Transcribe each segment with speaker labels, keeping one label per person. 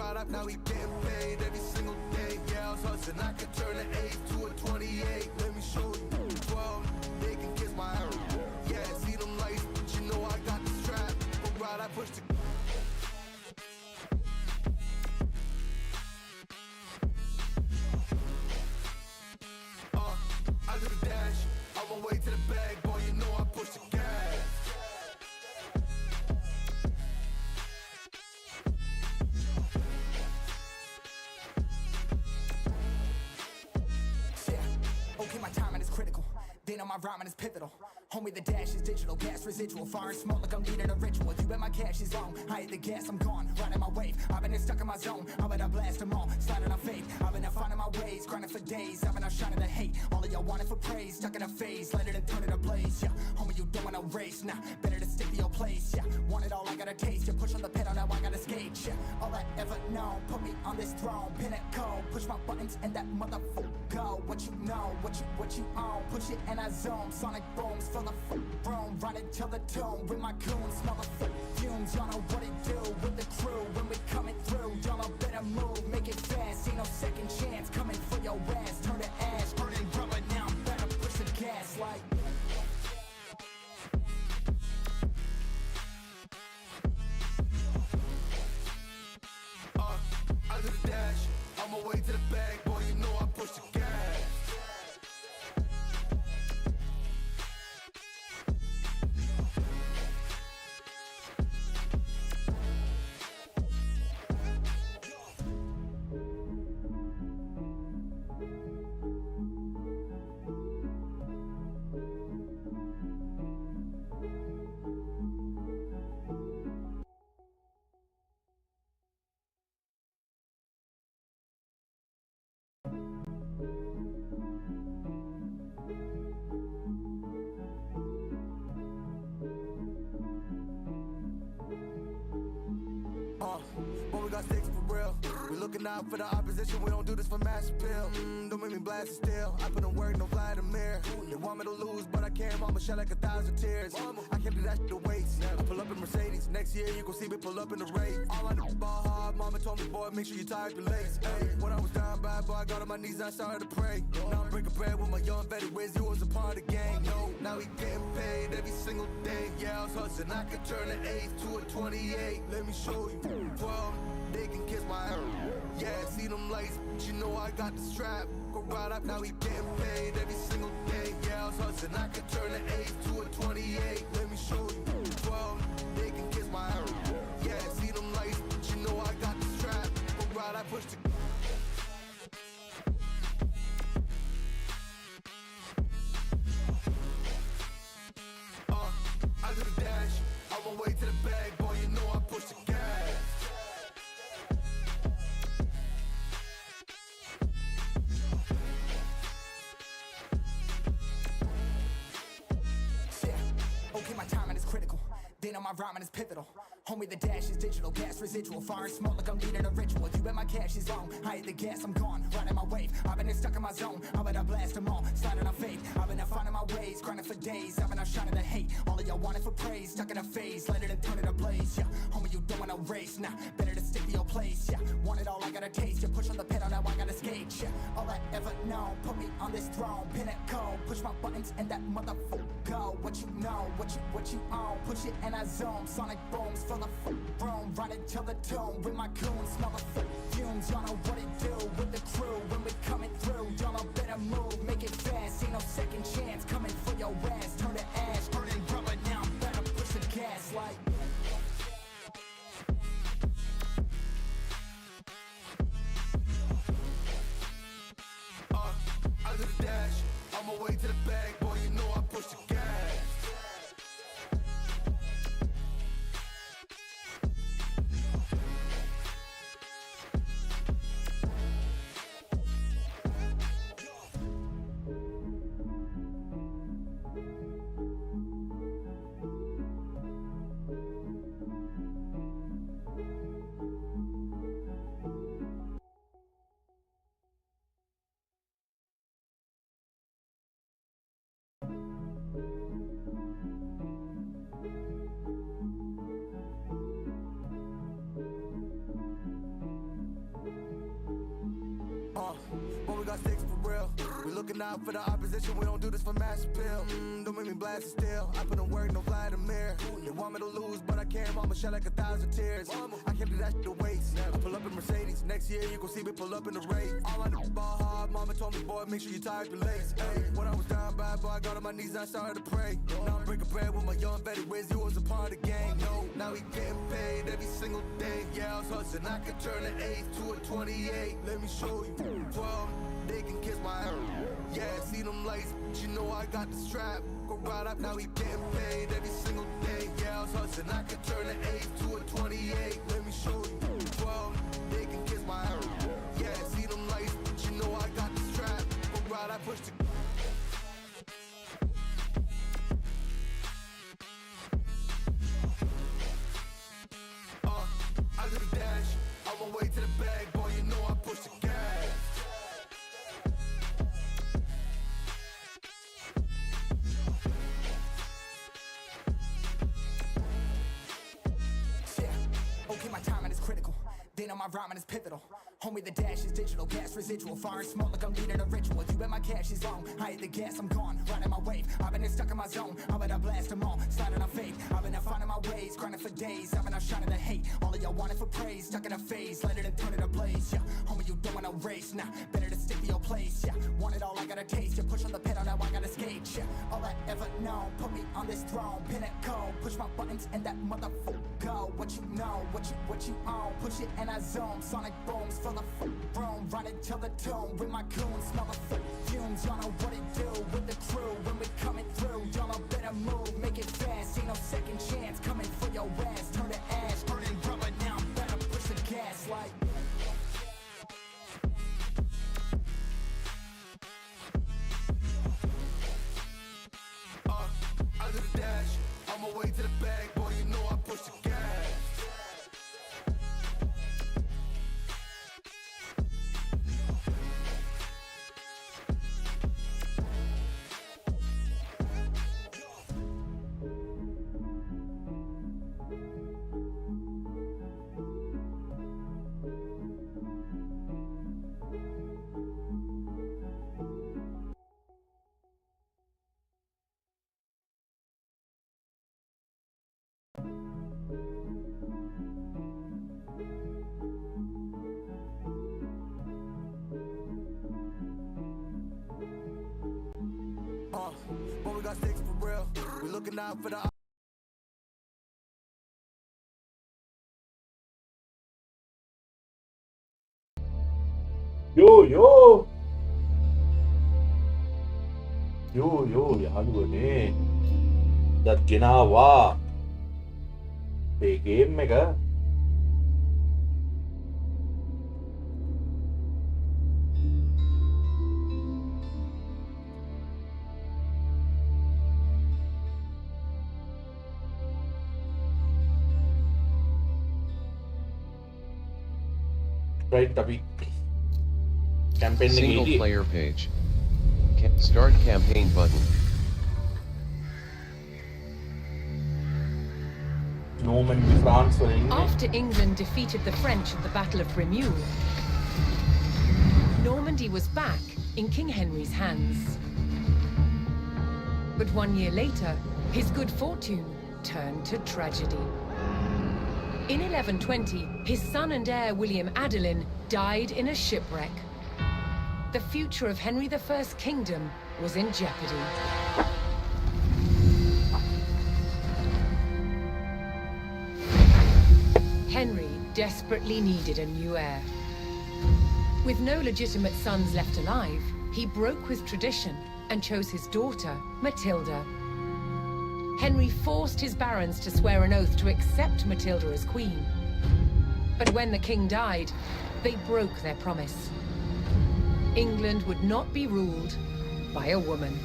Speaker 1: right up, now we getting paid every single day. Yeah, I was hustling, I could turn an 8 to a 28. Let me show you 12, they can kiss my ass. Yeah, see them lights, but you know I got the strap. But right, I push the I do the dash, on my way to the bag, boy, you know I push the gas.
Speaker 2: Yeah, okay, my timing is critical. Then on my rhyming is pivotal. Homie, the dash is digital, gas residual. Fire and smoke like I'm needing a ritual. You bet my cash is on. I hit the gas, I'm gone. Riding my wave. I've been stuck in my zone. I bet I blast them all. Sliding on faith. I've been out finding my ways. Grinding for days. I've been out shining the hate. All of y'all wanted for praise. Stuck in a phase. Light it and turn it ablaze. Yeah, homie, you don't want no race. Nah, better to stick to your place. Yeah, want it all, I gotta taste. You push on the pedal, now I gotta skate. Yeah, all I ever known. Put me on this throne. Pinnacle. Push my buttons and that motherfucker go. What you know, what you own. Push it and I zone. Sonic booms fill the room, run it till the tomb with my goons, smell the fumes. Y'all know what it do with the crew when we coming through. Y'all better move, make it fast. Ain't no second chance coming for your ass. Turn to ash, burning rubber. Now I'm better push the gas like.
Speaker 1: I do the dash, on my way to the bag, boy, you know I push the gas. But we got sticks for real. We looking out for the opposition, we don't do this for mass appeal. Don't make me blast it still. I put in work, no fly in the mirror. They want me to lose, but I can't. Mama shed like 1,000 tears. I can't do that shit to waste. I pull up in Mercedes. Next year you gon' see me pull up in the race. All I know is ball hard. Mama told me, boy, make sure you tie up your lace. Hey, when I was down bad, boy, I got on my knees, I started to pray. Now I'm breaking bread with my young vet Wiz. You was a part of the gang. No, now we getting paid every single day. Yeah, I was hustling. I could turn an 8 to a 28. Let me show you 12. They can kiss my ass. Yeah, see them lights, but you know I got the strap. Go right up, now we getting paid every single day. Yeah, I was hustling, I could turn an 8 to a 28. Let me show you 12, they can kiss my ass. Yeah, see them lights, but you know I got the strap. Go right, I push the I do the dash, on my way to the bag, boy, you know I push the gas.
Speaker 2: Okay, my timing is critical. Then on my rhyming is pivotal. Homie, the dash is digital, gas residual. Fire and smoke like I'm needing a ritual. You bet my cash is on. I hit the gas, I'm gone. Riding my wave. I've been stuck in my zone. I bet I blast them all. Sliding on faith. I've been out finding my ways. Grinding for days. I've been out shining the hate. All of y'all wanted for praise. Stuck in a phase. Light it and turn it ablaze. Yeah, homie, you don't want no race. Nah, better to stick to your place. Yeah, want it all, I gotta taste. You push on the pedal, now I gotta skate. Yeah, all I ever known. Put me on this throne. Pinnacle. Push my buttons and that motherfucker go. What you know, what you own. Push it and I zone. Sonic booms fill the room. Run it till the tomb with my goons. Smell the fumes. Y'all know what it do with the crew when we coming through. Y'all better move, make it fast. Ain't no second chance coming for your ass. Turn to ash, burning rubber. Now I'm better push the gas like.
Speaker 1: I do the dash, on my way to the bag, boy, you know I push the gas. got sticks for real. We looking out for the opposition, we don't do this for mass appeal. Don't make me blast it still. I put in work, no Vladimir. They want me to lose, but I can't. Mama shed like 1,000 tears. I can't do that shit to waste. I pull up in Mercedes. Next year you gon' see me pull up in the race. All I do is ball hard. Mama told me, boy, make sure you tie up your lace. Hey, when I was down bad, boy, I got on my knees and I started to pray. Now I'm breaking bread with my young Betty Wiz. You was a part of the gang. No, now we getting paid every single day. Yeah, I was hustling. I could turn an 8 to a 28. Let me show you. 12, they can kiss my ass. Yeah, see them lights, but you know I got the strap. Go right up, now we getting paid every single day. Yeah, I was hustling. I could turn an 8 to a 28. Let me show you. 12, they can kiss my ass. Yeah, see them lights, but you know I got the strap. Go right, I push the. I do the dash, on my way to the bag, boy, you know I push the gas.
Speaker 2: Yeah, okay, my timing is critical. Then on my rhyming is pivotal. Homie, the dash is digital, gas residual. Fire and smoke like I'm leading a ritual. You bet my cash is long. I hit the gas, I'm gone. Riding my wave. I've been stuck in my zone. I bet I blast them all. Sliding on faith. I've been out finding my ways. Grinding for days. I've been out shining the hate. All of y'all wanted for praise. Stuck in a phase. Light it and turn it ablaze. Yeah, homie, you don't want no race. Nah, better to stick to your place. Yeah, want it all, I gotta taste. You push on the pedal, now I gotta skate. Yeah, all I ever known. Put me on this throne. Pinnacle. Push my buttons and that motherfucker go. What you know, what you own. Push it and I zone. Sonic booms for the room. Run it till the tune with my goons. Smell the fumes. Y'all know what it do with the crew when we coming through. Y'all know better move, make it fast. Ain't no second chance coming for your ass. Turn to ash, burning rubber. Now I'm better push the gas like.
Speaker 1: I do the dash, on my way to the bag, boy, you know I push the gas. But we got sticks for real. We looking out for the.
Speaker 3: යෝ යාළුවනේ දත් ගෙනවා මේ game එක right අපි campaign
Speaker 4: Single player page. Start campaign button.
Speaker 3: Normandy France වල ඉන්නේ
Speaker 5: After England defeated the French at the Battle of Bremule, Normandy was back in King Henry's hands. But 1 year later, his good fortune turned to tragedy. In 1120, his son and heir William Adelin died in a shipwreck. The future of Henry I's kingdom was in jeopardy. Henry desperately needed a new heir. With no legitimate sons left alive, he broke with tradition and chose his daughter, Matilda. Henry forced his barons to swear an oath to accept Matilda as queen. But when the king died, they broke their promise. England would not be ruled by a woman.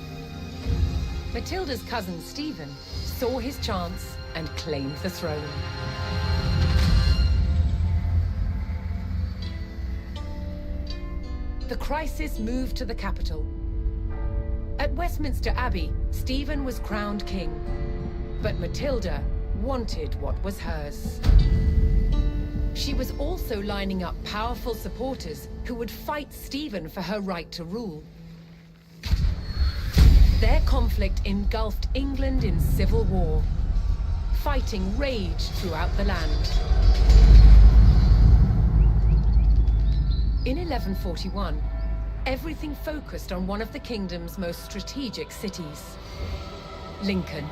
Speaker 5: Matilda's cousin Stephen saw his chance and claimed the throne. The crisis moved to the capital. At Westminster Abbey, Stephen was crowned king, but Matilda wanted what was hers. She was also lining up powerful supporters who would fight Stephen for her right to rule. Their conflict engulfed England in civil war. Fighting raged throughout the land. In 1141, everything focused on one of the kingdom's most strategic cities, Lincoln.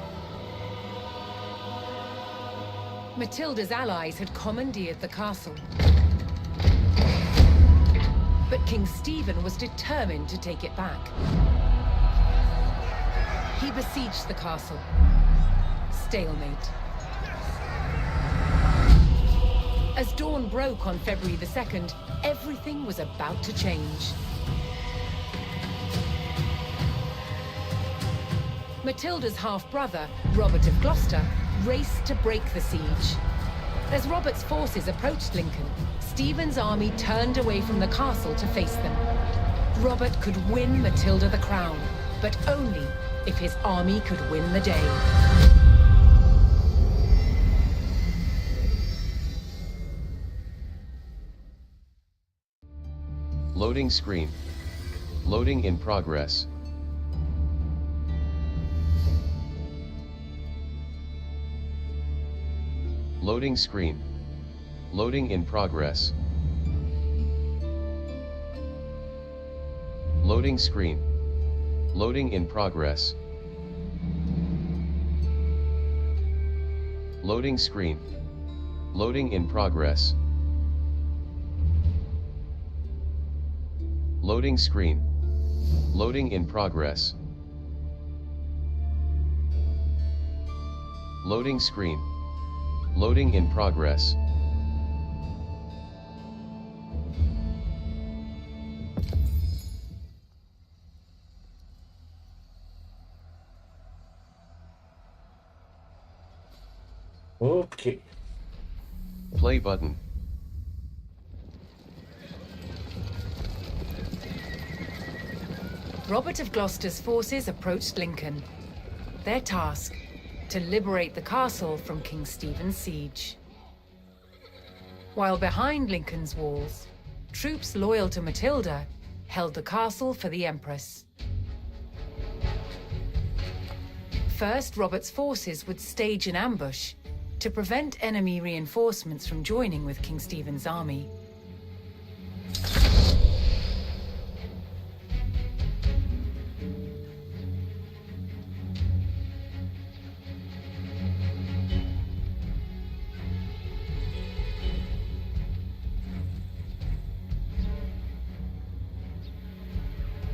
Speaker 5: Matilda's allies had commandeered the castle. But King Stephen was determined to take it back. He besieged the castle. Stalemate. As dawn broke on February the 2nd, everything was about to change. Matilda's half-brother, Robert of Gloucester, raced to break the siege. As Robert's forces approached Lincoln, Stephen's army turned away from the castle to face them. Robert could win Matilda the crown, but only if his army could win the day.
Speaker 4: Loading screen. Loading in progress. Loading screen. Loading in progress. Loading screen. Loading in progress. Loading screen. Loading in progress. Loading screen. Loading in progress. Loading screen. Loading in progress.
Speaker 3: Okay.
Speaker 4: Play button.
Speaker 5: Robert of Gloucester's forces approached Lincoln. Their task, to liberate the castle from King Stephen's siege. While behind Lincoln's walls, troops loyal to Matilda held the castle for the Empress. First, Robert's forces would stage an ambush to prevent enemy reinforcements from joining with King Stephen's army.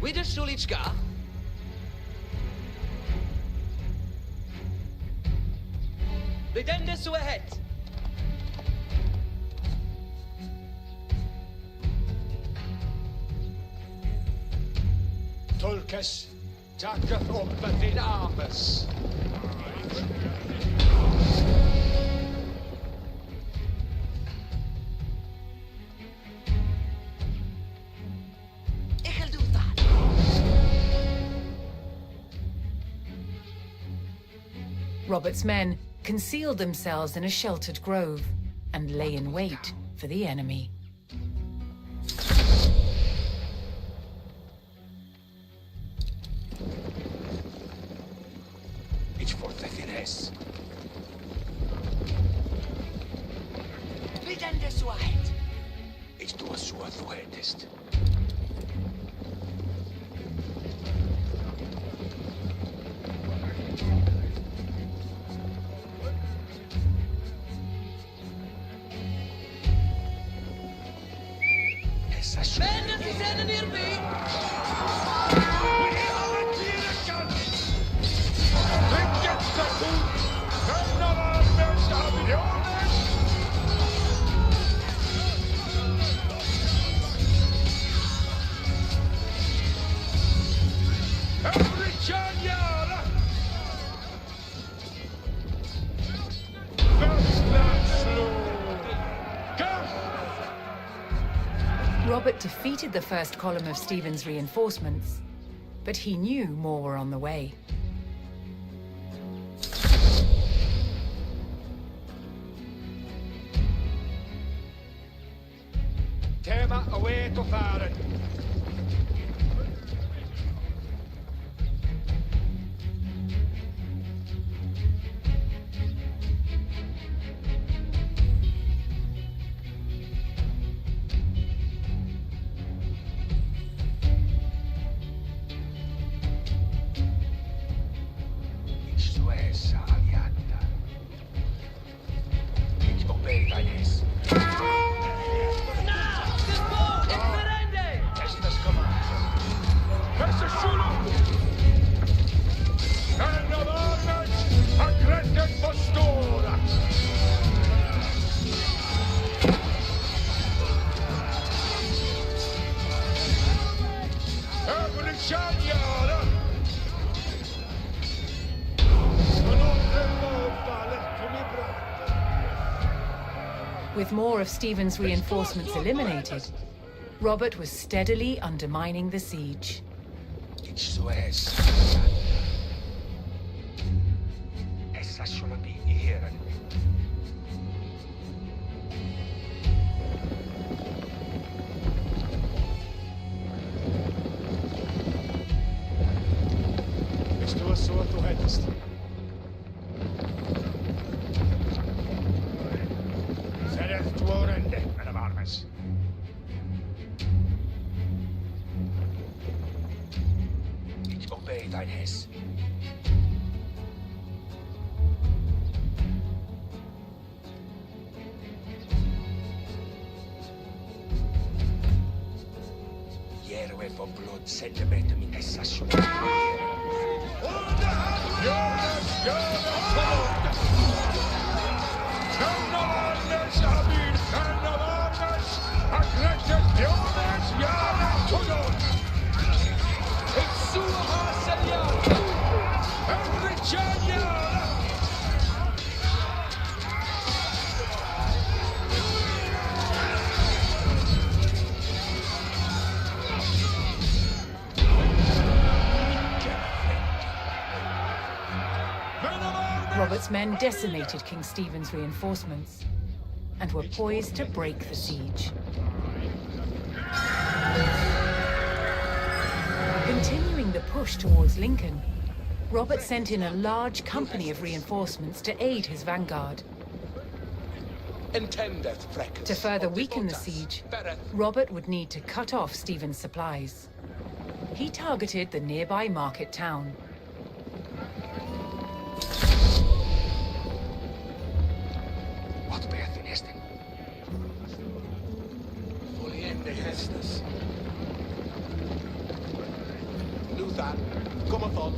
Speaker 6: Wider Suliczka. Bedende Suehet.
Speaker 7: Tulkes, tacketh upp din armes.
Speaker 5: Robert's men concealed themselves in a sheltered grove and lay in wait for the enemy.
Speaker 7: Ich forteceres.
Speaker 6: Bedende Suehet.
Speaker 7: Ich tue sua thuetest.
Speaker 6: Men die zijn er weer.
Speaker 5: Robert defeated the first column of Stephen's reinforcements, but he knew more were on the way.
Speaker 7: Tema away to faren. Suessa aliata. Ich obey thy yes. Estas commands. Hesse Schule! Keine Wahrheit! Aggressive Postura! Evoluzioniare!
Speaker 5: With more of Stephen's reinforcements eliminated, Robert was steadily undermining the siege.
Speaker 7: Suez. Essa sono di here. Is du es so du hättest? Sereth tuorende, meine Warmes. Ich obey dein Hess. Hierwe for blood sentiment in essa sono.
Speaker 5: Robert's men decimated King Stephen's reinforcements and were poised to break the siege. Continuing the push towards Lincoln, Robert sent in a large company of reinforcements to aid his vanguard. To further weaken the siege, Robert would need to cut off Stephen's supplies. He targeted the nearby market town.
Speaker 7: What bear in Esten? Foliende Hestes. Luther, cometh on.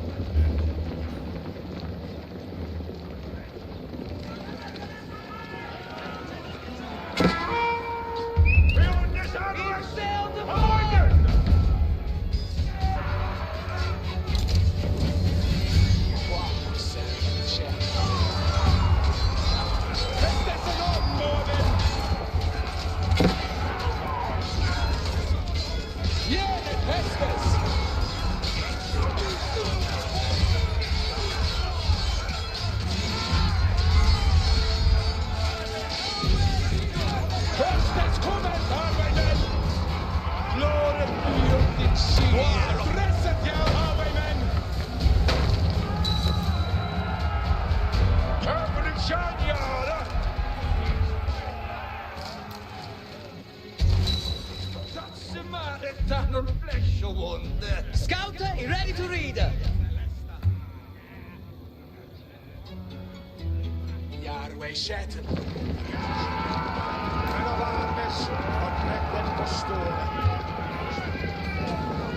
Speaker 6: Scouter, ready to read.
Speaker 7: Yarway Shatton. Renovarnes, Aggressive Postura.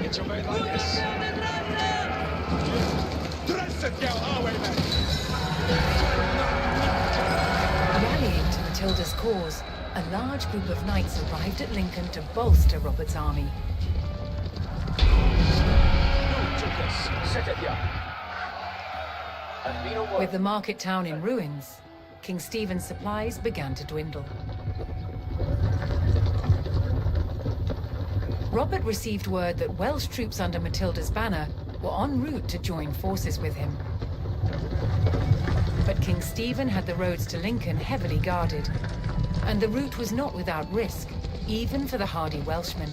Speaker 7: It's your main like this. Dress it, yo, highwayman!
Speaker 5: Rallying to Matilda's cause, a large group of knights arrived at Lincoln to bolster Robert's army. With the market town in ruins, King Stephen's supplies began to dwindle. Robert received word that Welsh troops under Matilda's banner were en route to join forces with him. But King Stephen had the roads to Lincoln heavily guarded, and the route was not without risk, even for the hardy Welshmen.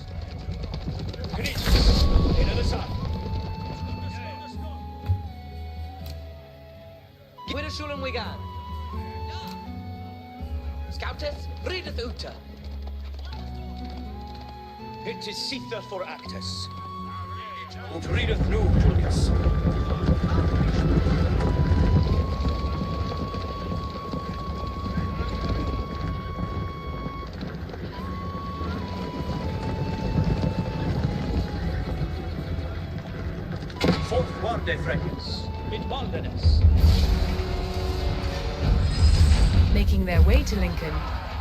Speaker 6: Gwyd y siŵl yn Wigan. Scouteth, rydych uta.
Speaker 7: It is Sitha for Actus. Ut readeth nu, Julius. Fourth Warde Fregus, mit Waldenes.
Speaker 5: Making their way to Lincoln,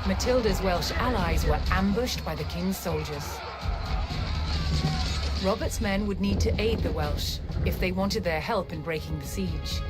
Speaker 5: Matilda's Welsh allies were ambushed by the king's soldiers. Robert's men would need to aid the Welsh if they wanted their help in breaking the siege.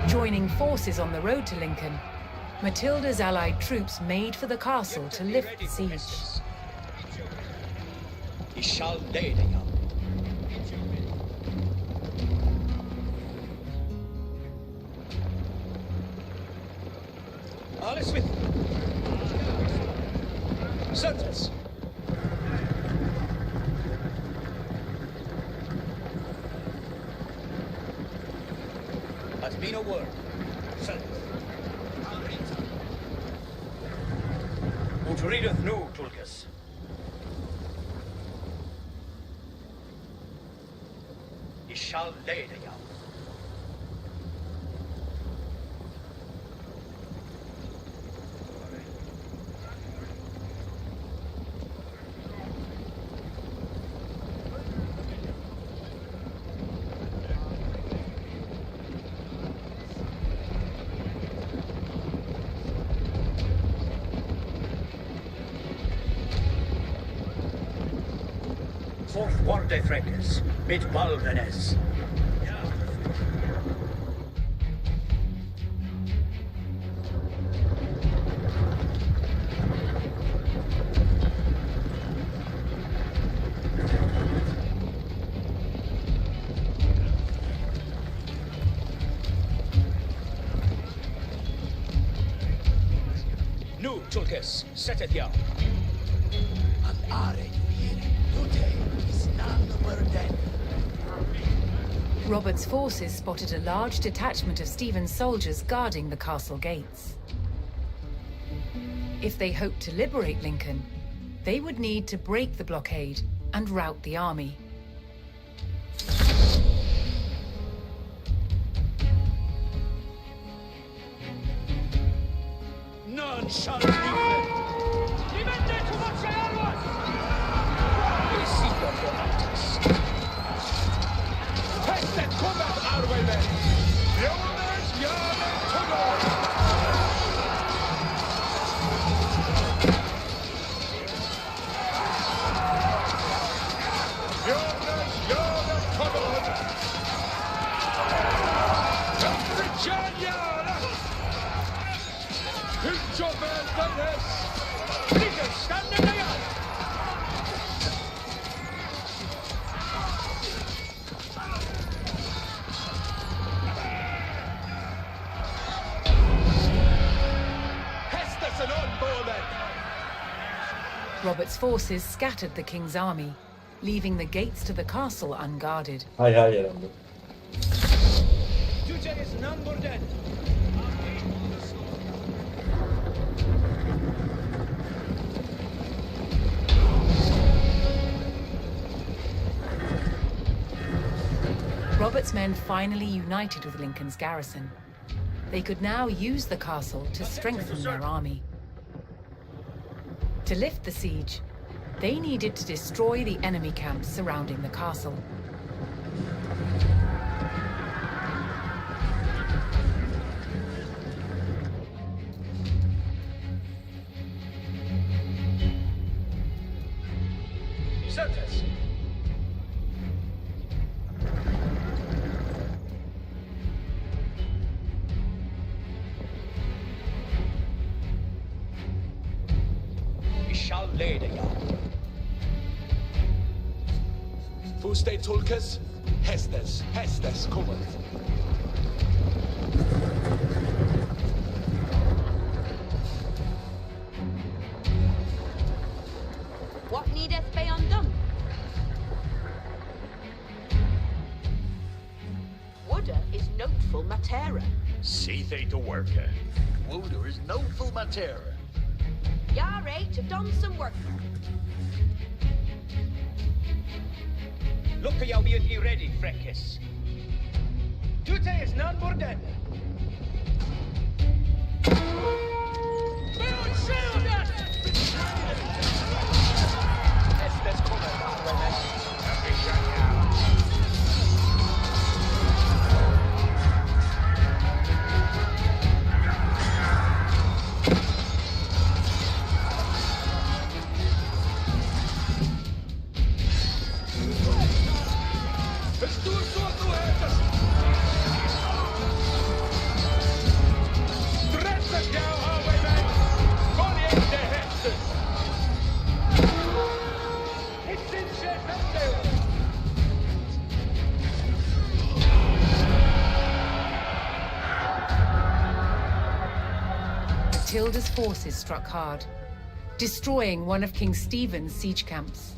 Speaker 5: Joining forces on the road to Lincoln, Matilda's allied troops made for the castle to lift the siege.
Speaker 7: I shall lead you. Alles with Sentinels. Has been a word. Sentinels. Ut readeth nu, Tulkas. I shall lead you. Fourth Warde Fregus, mit Balvenes. Nu, Tulkes, set it down.
Speaker 1: An are here. Today is none burden.
Speaker 5: Robert's forces spotted a large detachment of Stephen's soldiers guarding the castle gates. If they hoped to liberate Lincoln, they would need to break the blockade and rout the army.
Speaker 7: None shall leave them. We seek them for Actus. Test and combat our way then. Yeoman's yard and tunnel. Yeoman's yard and tunnel. Every John yard. Hit your man, Dennis! Please stand in the yard!
Speaker 5: Robert's forces scattered the king's army, leaving the gates to the castle unguarded.
Speaker 3: Hi, hi, Rambo.
Speaker 7: Duce is numbered.
Speaker 5: Robert's men finally united with Lincoln's garrison. They could now use the castle to strengthen their army. To lift the siege, they needed to destroy the enemy camps surrounding the castle.
Speaker 7: Certes. We shall lay the yard.
Speaker 8: Fuste Tulkes, Hestes cometh.
Speaker 9: What needeth be undone? Wooder is noteful matera.
Speaker 7: See they to work.
Speaker 8: Wooder is no full matera.
Speaker 9: Yare to done some work.
Speaker 7: Look a y'all be ready, Freckis. Duce is none more dead.
Speaker 8: Hestes cometh.
Speaker 5: Matilda's forces struck hard, destroying one of King Stephen's siege camps.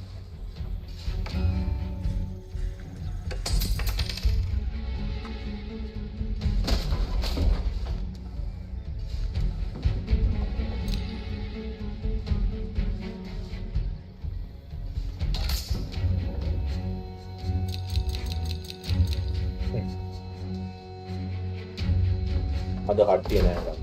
Speaker 3: අද කට්ටිය නෑ ගන්න.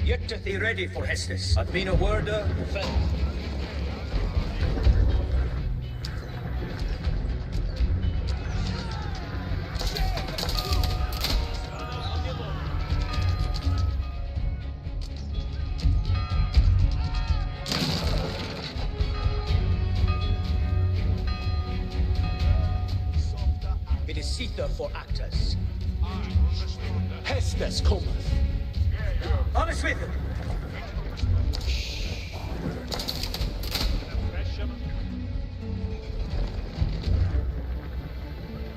Speaker 7: Yet to be ready for Hestes. I've been a worder, fell. It is Caesar for actors.
Speaker 8: Hestes cometh.
Speaker 7: Honest with him.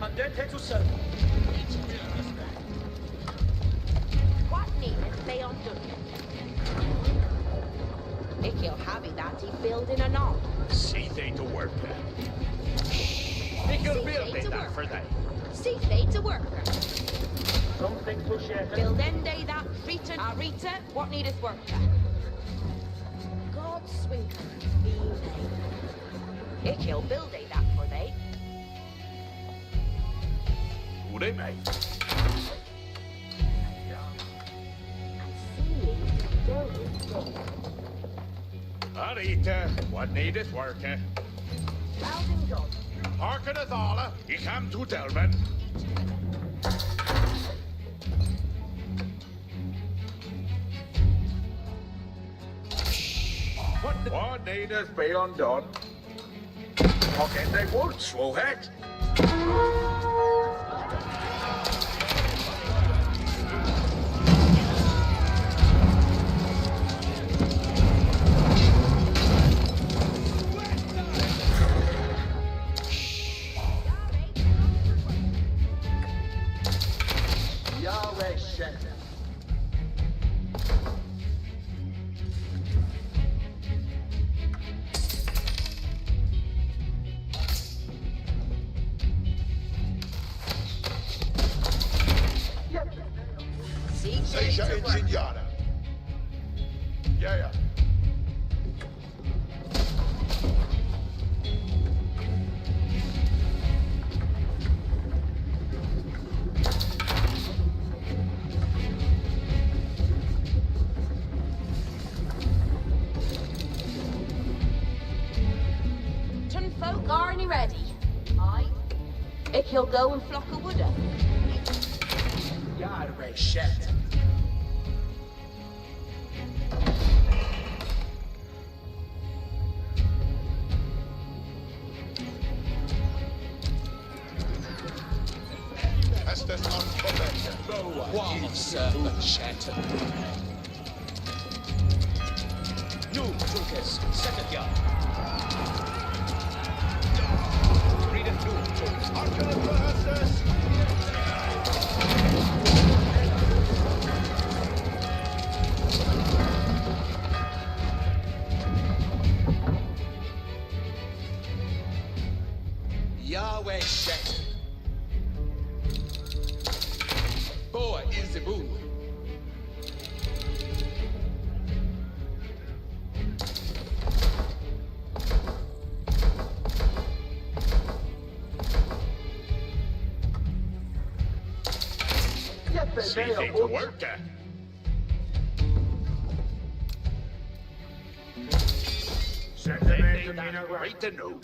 Speaker 7: Andente to serve.
Speaker 9: What needeth be undone? If you'll have it that he building a knoll.
Speaker 7: See they to work.
Speaker 8: They can
Speaker 9: See
Speaker 8: build
Speaker 9: they
Speaker 8: it
Speaker 9: to
Speaker 8: that
Speaker 9: work.
Speaker 8: for they.
Speaker 9: See they to work.
Speaker 7: Something to share.
Speaker 9: Build day that Rita Arita, what needeth work? God swinker, be they. If you'll build that for they.
Speaker 8: Who they make? Arita, what needeth work?
Speaker 9: Loudon God.
Speaker 8: Harkeneth alla, he come to Delman. What needeth be undone? Okay, they would, Swowhead. Seja ingegnata. Yeah.
Speaker 9: Ton folk are any ready? Aye. Ik he'll go and flock a woodder.
Speaker 2: Yard red shit.
Speaker 8: Estes on Quebec.
Speaker 2: Wow, serpent shattered.
Speaker 7: Nu, Tulkes, second yard. Read it through, Tulkes.
Speaker 8: Arcanus for Estes.
Speaker 2: Yahweh shattered. Boy is the boo.
Speaker 8: Easy to work at. Sentiment right to know.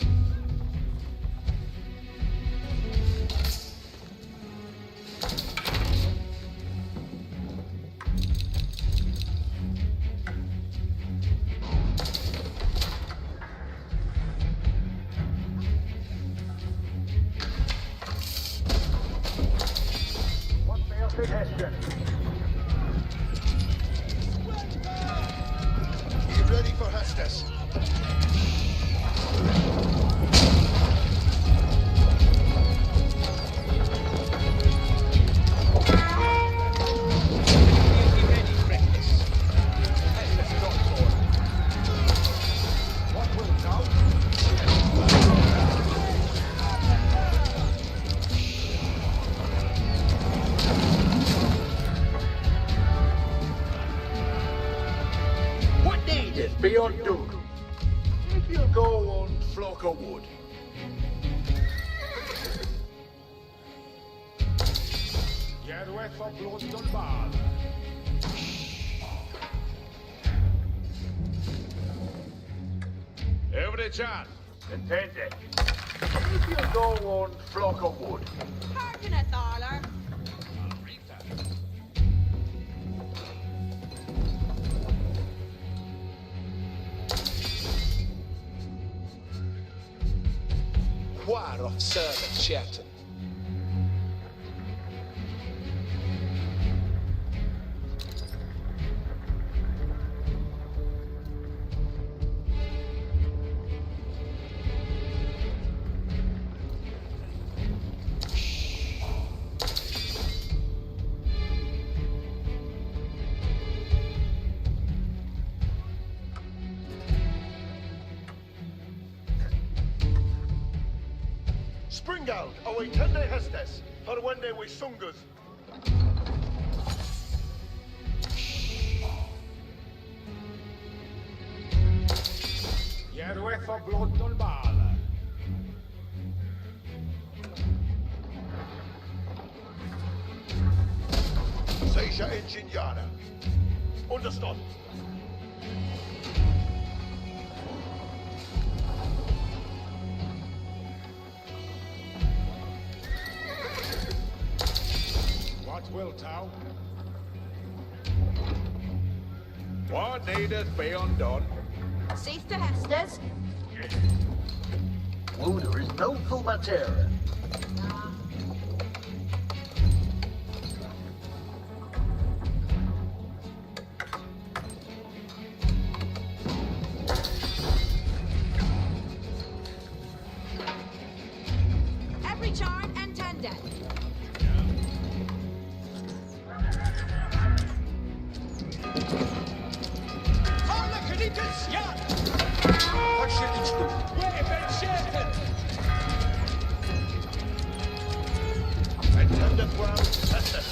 Speaker 8: You ready for Hestus?
Speaker 7: Be ready, Reckless. Estes not for.
Speaker 8: What will now? What needed beyond Duke? If you go on flock of wood. Järvet for blått ball. Every chance. Intended. If you go on flock of wood.
Speaker 9: Harkin a thaler.
Speaker 2: War of servant shattered.
Speaker 8: Spring out, away tende Hestes, for when they we sungus. Järvet for blått ball. Seja ingegnata. Understood. What will thou? What needeth be undone?
Speaker 9: Cease to Hestes.
Speaker 8: Wooder is no full materia.
Speaker 9: Every charn and tender.
Speaker 8: What should it do? Attendant well, Hestes.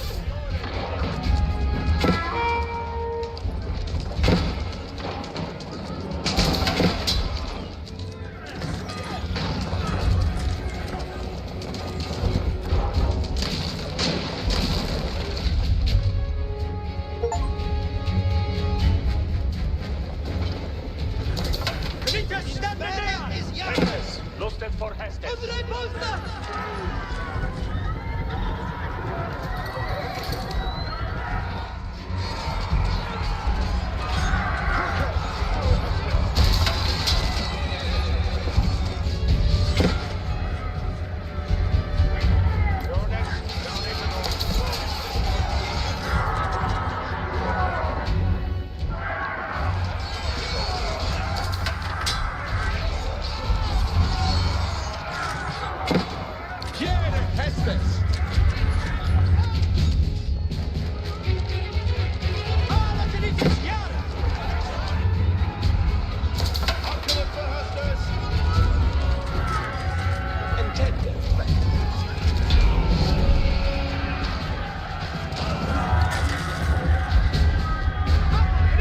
Speaker 7: Standard for Hestes.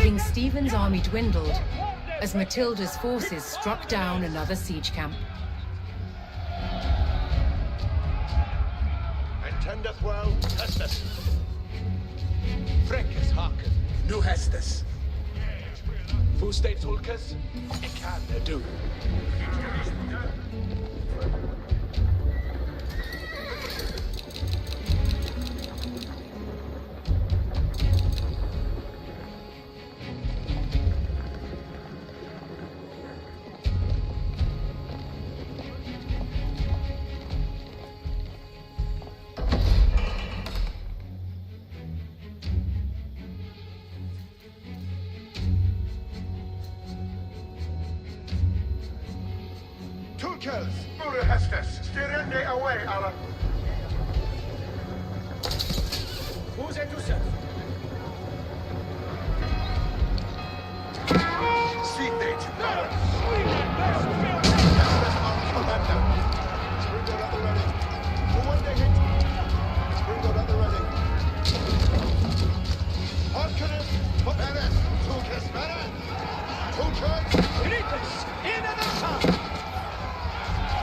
Speaker 5: King Stephen's army dwindled as Matilda's forces struck down another siege camp.
Speaker 8: Entendeth well, Hestes.
Speaker 7: Freckes haken. Nu Hestes. Fustate Fulkes. Ik kan det du.
Speaker 8: Tulkels, Bruder Hestes, styrende away, alla.
Speaker 7: Who's it to serve?
Speaker 8: See they to power. Hestes on commander. Springo at the ready. For one day hit. Springo at the ready. Harkonnen, for Bennett. Tulkels, Bennett. Tulkels.
Speaker 7: Gritus, in and out.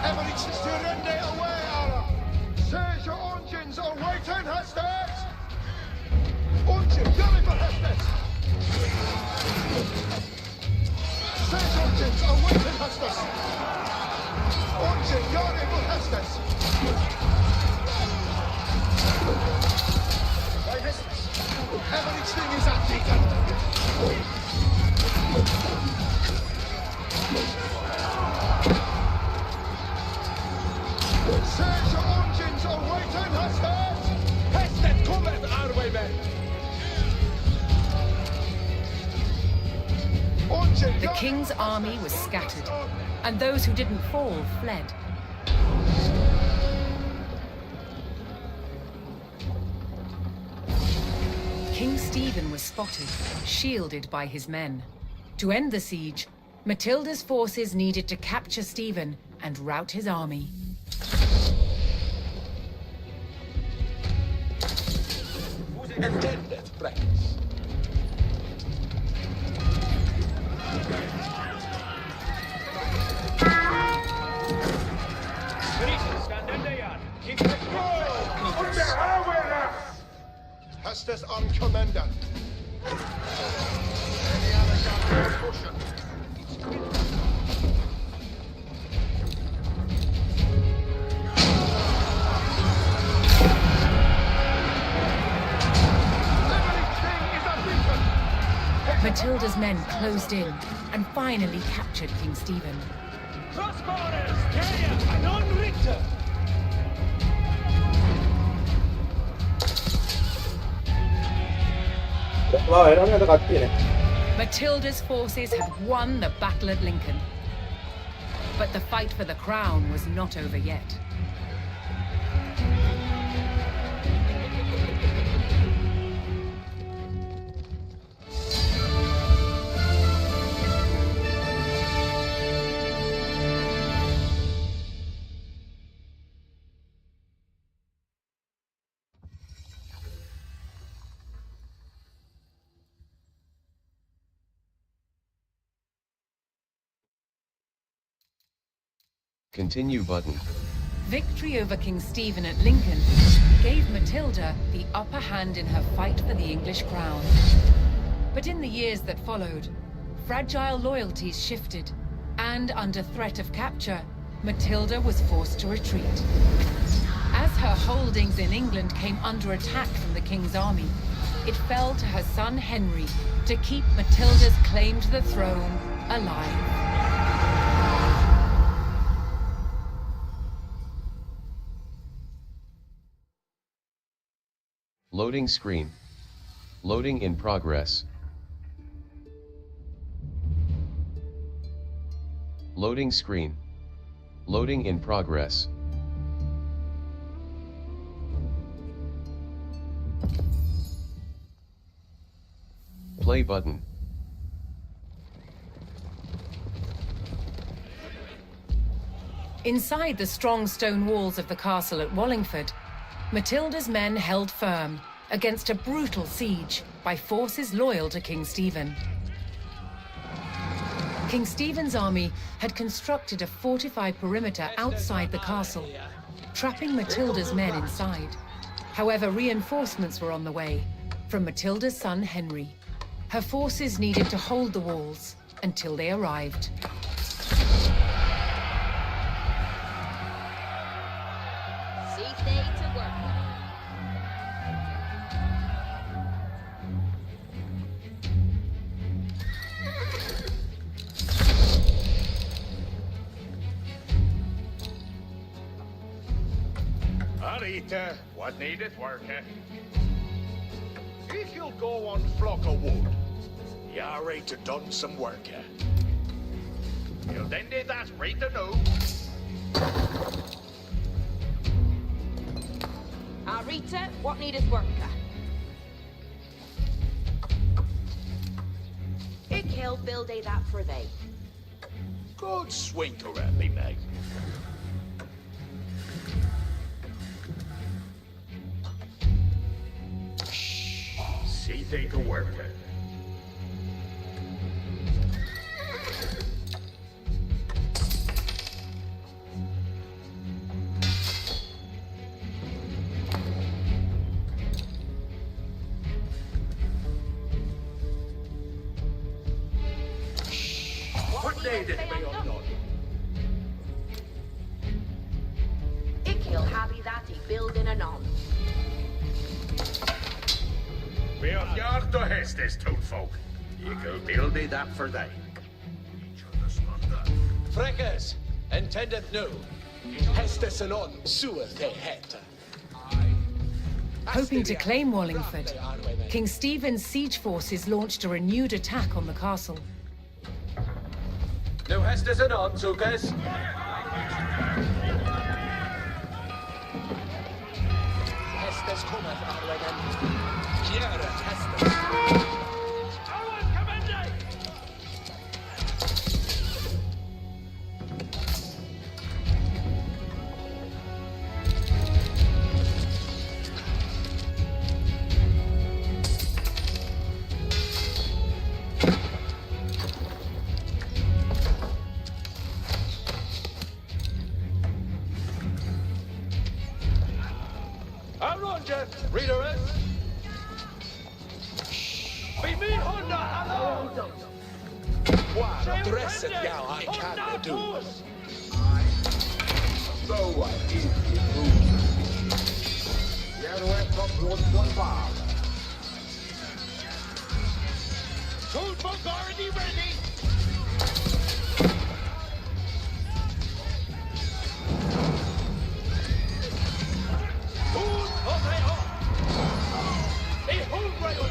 Speaker 8: Everything's styrende away, alla. Says your engines are waiting, Hestes. Engine, yelling for Hestes. Says engines are waiting, Hestes. Engine, yelling for Hestes. By Hestes. Everything is active. Says your engines are waiting, Hestes.
Speaker 7: Hestes cometh our way, men.
Speaker 8: Engine,
Speaker 5: The king's army was scattered, and those who didn't fall fled. King Stephen was spotted, shielded by his men. To end the siege, Matilda's forces needed to capture Stephen and rout his army.
Speaker 7: Entendeth, Freckes. Gritus, standende yard. Keep the
Speaker 8: Hestes on commander. Any other gun pushing.
Speaker 5: Matilda's men closed in and finally captured King Stephen.
Speaker 7: Crossborders, Gayan, non Ritter.
Speaker 3: 와 에러미한테 갔지네.
Speaker 5: Matilda's forces had won the battle at Lincoln. But the fight for the crown was not over yet.
Speaker 4: Continue button.
Speaker 5: Victory over King Stephen at Lincoln gave Matilda the upper hand in her fight for the English crown. But in the years that followed, fragile loyalties shifted, and under threat of capture, Matilda was forced to retreat. As her holdings in England came under attack from the king's army, it fell to her son Henry to keep Matilda's claim to the throne alive.
Speaker 4: Loading screen. Loading in progress. Loading screen. Loading in progress. Play button.
Speaker 5: Inside the strong stone walls of the castle at Wallingford, Matilda's men held firm against a brutal siege by forces loyal to King Stephen. King Stephen's army had constructed a fortified perimeter outside the castle, trapping Matilda's men inside. However, reinforcements were on the way from Matilda's son Henry. Her forces needed to hold the walls until they arrived.
Speaker 9: See they to work.
Speaker 8: Arita, what needeth worker? If you'll go on flock of wood, you're ready to done some work here. You'll then do that right to know.
Speaker 9: Rita, what needeth worker? It he'll build a that for thee.
Speaker 8: Good swinker at me, mate. See they to work with. What needeth be undone?
Speaker 9: He'll have that he building anon.
Speaker 8: We have yard to Hestes, town folk. You go build thee that for thee.
Speaker 7: Freckers, intendeth no. Hestes and on, sueth they het.
Speaker 5: Hoping to claim Wallingford, King Stephen's siege forces launched a renewed attack on the castle.
Speaker 7: No Hestes and on, Zukas. Hestes cometh our way then. Kiara Hestes. Reader Be me Honda, hello! Wow, dress it now, I can't do.
Speaker 8: So I did you You're wet from road one bar. Tool folk already ready.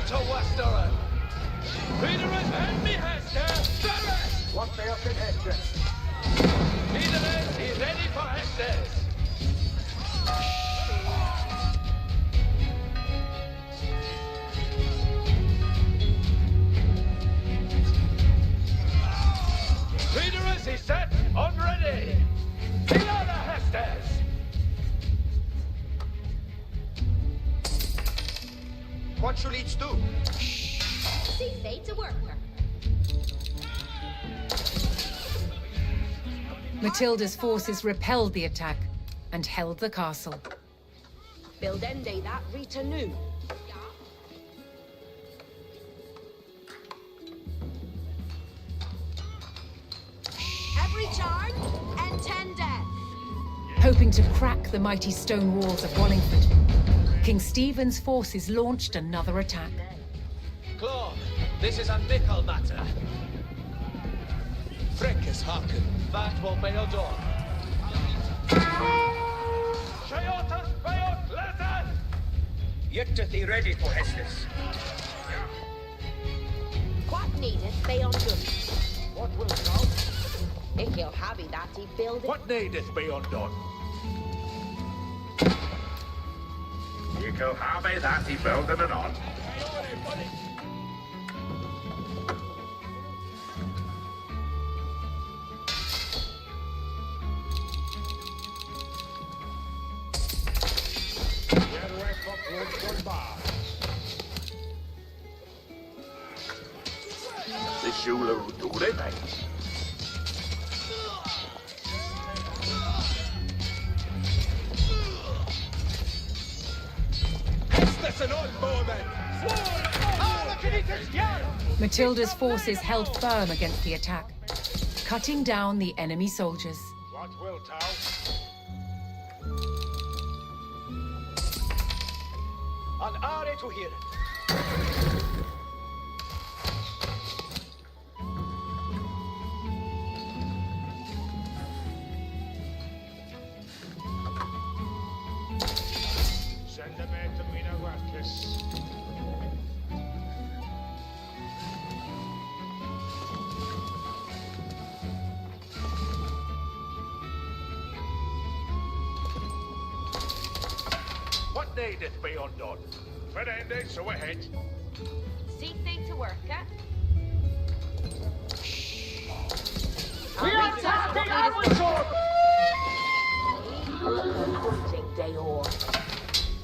Speaker 7: To Westerer. Peter and me Hester.
Speaker 8: What they up in Hester?
Speaker 7: Peter is ready for Hester. Peter is set on ready. The other Hesters.
Speaker 8: What shall each do?
Speaker 9: See they to work.
Speaker 5: Matilda's forces repelled the attack and held the castle.
Speaker 9: Build ende that Rita knew. Every charge and 10 deaths.
Speaker 5: Hoping to crack the mighty stone walls of Wallingford, King Stephen's forces launched another attack.
Speaker 6: Claude, this is a nickel matter.
Speaker 7: Freckes haken.
Speaker 6: That will be your door.
Speaker 7: Shoyotas bayot letters!
Speaker 6: Yet thee ready for Estes.
Speaker 9: What needeth they undone?
Speaker 8: What will thou?
Speaker 9: If you'll have it that he build it.
Speaker 8: What needeth be undone? You go have it that he building it on. The Shula do the night.
Speaker 5: Matilda's forces held firm against the attack, cutting down the enemy soldiers.
Speaker 8: What will thou?
Speaker 6: An are to hear it.
Speaker 8: Send them out to Mina Watkis. What needeth be undone? Fernandez, so ahead.
Speaker 9: See thee to work, eh?
Speaker 7: We are tapping our sword!
Speaker 9: Hunting day or.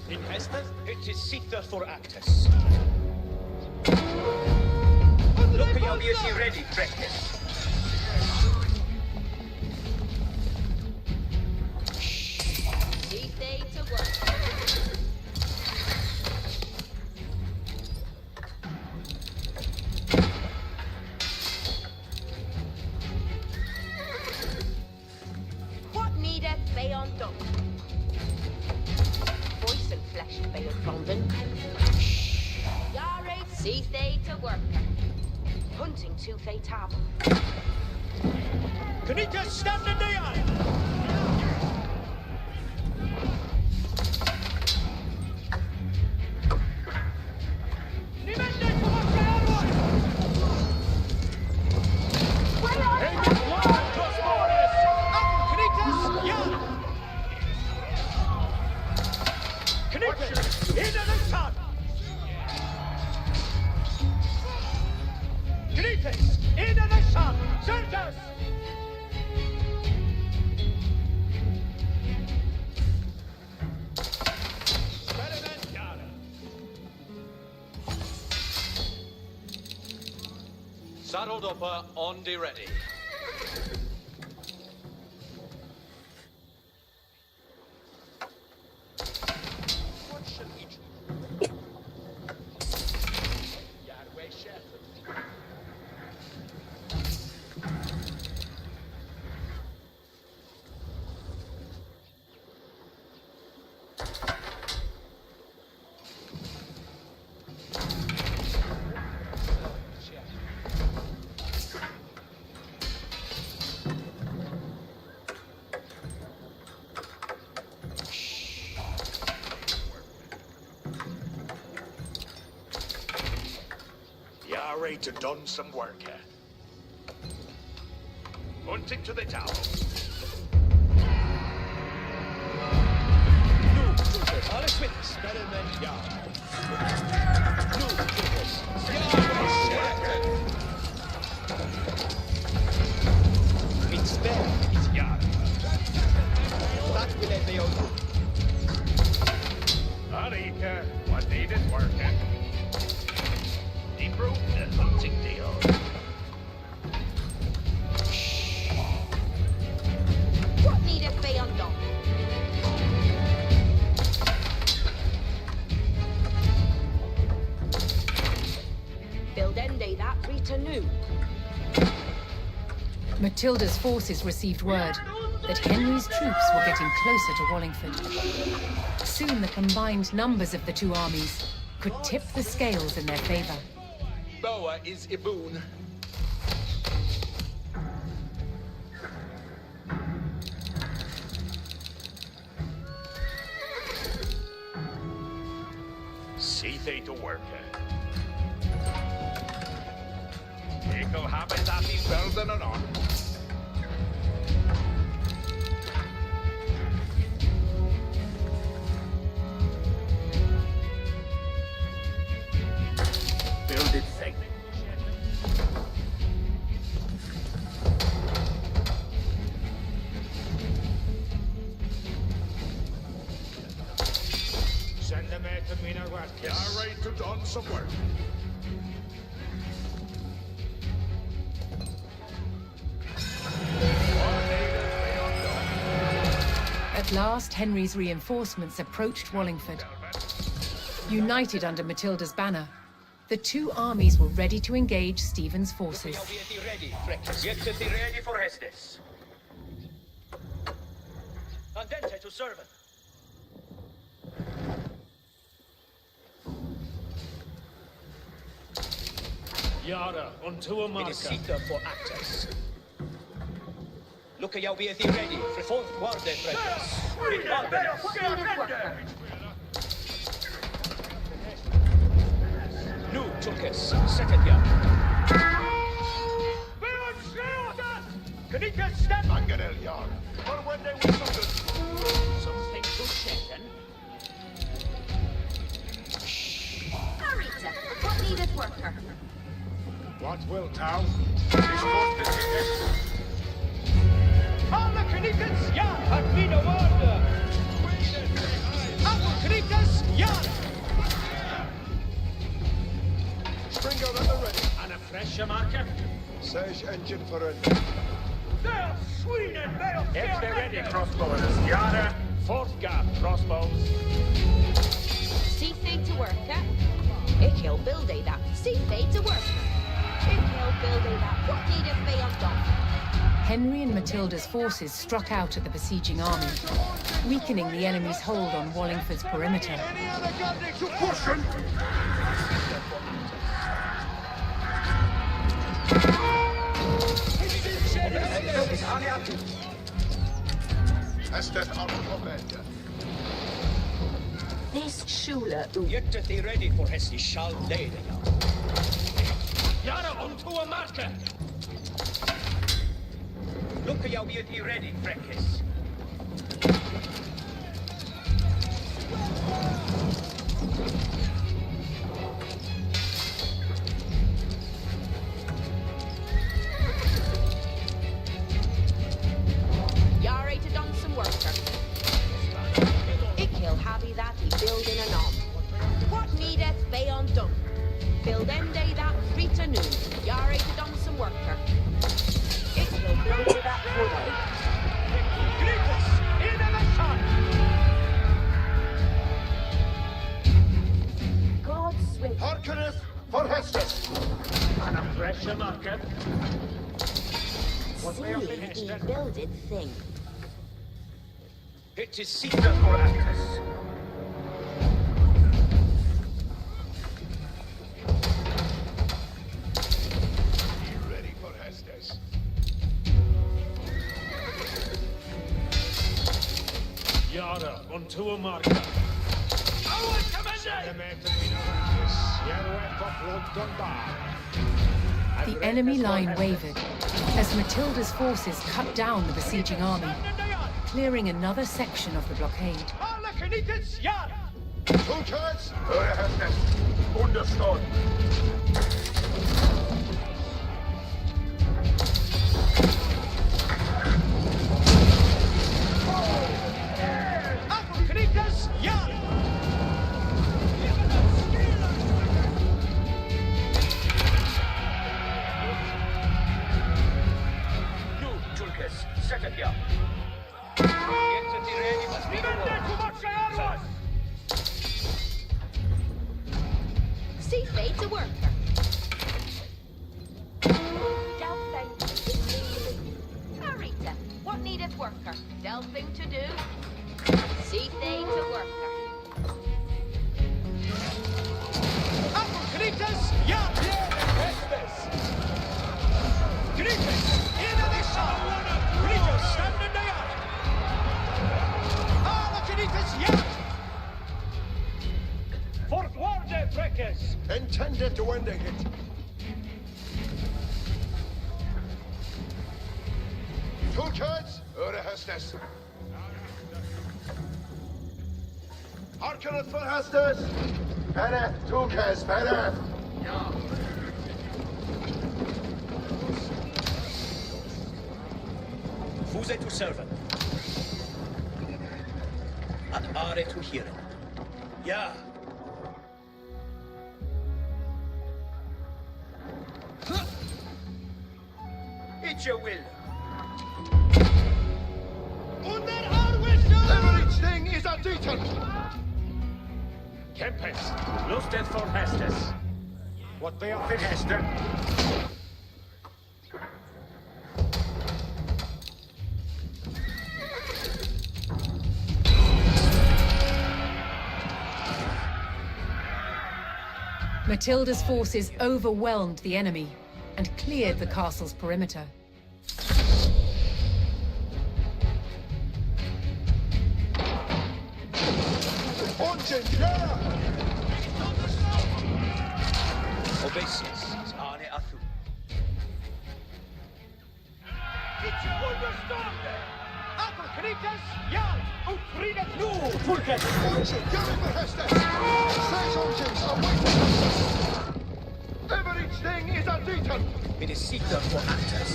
Speaker 6: In Hesper, it is Caesar for Actus. Look at your beauty ready, Freckes.
Speaker 9: See thee to work. What needeth they undone? Voice and flesh they are London. Yare, see they to work. Hunting to they table.
Speaker 6: Can he just stand in the eye? Saddled upper on the ready. What shall we do? Yahweh shepherd.
Speaker 8: Yare to done some work here. Hunting to the tower.
Speaker 6: Nu, troopers, alles witness. Better than Yahweh. Nu, troopers, Yahweh shepherd. It's there, it's Yahweh. That will let me over.
Speaker 8: Arika, what needed working? Deep root and hunting deal.
Speaker 9: What needeth they undone? Build ende that return new.
Speaker 5: Matilda's forces received word. that Henry's troops were getting closer to Wallingford. Soon the combined numbers of the two armies could tip the scales in their favor.
Speaker 7: Boa is Iboon.
Speaker 8: See they to work. Eko haben dat in velden en on. Build it safe.
Speaker 7: Send them out to me now,
Speaker 8: You're ready to done some work.
Speaker 5: At last, Henry's reinforcements approached Wallingford. United under Matilda's banner, the two armies were ready to engage Stephen's forces.
Speaker 6: Ready, Freckles. Get ready for Estes. Andente to servant.
Speaker 7: Yara, unto a
Speaker 6: It is
Speaker 7: marker.
Speaker 6: Sita for actors. Look, you'll be ready. Fourth quarter, Freckles. Nu, Tulkes. Second yard. Kanika, step!
Speaker 8: Angerel Yar. For when they were
Speaker 6: Something to check,
Speaker 9: Arita, what needeth worker?
Speaker 8: What will town? This was the ticket.
Speaker 6: Alla Kanikas, ja! Admino order! Alla Kanikas, ja!
Speaker 8: Spring out at the ready.
Speaker 7: And a fresh marker.
Speaker 8: Sage engine for it.
Speaker 6: They're Sweden, they're
Speaker 8: If they're ready, crossbowers. Yara.
Speaker 7: Fourth guard, crossbows.
Speaker 9: See fate to work, eh? Ik heel build that. See fate to work. Ik heel build that. What needeth they undone?
Speaker 5: Henry and Matilda's forces struck out at the besieging army, weakening the enemy's hold on Wallingford's perimeter.
Speaker 8: Any other governing to push him? Estes out of commander.
Speaker 9: This Shula
Speaker 6: Get thee ready for Hesti shall lay Yara unto a marker! Look, you'll be ready, Freckles.
Speaker 9: Yare to done some worker. Ik heel happy that he building an arm. What needeth they undone? Build end day that free to noon. Yare to done some worker. Ik heel build that wood.
Speaker 6: Grippus, in the sun!
Speaker 9: God swift.
Speaker 8: Harkness for Hestes.
Speaker 7: And a fresh marker.
Speaker 9: Silly he builded thing.
Speaker 6: It is Sita for actors.
Speaker 8: Be ready for Hestes.
Speaker 7: Yara, unto a marker.
Speaker 6: Our commander!
Speaker 5: The enemy line wavered as Matilda's forces cut down the besieging army, clearing another section of the blockade.
Speaker 6: Alla Kanikas, Yara!
Speaker 8: Two turns. Hestes. Understood.
Speaker 6: Alla Kanikas, Yara! Nu, Tulkes, second yard. Get thee ready, must be the war.
Speaker 9: See fate to worker. Arita, what needeth worker? worker. Delphing to do. See they to worker.
Speaker 6: Grites, ja, Estes. Grites, in addition. Grites, stand in the yard. Ah, the Grites, ja. Forward, Breckes.
Speaker 7: Intended to end it. Tulkens, öre Hestes. Harken för Hestes. Bene, Tulkens, bene. Ja.
Speaker 6: Vous êtes tout servant. Ad are to hearing. Ja. It's your will. Under our wisdom!
Speaker 7: Everything is a detail.
Speaker 6: Kempes, lustet for Hestes. What they are in Hester?
Speaker 5: Matilda's forces overwhelmed the enemy and cleared the castle's perimeter.
Speaker 6: Obeisance, Arne Athu. It's understand! Apple Krikas, Jan, und Friede Nu, Tulkes!
Speaker 7: Unchen, Gary for Hestes. Says Unchens, awaiting Hestes. Everything is a detail.
Speaker 6: It is Sita for Actus.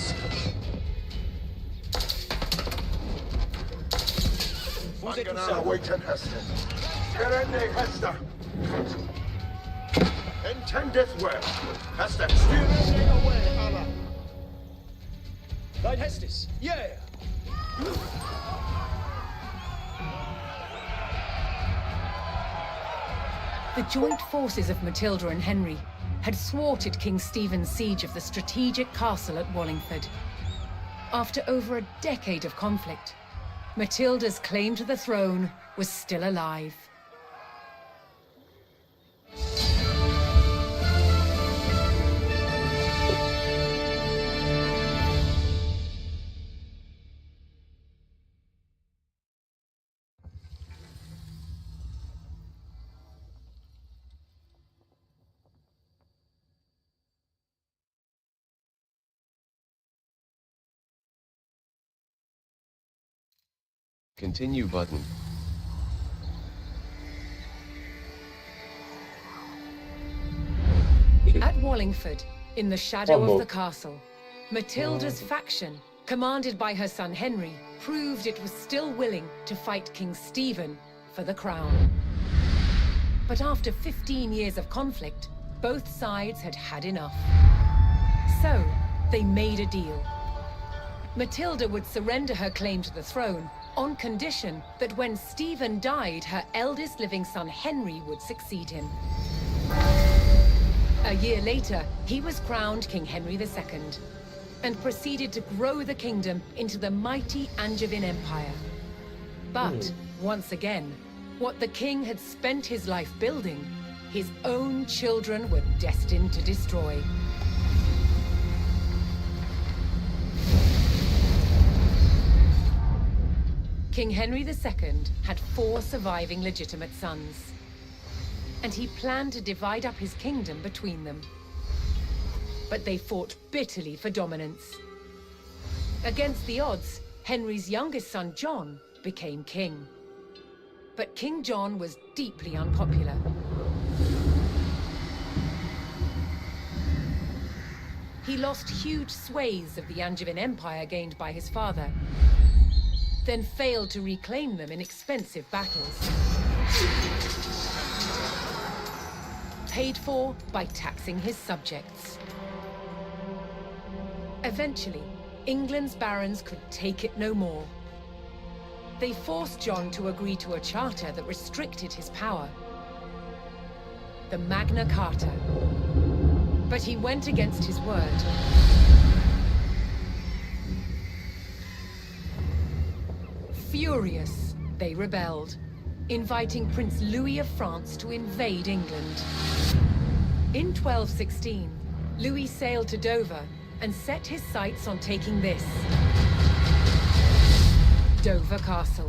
Speaker 6: Vous êtes tout
Speaker 7: Angana
Speaker 6: servant.
Speaker 7: awaiting Hestes. Gerende Hester. Intendeth well. Hestes. Steering away, Allah.
Speaker 6: Thine Hestis, yeah!
Speaker 5: The joint forces of Matilda and Henry had thwarted King Stephen's siege of the strategic castle at Wallingford. After over a decade of conflict, Matilda's claim to the throne was still alive.
Speaker 4: Continue button.
Speaker 5: At Wallingford, in the shadow of the castle, Matilda's faction, commanded by her son Henry, proved it was still willing to fight King Stephen for the crown. But after 15 years of conflict, both sides had had enough. So, they made a deal. Matilda would surrender her claim to the throne on condition that when Stephen died, her eldest living son Henry would succeed him. A year later, he was crowned King Henry II and proceeded to grow the kingdom into the mighty Angevin Empire. But, once again, what the king had spent his life building, his own children were destined to destroy. King Henry II had 4 surviving legitimate sons, and he planned to divide up his kingdom between them. But they fought bitterly for dominance. Against the odds, Henry's youngest son, John, became king. But King John was deeply unpopular. He lost huge swathes of the Angevin Empire gained by his father, then failed to reclaim them in expensive battles. Paid for by taxing his subjects. Eventually, England's barons could take it no more. They forced John to agree to a charter that restricted his power. The Magna Carta. But he went against his word. Furious, they rebelled, inviting Prince Louis of France to invade England. In 1216, Louis sailed to Dover and set his sights on taking this. Dover Castle.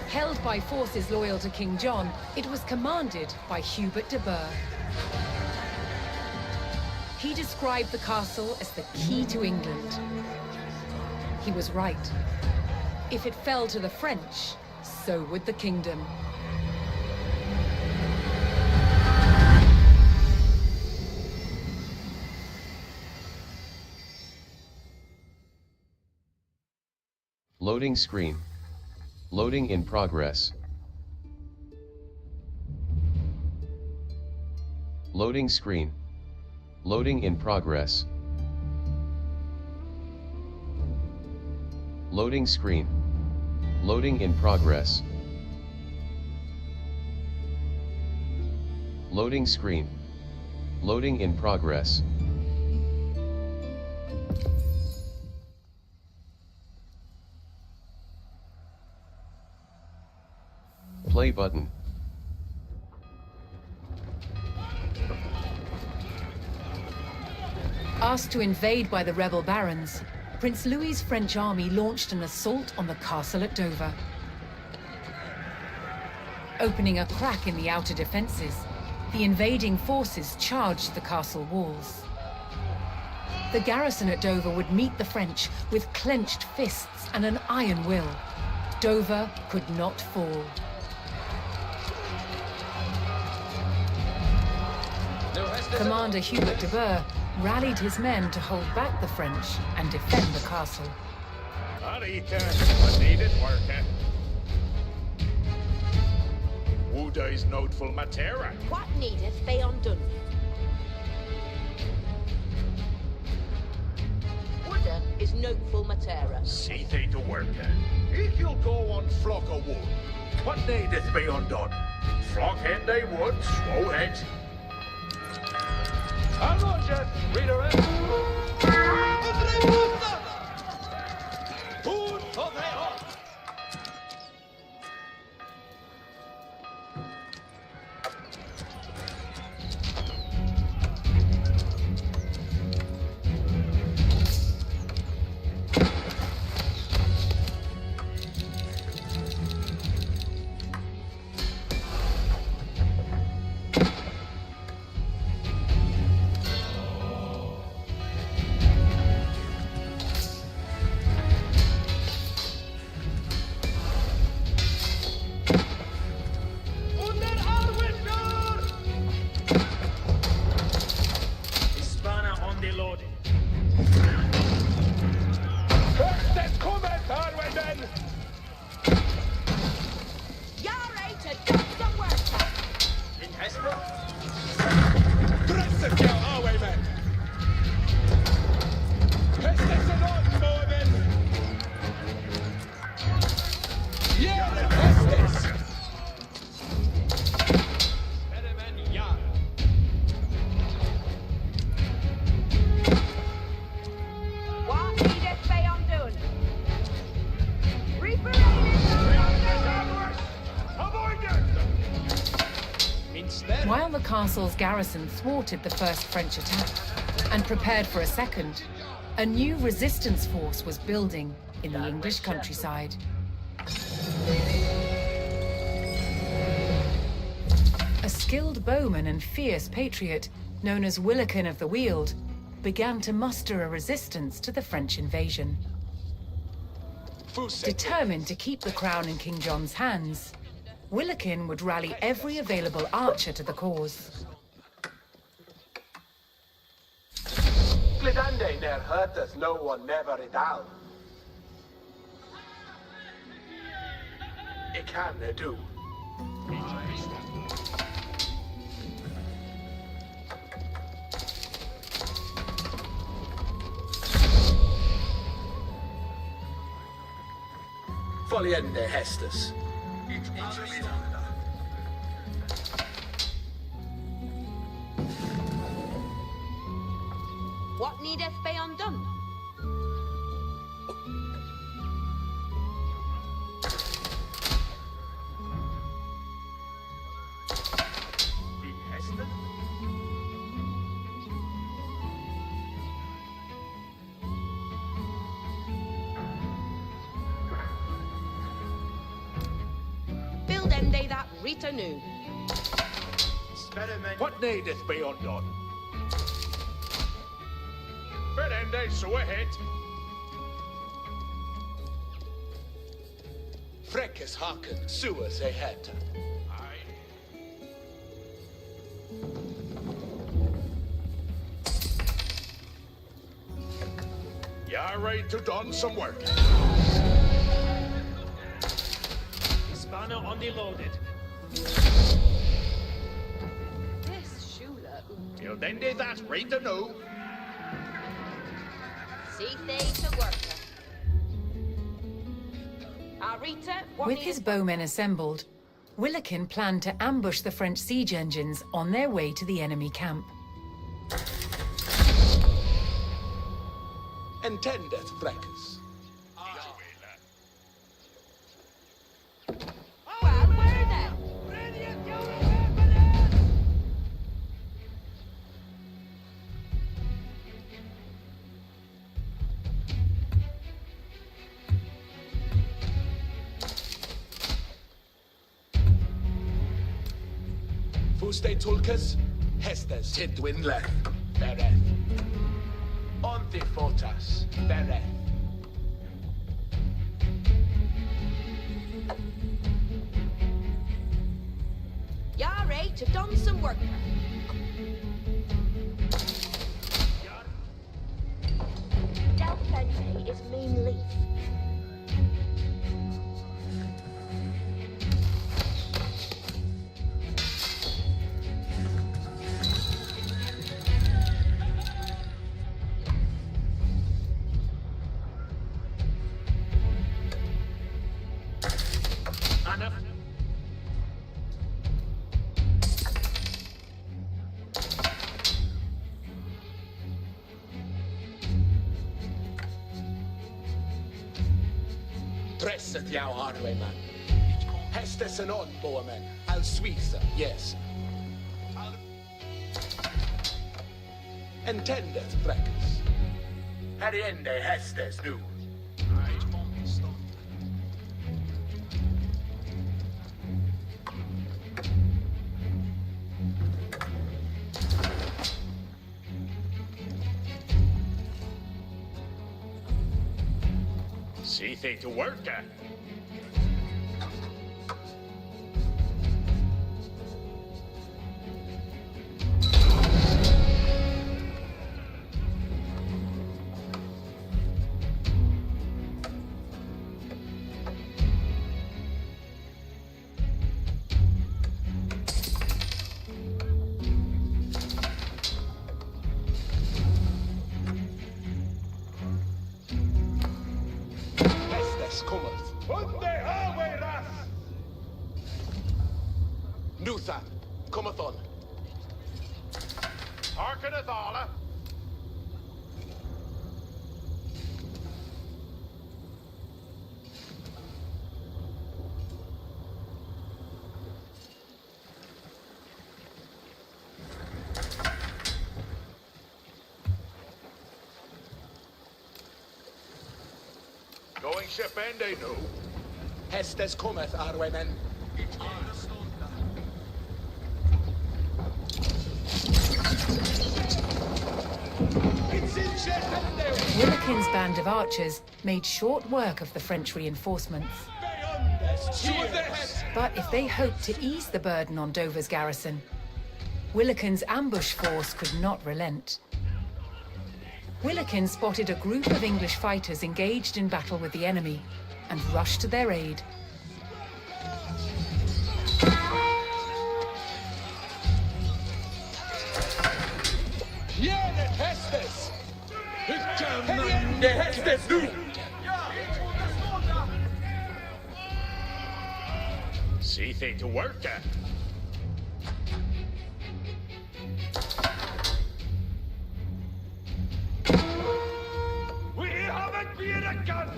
Speaker 5: Held by forces loyal to King John, it was commanded by Hubert de Burgh. He described the castle as the key to England. He was right. If it fell to the French, so would the kingdom.
Speaker 4: Loading screen. Loading in progress. Loading screen. Loading in progress. Loading screen. Loading in progress. Loading screen. Loading in progress. Play button.
Speaker 5: Asked to invade by the rebel barons, Prince Louis's French army launched an assault on the castle at Dover. Opening a crack in the outer defenses, the invading forces charged the castle walls. The garrison at Dover would meet the French with clenched fists and an iron will. Dover could not fall. Commander Hubert de Burgh rallied his men to hold back the French and defend the castle.
Speaker 8: What needed worker? Wuda is noteful matera.
Speaker 9: What needeth be undone? Wood is noteful matera.
Speaker 8: See they to worker. If you'll go on flock of wood, what needeth be undone? Flock hen they wood, swow heads. I'm on, Jeff. Redirect. Food of the hawk.
Speaker 5: While the castle's garrison thwarted the first French attack and prepared for a second, a new resistance force was building in the English countryside. A skilled bowman and fierce patriot, known as Willikin of the Weald, began to muster a resistance to the French invasion. Determined to keep the crown in King John's hands, Willikin would rally every available archer to the cause.
Speaker 3: Glidande ne'er hurt us, no one never it down. It can do. Foliende Hestus.
Speaker 9: What needeth be undone? ende that Rita noon.
Speaker 8: What needeth be undone? Berende, so ahead.
Speaker 3: Freckes haken, suas ahead.
Speaker 8: You're ready to done some work.
Speaker 6: Spanner on the loaded.
Speaker 9: This Shula
Speaker 8: Till then did that Rita no.
Speaker 9: see they to worker. Rita, what
Speaker 5: With
Speaker 9: need
Speaker 5: his
Speaker 9: us-
Speaker 5: bowmen assembled, Willikin planned to ambush the French siege engines on their way to the enemy camp.
Speaker 3: Entendeth, Freckes.
Speaker 9: Well, where then?
Speaker 3: Fuste tulkes, hestes tidwin leth, bereth. Ontifotas, bereth.
Speaker 9: Yare to done some worker. Del Fente is mean leaf.
Speaker 8: Enough.
Speaker 3: Dresset jou arweman. Hestes en on, boemen. Al Suiza, yes. Entendeth, Freckes. Heriende hestes nu.
Speaker 8: See they to work.
Speaker 3: Hestes cometh.
Speaker 8: Unde hawe ras!
Speaker 3: Nutha, cometh on.
Speaker 8: Harkeneth alla. Going ship ende no.
Speaker 3: Hestes cometh, arwemen.
Speaker 8: It's in ship ende.
Speaker 5: Willikin's band of archers made short work of the French reinforcements. But if they hoped to ease the burden on Dover's garrison, Willikin's ambush force could not relent. Willikin spotted a group of English fighters engaged in battle with the enemy and rushed to their aid.
Speaker 3: Jene hestes! Heriende hestes nu!
Speaker 8: See they to work. We haven't been a gun!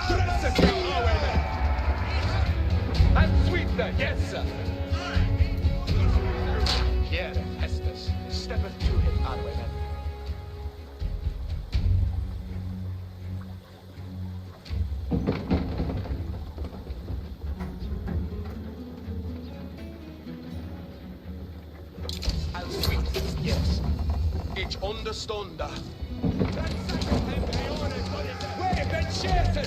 Speaker 3: Dresset jou arwemen! And sweep them, yes, sir. Here. understånda.
Speaker 6: Vägen käten!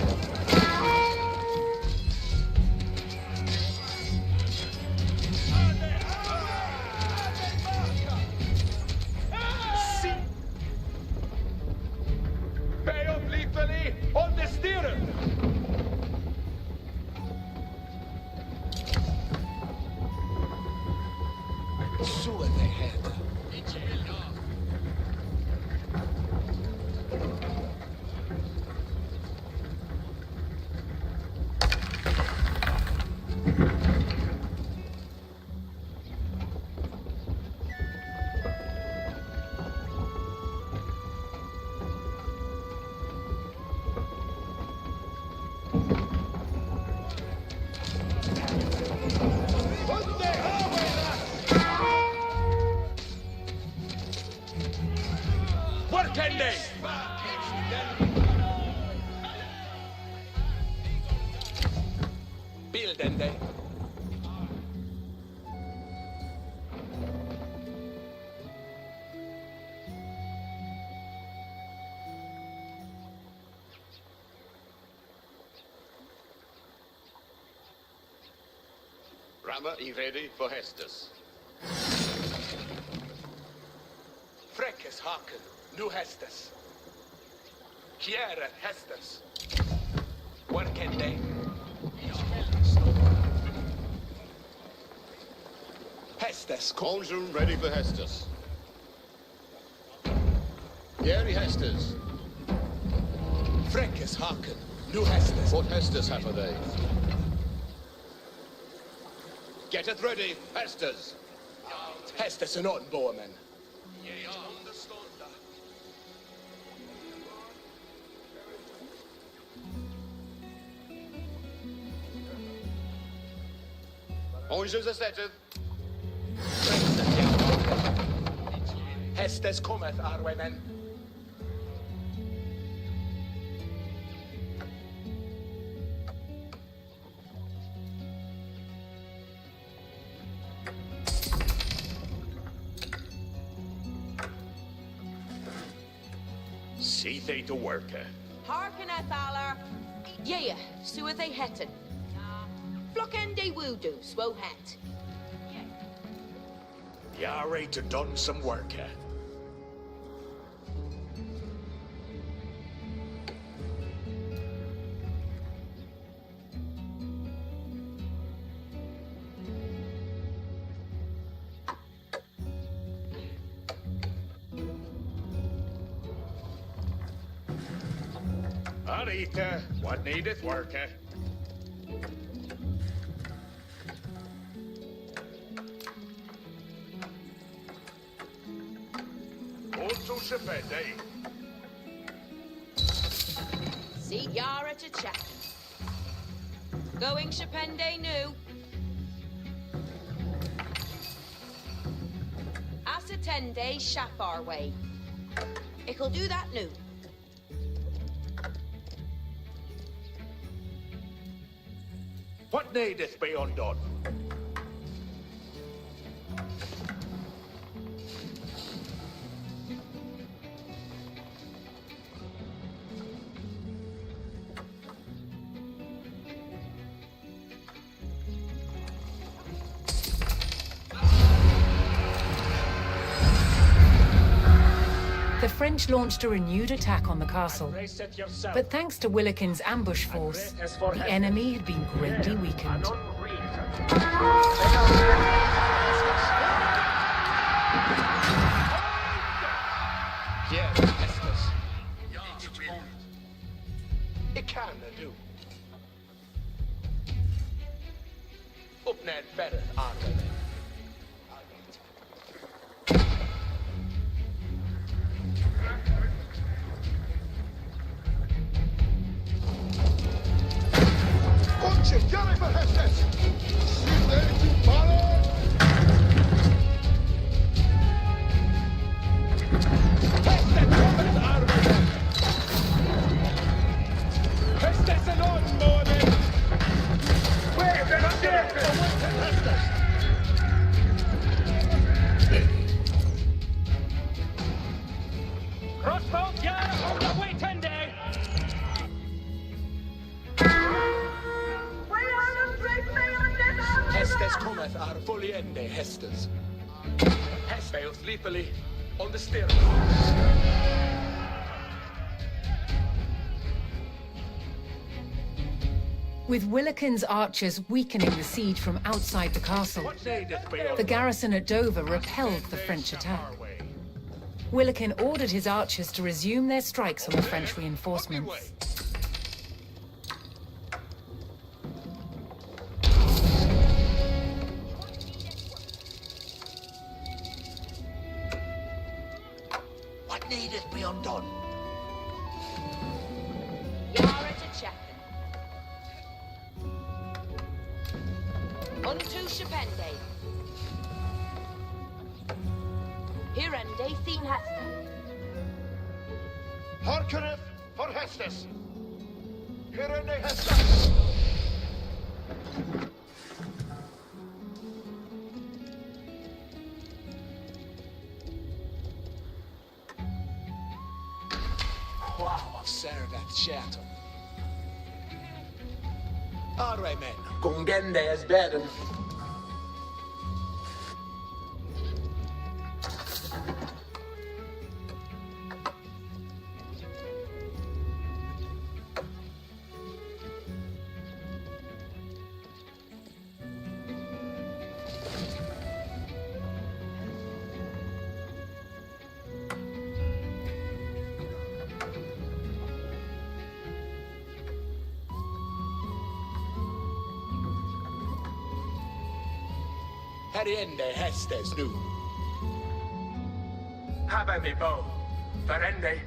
Speaker 3: Pay up literally on the steering. Så är det heter. What can they? Bilden dig.
Speaker 8: Rammer är ready for Hestus.
Speaker 3: Fräckes haken. Nu hästes. Kjäre hästes. What can they? Hästes kom.
Speaker 8: Conjure ready for Hestus. Gary Hestus.
Speaker 3: Fräckes haken. Nu hästes.
Speaker 8: What Hestus have they? Get it ready, Hestus.
Speaker 3: Hästes är någon båmen.
Speaker 8: Conjures are settled.
Speaker 3: Hästes kommet, arvenen.
Speaker 8: See they to work.
Speaker 9: Harken at Valor. Yeah, so are they hetin. Flock and they voodoo, swo het.
Speaker 8: You're ready to done some work.
Speaker 6: Arita, what needeth work?
Speaker 8: Also Shepende.
Speaker 9: See Yara to chat. Going Shapende new. Asatende Shapar way. It'll do that new.
Speaker 8: What needeth be undone?
Speaker 5: The French launched a renewed attack on the castle.
Speaker 6: Reset yourself.
Speaker 5: But thanks to Willikin's ambush force, the enemy had been greatly weakened.
Speaker 3: Yeah, hästes. Det kan du. Uppnät värre, arvenen.
Speaker 8: Get it for Hestus! She's ready to follow!
Speaker 3: Hästes kommer, arvenen. Hästes är någon, båmen. Vägen är säker. Hästes. Hestes cometh are fully ende Hestes. Hestes sleepily on the stairs.
Speaker 5: With Willikin's archers weakening the siege from outside the castle,
Speaker 3: What needeth be undone?
Speaker 5: the garrison at Dover repelled the French attack. Willikin ordered his archers to resume their strikes on the French reinforcements.
Speaker 8: What needeth be undone?
Speaker 9: Yara to Checken. Unto Shepende. Hirende Thien Hester.
Speaker 8: Harkeneth for Hestes. Hirene Hestes.
Speaker 3: Wow, of Servat Shattle. Arwe men, Gungende is bedden. Heriende Hestes nu. Habe mi bow. Verende.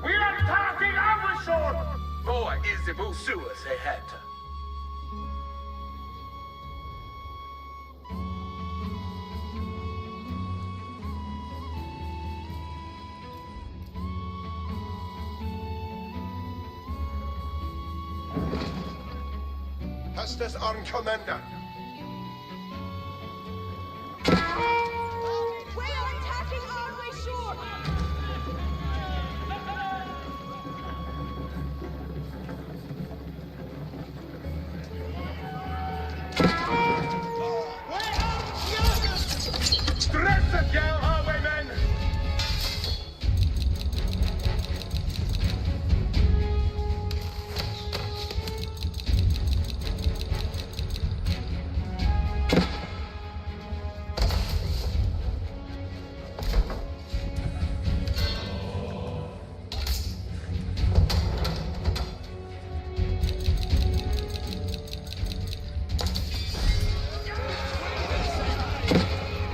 Speaker 8: We are attacking our sword!
Speaker 3: Boa is the Busuas he had.
Speaker 8: Hestes on commander.
Speaker 9: We are attacking Arway Shore!
Speaker 8: Dress it, gal highwaymen!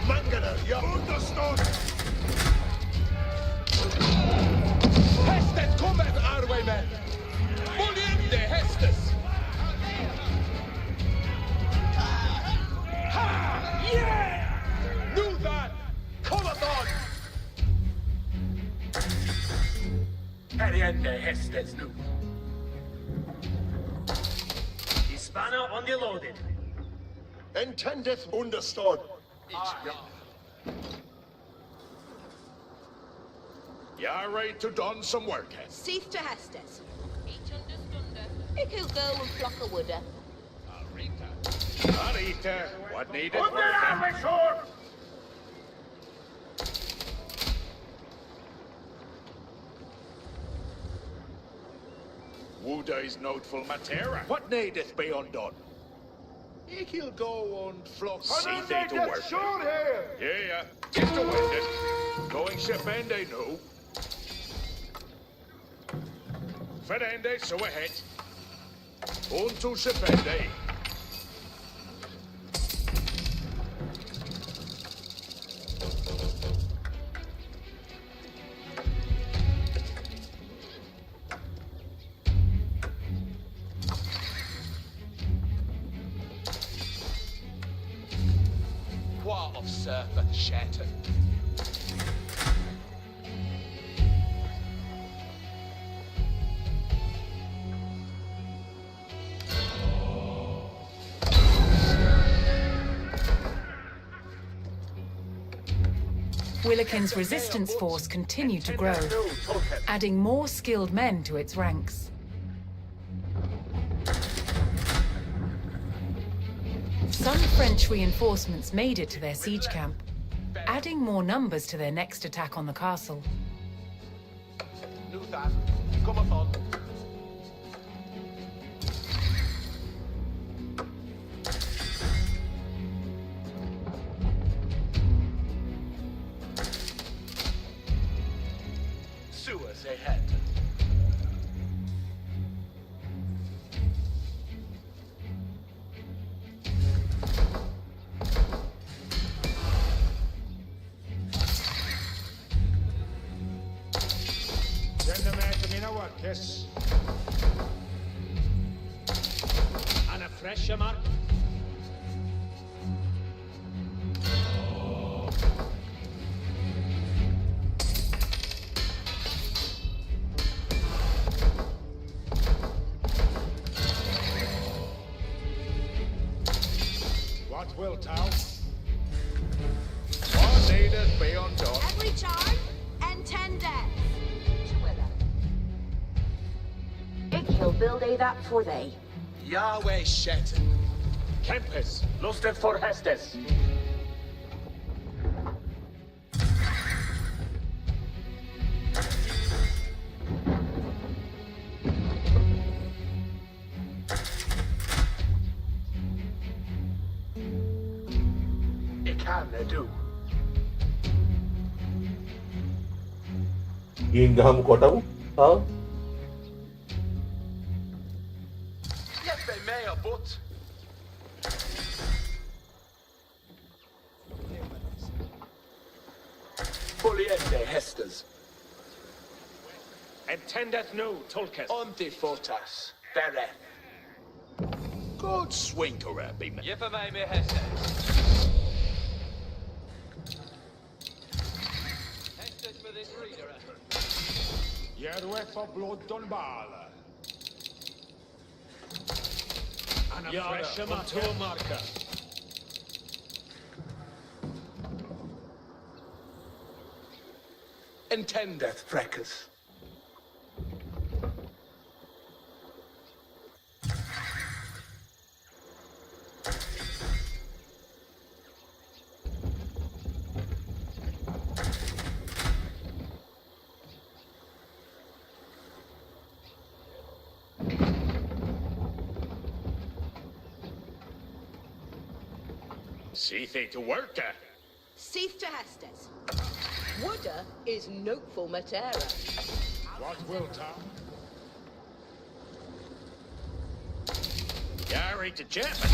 Speaker 8: Mangana, you understood!
Speaker 3: Hestes cometh Arwe men. Muliende Hestes. Ha! Yeah! Nu that! Cometh on! Heriende Hestes nu.
Speaker 6: Hispana on the loaded.
Speaker 8: Intendeth understood. You're ready to done some work, Hes.
Speaker 9: Cease to Hestes. Each understunder. Ick'll go and flock a wooder.
Speaker 8: Arita, what needed work? Sword! Wuda is noteful matera. What needeth be undone? He'll go on flux. See thee to work. Yeah. Get to winded. Going Shepende no. Ferende, so ahead. On to Shepende.
Speaker 3: What of Servat Shattle?
Speaker 5: Willikin's resistance force continued to grow, adding more skilled men to its ranks. Some French reinforcements made it to their siege camp, adding more numbers to their next attack on the castle.
Speaker 3: Luther, come upon. Sewers ahead.
Speaker 8: Send them out to me now, Kiss.
Speaker 6: And a fresher mark.
Speaker 8: What will thou? What needeth be undone?
Speaker 9: Every charge and 10 deaths. He'll build a that for they.
Speaker 3: Yahweh Shetan.
Speaker 6: Campus, lusted for Hestes.
Speaker 3: It can they do.
Speaker 10: ගින් ගහමු කොටමු. ආ
Speaker 3: Yet they may a but. Fully ende Hestes.
Speaker 6: Attendeth nu, Tulkes.
Speaker 3: Onti fotas. Bere. Good swinker, be me.
Speaker 6: Jeffe mij meer Hestes. Hestes for this reader.
Speaker 8: Jerwe for blood done bala. And a fresher
Speaker 6: Jada, to marker.
Speaker 3: Intendeth freckers.
Speaker 6: See thee to work.
Speaker 9: Cease to Hestes. Wooda is noteful Matera.
Speaker 8: What will thou?
Speaker 6: Gary to Chapman.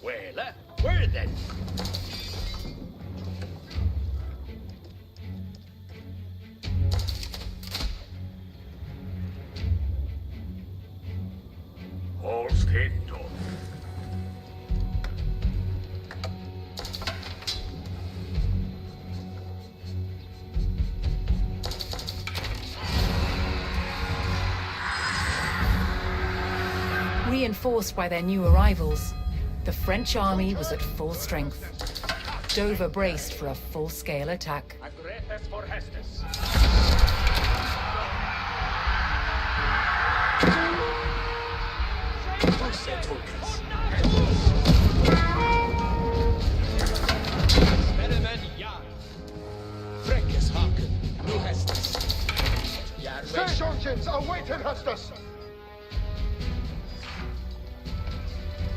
Speaker 6: Well, where then?
Speaker 8: All's done.
Speaker 5: Reinforced by their new arrivals, the French army was at full strength. Dover braced for a full-scale attack.
Speaker 6: A greatest for Hestes. Spelemen, ja.
Speaker 3: Freckers hearken. Nu Hestes. Yahweh.
Speaker 8: Engines awaiting Hestes.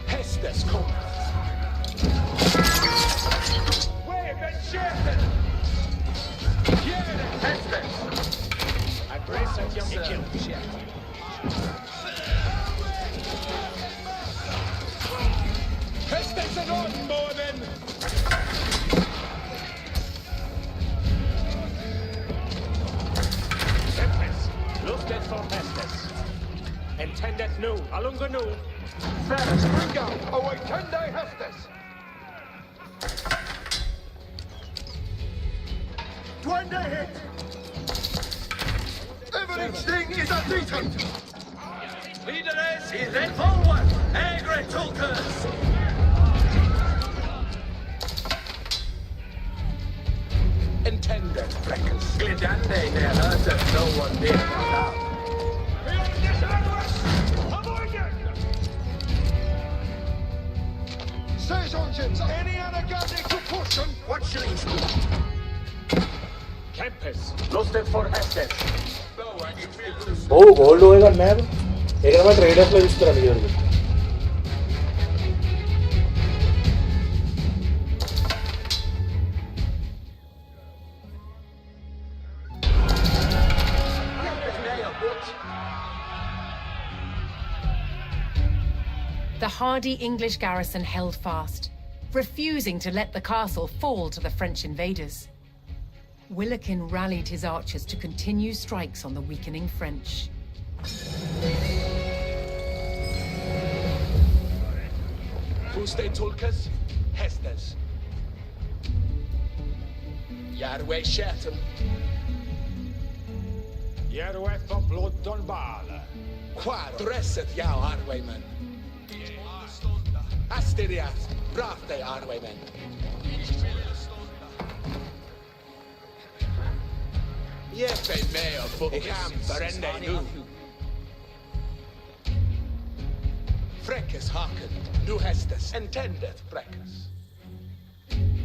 Speaker 3: Hestes come.
Speaker 8: We've been shaken. Hestes.
Speaker 6: A brace at young kill.
Speaker 3: Hestes and on, Mormon.
Speaker 6: Tempest, lusted for Hestes. Intendeth nu, alunga nu.
Speaker 8: Ferris, bring out. Await 10-day Hestes. 20 hit.
Speaker 7: thing is a beaten. Leaders, he led forward. Agri talkers.
Speaker 3: Intended, Freckles. Glidande, their hurters, no one near allowed.
Speaker 7: Saisonship, any other guarding to push them?
Speaker 3: What shall he do?
Speaker 8: Campus.
Speaker 3: Lost it for Estes.
Speaker 10: ඔව් gold ඕ එකක් නැහැ. ඒක තමයි ට්‍රේඩර්ස්ලා use කරන්නේ කියන්නේ.
Speaker 5: The hardy English garrison held fast, refusing to let the castle fall to the French invaders. Willikin rallied his archers to continue strikes on the weakening French.
Speaker 3: Fuste Tulkas, Hestes. Yarwe Shatton.
Speaker 8: Järve for blood on bale.
Speaker 3: Qua dresset jou Arwayman. Asterias, brafte Arwayman. Jefe meo for Camperende nu. Freckes haken, nu Hestes, intended Freckes.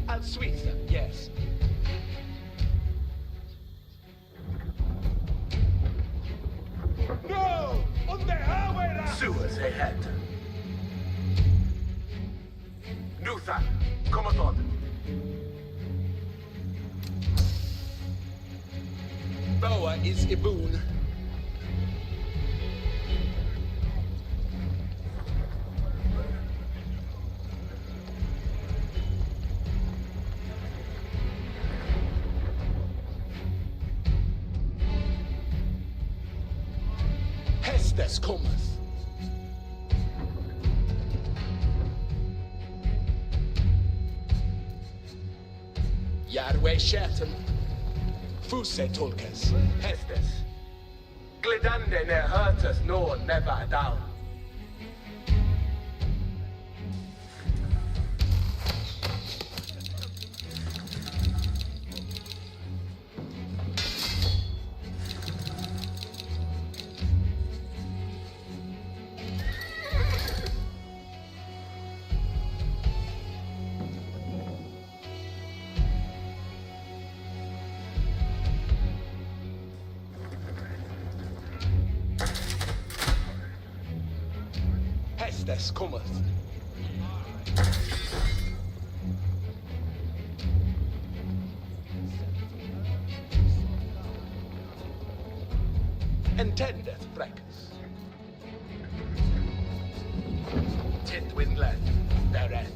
Speaker 3: Al Suiza, yes.
Speaker 7: No! On the highway!
Speaker 3: Suez ahead. Nuthan, Commodore. Boa is Iboon. Hestes cometh. Yarwe Shatton. Fuse Tulkas. Hestes. Glidande ne hurtus nor never down. Hestes cometh. Intendeth Freckles. Titwinlet, Beret.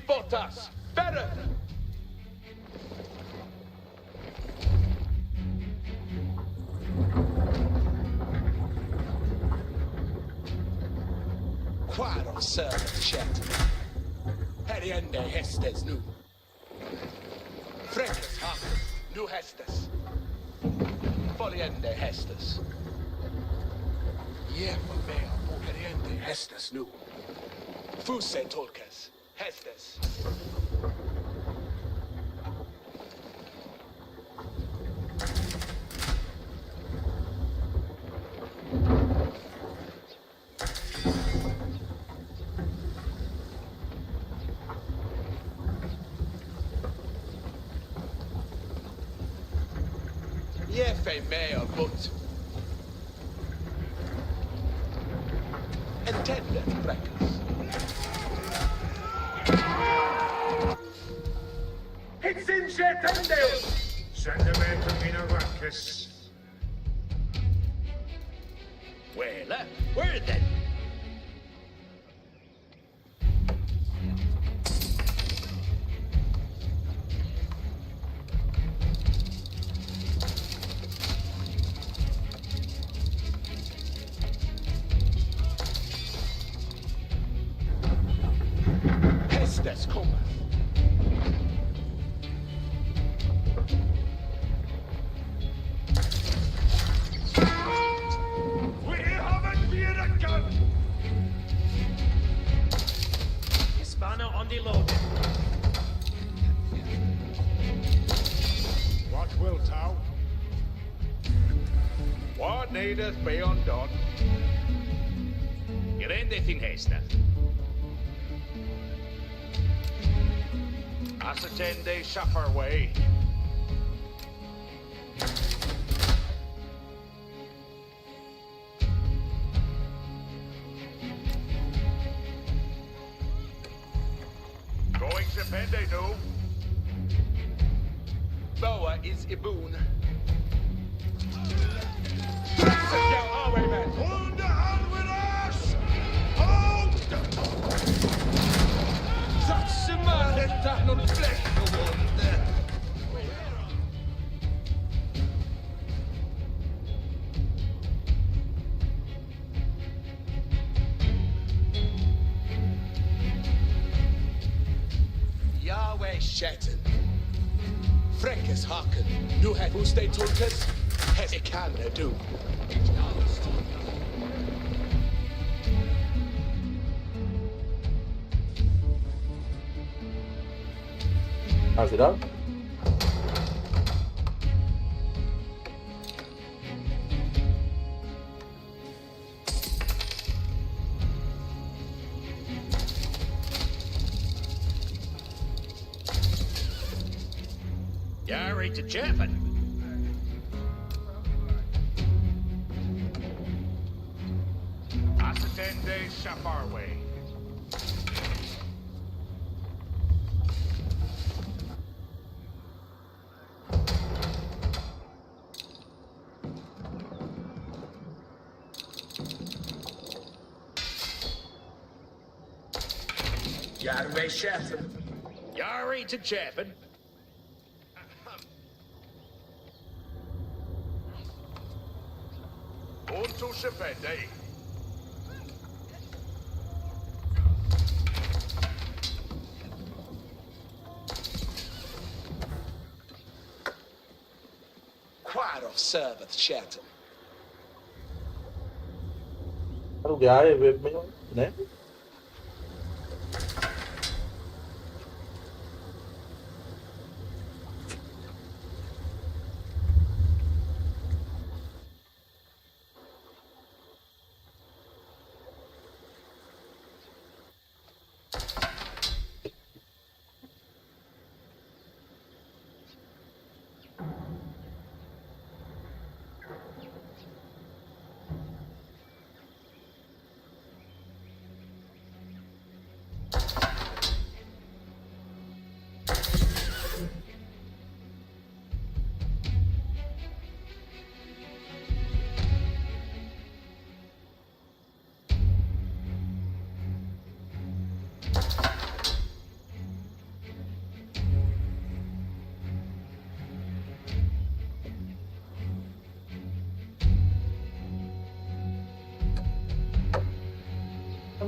Speaker 3: Botas, better. Quaro servant chat. Periende Hestes nu. Freckles hack, nu Hestes. Foliende Hestes. Jefa mea po periende Hestes nu. Fuse Tulkas. Hestes. Jefe mea but. Intended Freckles. It's in Shetendale!
Speaker 8: Send them to Minarakis.
Speaker 6: Well, where then? Hestes kommer.
Speaker 8: We haven't been a gun!
Speaker 6: Spanner on the loaded.
Speaker 8: What will thou? What needeth be undone?
Speaker 6: Grande thing Hestes.
Speaker 8: Ascertain they suffer way. Going to bend they do.
Speaker 6: Boa is Iboon.
Speaker 8: Highwayman! Hold the hand with us! Hold!
Speaker 6: That's the man that not flesh no one. Yahweh Shatton. Freckes Haken. Nu had who stay Tulkas? Has a can do.
Speaker 10: How's it up?
Speaker 6: Yari to Japan.
Speaker 8: Ascertain they suffer way.
Speaker 6: Yahweh Shatton. Yari to Japan.
Speaker 8: Unto Shepende.
Speaker 6: Quite of serveth Shatton.
Speaker 10: Aduh, gaya web में नहीं?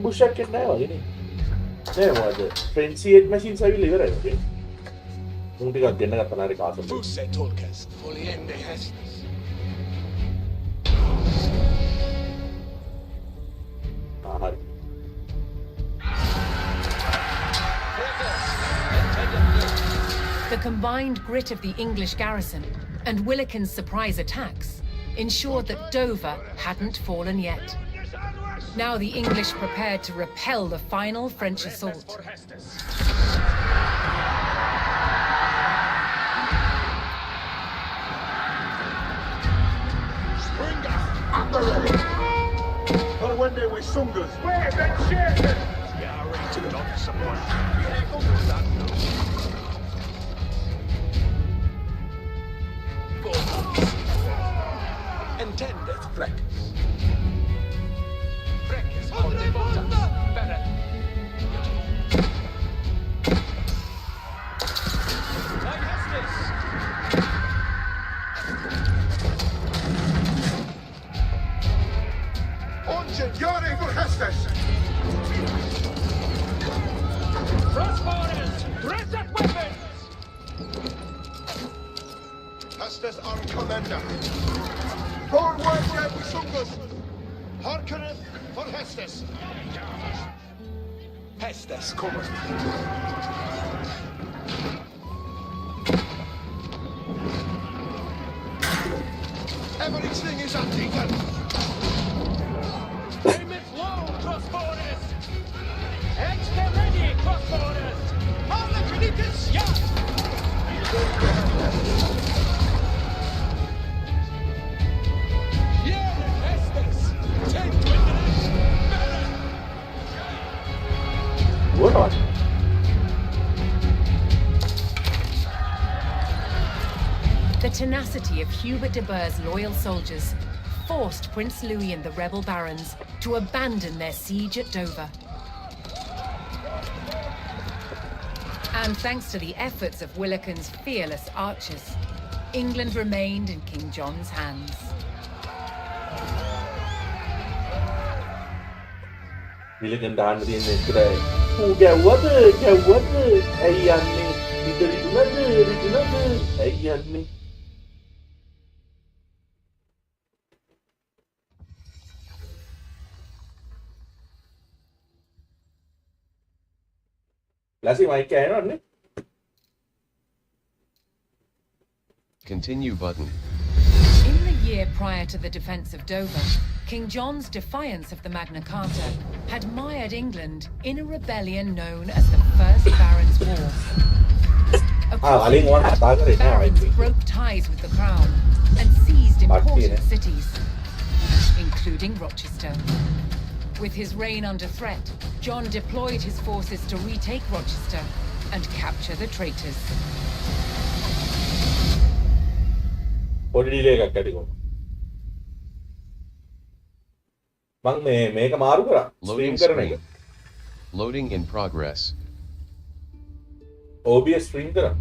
Speaker 10: Bushak කෙන් නැහැ වගේ නේ. නෑ මොකද? Frenzy machines ඇවිල්ලා ඉවරයි වගේ. මුන් ටිකක් දෙන්න ගත්තා නාරේ කාසම්.
Speaker 6: Fusse Tulkas. Foliende Hestes.
Speaker 10: හරි.
Speaker 5: The combined grit of the English garrison and Willikin's surprise attacks ensured that Dover hadn't fallen yet. Now the English prepared to repel the final French assault.
Speaker 8: When they were sungas. Where that shit? Yeah, I read to not support.
Speaker 3: entendeth, Freckes? Freckes, only botas, better.
Speaker 6: Like Hestus.
Speaker 7: Ongen, Yare for Hestes!
Speaker 6: Crossborders, dress up weapons.
Speaker 7: Hestes our commander. Forward, Red Sungus! Harkeneth for Hestes!
Speaker 3: Hestes cometh.
Speaker 7: Everything is active!
Speaker 6: Aim it low, crossborders. Extra ready, crossborders. Alle Kritikus, ja.
Speaker 3: Yeah, Hestes! Take with it! Better!
Speaker 10: What?
Speaker 5: The tenacity of Hubert de Burgh's loyal soldiers forced Prince Louis and the rebel barons to abandon their siege at Dover. And thanks to the efforts of Willikin's fearless archers, England remained in King John's hands.
Speaker 10: Willikin දාන්න තියෙන එක්තරයි. ඌ ගැව්වද? ඇයි යන්නේ? රිදුනද? ඇයි යන්නේ? Lassie, mic කෑනවනේ.
Speaker 4: Continue button.
Speaker 5: In the year prior to the defense of Dover, King John's defiance of the Magna Carta had mired England in a rebellion known as the First Barons' War. The barons broke ties with the crown and seized important cities, including Rochester. With his reign under threat, John deployed his forces to retake Rochester and capture the traitors.
Speaker 10: පොඩි delay එකක් ඇති කොහොමද? මං මේක මාරු කරා.
Speaker 4: Loading
Speaker 10: stream කරන එක.
Speaker 4: screen. Loading in progress.
Speaker 10: OBS stream කරා.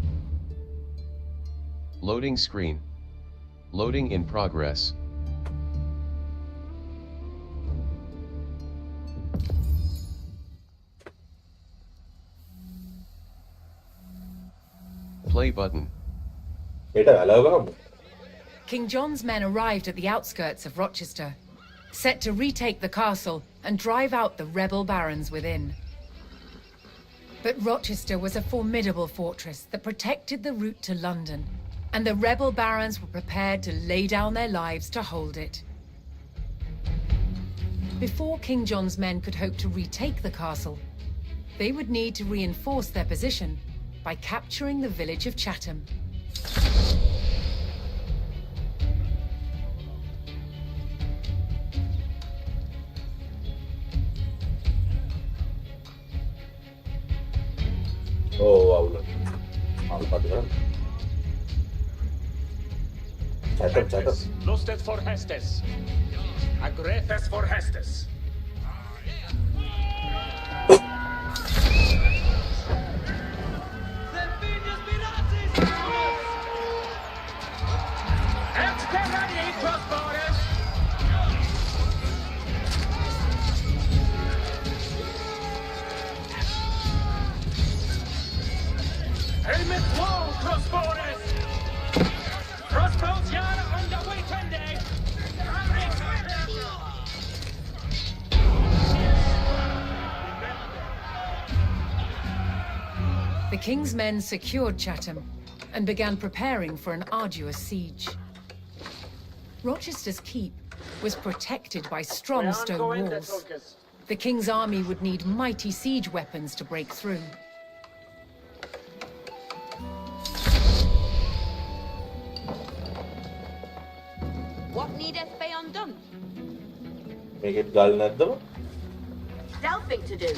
Speaker 4: Loading screen. Loading in progress. Play button.
Speaker 10: ඒට ඇලව ගහමු.
Speaker 5: King John's men arrived at the outskirts of Rochester, set to retake the castle and drive out the rebel barons within. But Rochester was a formidable fortress that protected the route to London, and the rebel barons were prepared to lay down their lives to hold it. Before King John's men could hope to retake the castle, they would need to reinforce their position by capturing the village of Chatham.
Speaker 10: Chatham.
Speaker 6: Lustet for Hestes. Agrethes for Hestes. Extra ready, crossborders. Aim it low, crossborders. Crossbows yard underway Sunday.
Speaker 5: The king's men secured Chatham and began preparing for an arduous siege. Rochester's keep was protected by strong stone walls. The king's army would need mighty siege weapons to break through.
Speaker 9: What needeth be undone?
Speaker 10: මේකෙත් ගල් නැද්දම?
Speaker 9: Delphing to do.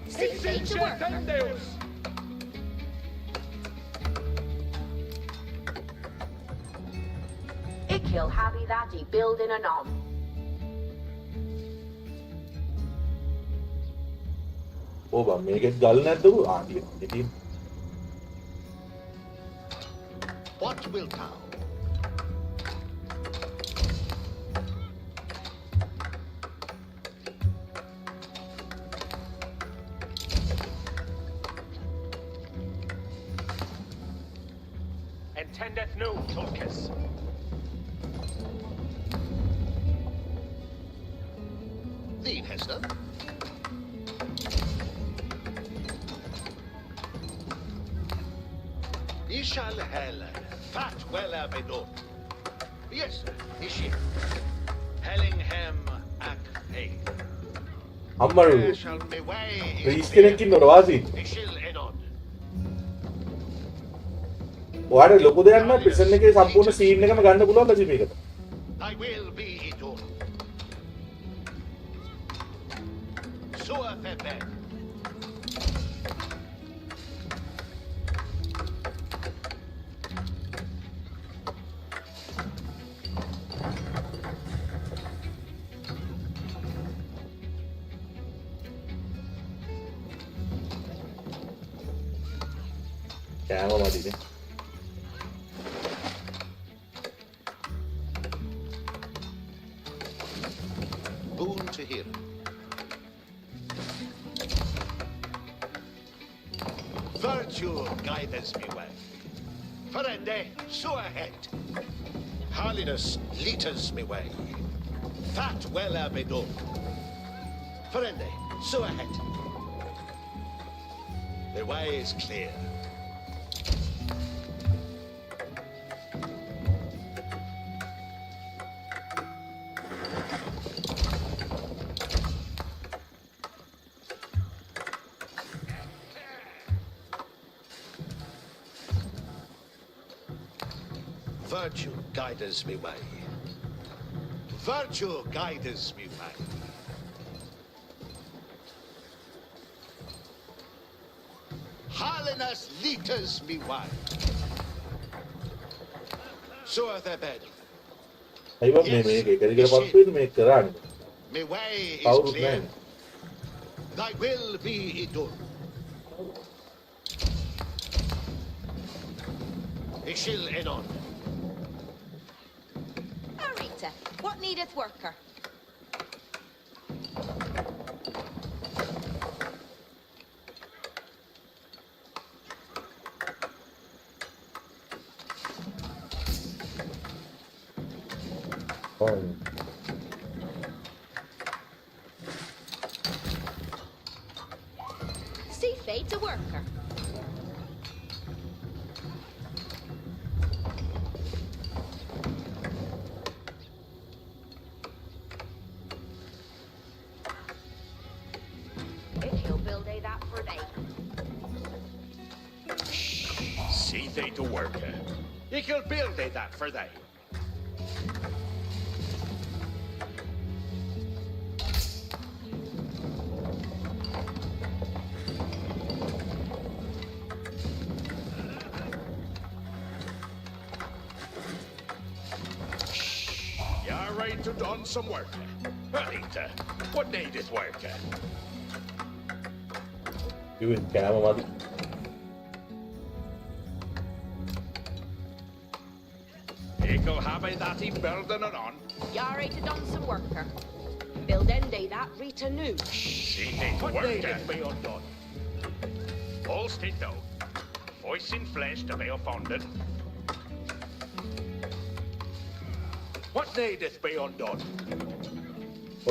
Speaker 9: See to work. Ikil habi that he building a nom.
Speaker 10: Oh, but make it dull not do.
Speaker 8: What wilt thou?
Speaker 3: Intendeth no, Tulkas.
Speaker 8: Thee, Hester? Ye shall hell, fat well abedon. Yes, Ishi. Hellingham ac hay.
Speaker 10: Ammaru.
Speaker 8: Where shall me way?
Speaker 10: Please කෙනෙක් ඉන්නවද වාසි?
Speaker 8: Ishil enon.
Speaker 10: ඔයාලට ලොකු දෙයක් නෑ ප්‍රිසන් එකේ සම්පූර්ණ scene එකම ගන්න පුළුවන් ලජි මේකට.
Speaker 8: I will be idon. So Pepe.
Speaker 10: කෑම මදිනේ.
Speaker 8: Boon to hear. Virtue guides me well. Ferende, so ahead. Holiness leaders me way. Fat well abedon. Ferende, so ahead. The way is clear. Virtue guides me way. Virtue guides me way. Holiness leaders me way. So are the bed.
Speaker 10: අයිව මේ මේක එකරිකල පත් වෙන්න මේක කරන්නේ.
Speaker 8: My way is
Speaker 10: කවුරුත්
Speaker 8: clear.
Speaker 10: නැහැ.
Speaker 8: Thy will be done. Ishil enon.
Speaker 9: Arita, what needeth worker? See fate a worker. He'll build a that for day.
Speaker 8: See they to work. He can build they that for they. You're right to done some work. Right, what needeth work?
Speaker 10: ඉතින් කෑම මදි.
Speaker 8: Echo have that he building it on.
Speaker 9: Yare to done some worker. Build end day that Rita new.
Speaker 8: See they to work. Needeth be undone. All state though. Voice in flesh to be offended. What needeth be undone?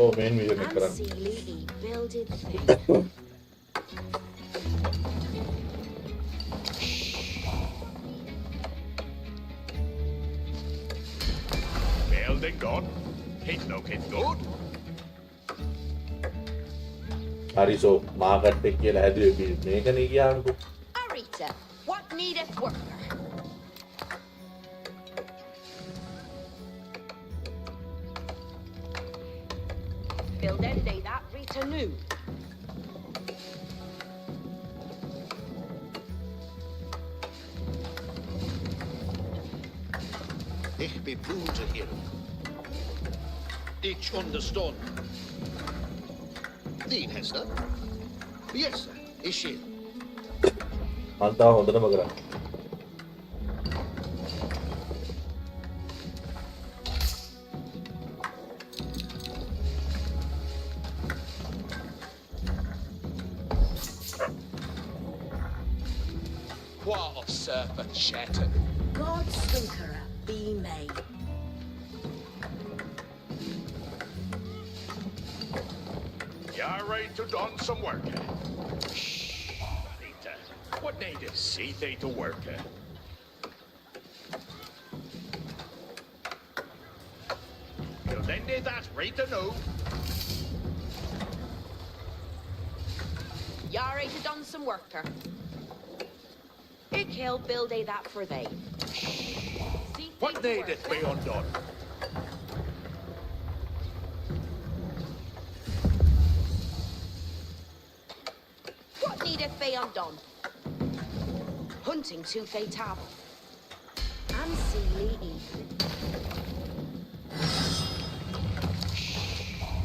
Speaker 10: ඕ මේන් විදිහට කරන්නේ.
Speaker 9: Seely he builded thing.
Speaker 8: Building gone. He's looking good.
Speaker 10: හරිසෝ market එක කියලා හැදුවේ මේකනේ කියන්නකෝ.
Speaker 9: Arita, what needeth worker? Build end day that Rita new.
Speaker 6: Ich bebluete hier. Ich understand. Din Hester? Yes, sir. Is she?
Speaker 10: අන්තා හොඳටම කරා.
Speaker 3: What of surfer chatting?
Speaker 9: God's Swinkerer be made.
Speaker 8: You're ready to done some work. Shh. Rita, what need is see they to work? Well, then they that Rita know.
Speaker 9: You're ready to done some worker. Ik he'll build a that for they. See
Speaker 8: What need is be undone?
Speaker 9: What needeth be undone? Hunting to they table. And seely evening.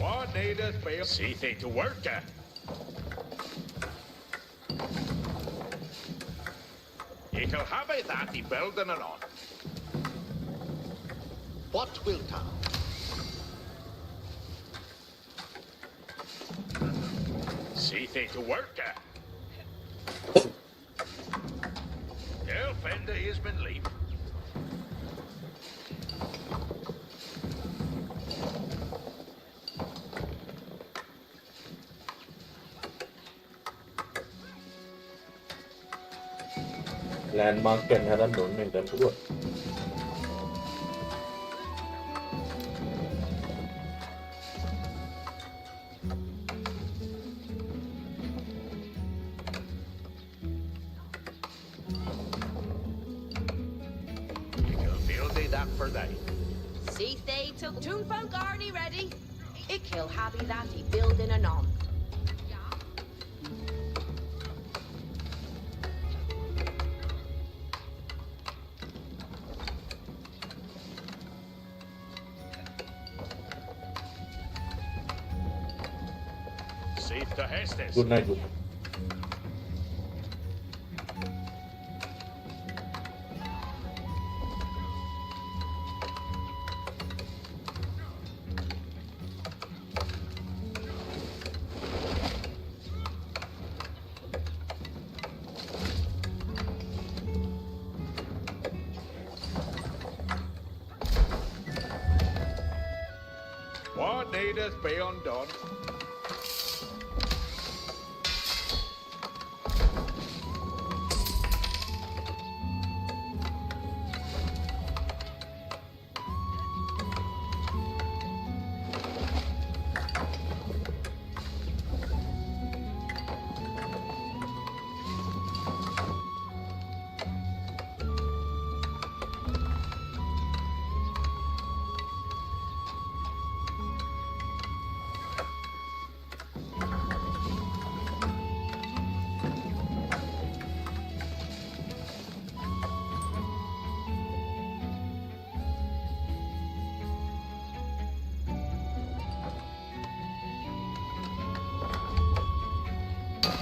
Speaker 8: What need is be see they to work? You can have it that he building it on.
Speaker 6: What wilt thou?
Speaker 8: See they to work. Well, Fender has been leaving.
Speaker 10: ලෑන්ඩ්මාර්ක් එකක් හදන්න ඕනේ දැන් පුළුවන්.
Speaker 8: You can build it that for they.
Speaker 9: See they till Toonfolk Arnie ready. Ik he'll happy that he building an on.
Speaker 8: Safe to Hestes.
Speaker 10: Good night, good night.
Speaker 8: What needeth be undone?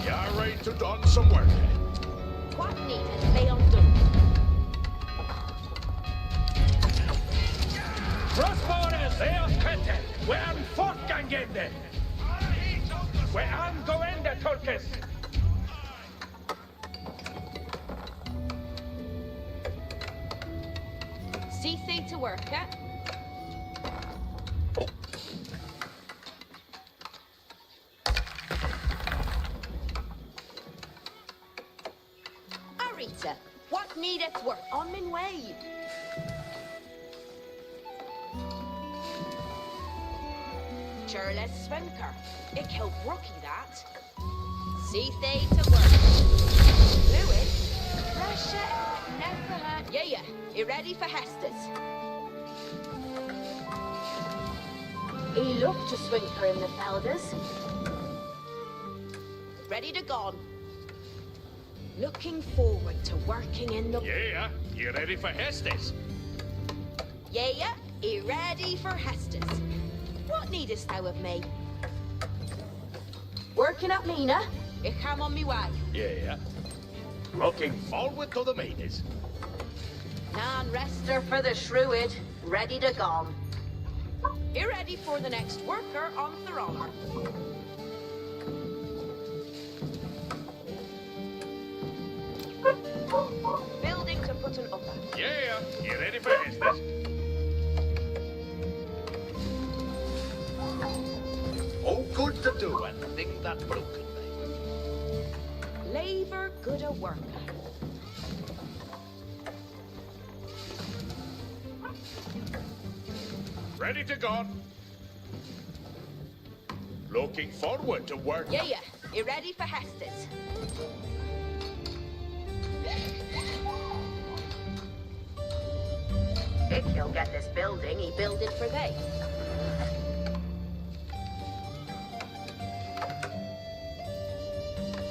Speaker 8: You're ready to done some work.
Speaker 9: What needeth be undone?
Speaker 7: Crossborders, they are kette. We're on fortgangende. We're on goende, Tolkes.
Speaker 9: See they to work, eh? Arita, what needeth work on min way? Charles Svenker, ik help Brookie that. See they to work. Fluid, Russia, never hurt. Yeah, you ready for Hestes? He loved to Swinker in the Felders. Ready to gone. Looking forward to working in the...
Speaker 8: Yeah, you ready for Hestes?
Speaker 9: Yea, ready for Hestus. What needest thou of me? Working up Mina? Ich come on me way.
Speaker 8: Yeah. Looking forward to the meetings.
Speaker 9: Non-rester for the Shrewd, ready to gone. You ready for the next worker on Theromar? Building to put an upper.
Speaker 8: Yeah, you ready for Hestus? Oh, good to do anything that broken me.
Speaker 9: Labor good a worker.
Speaker 8: Ready to go. Looking forward to work.
Speaker 9: Yeah, you ready for Hestus? If he'll get this building, he build it for thee.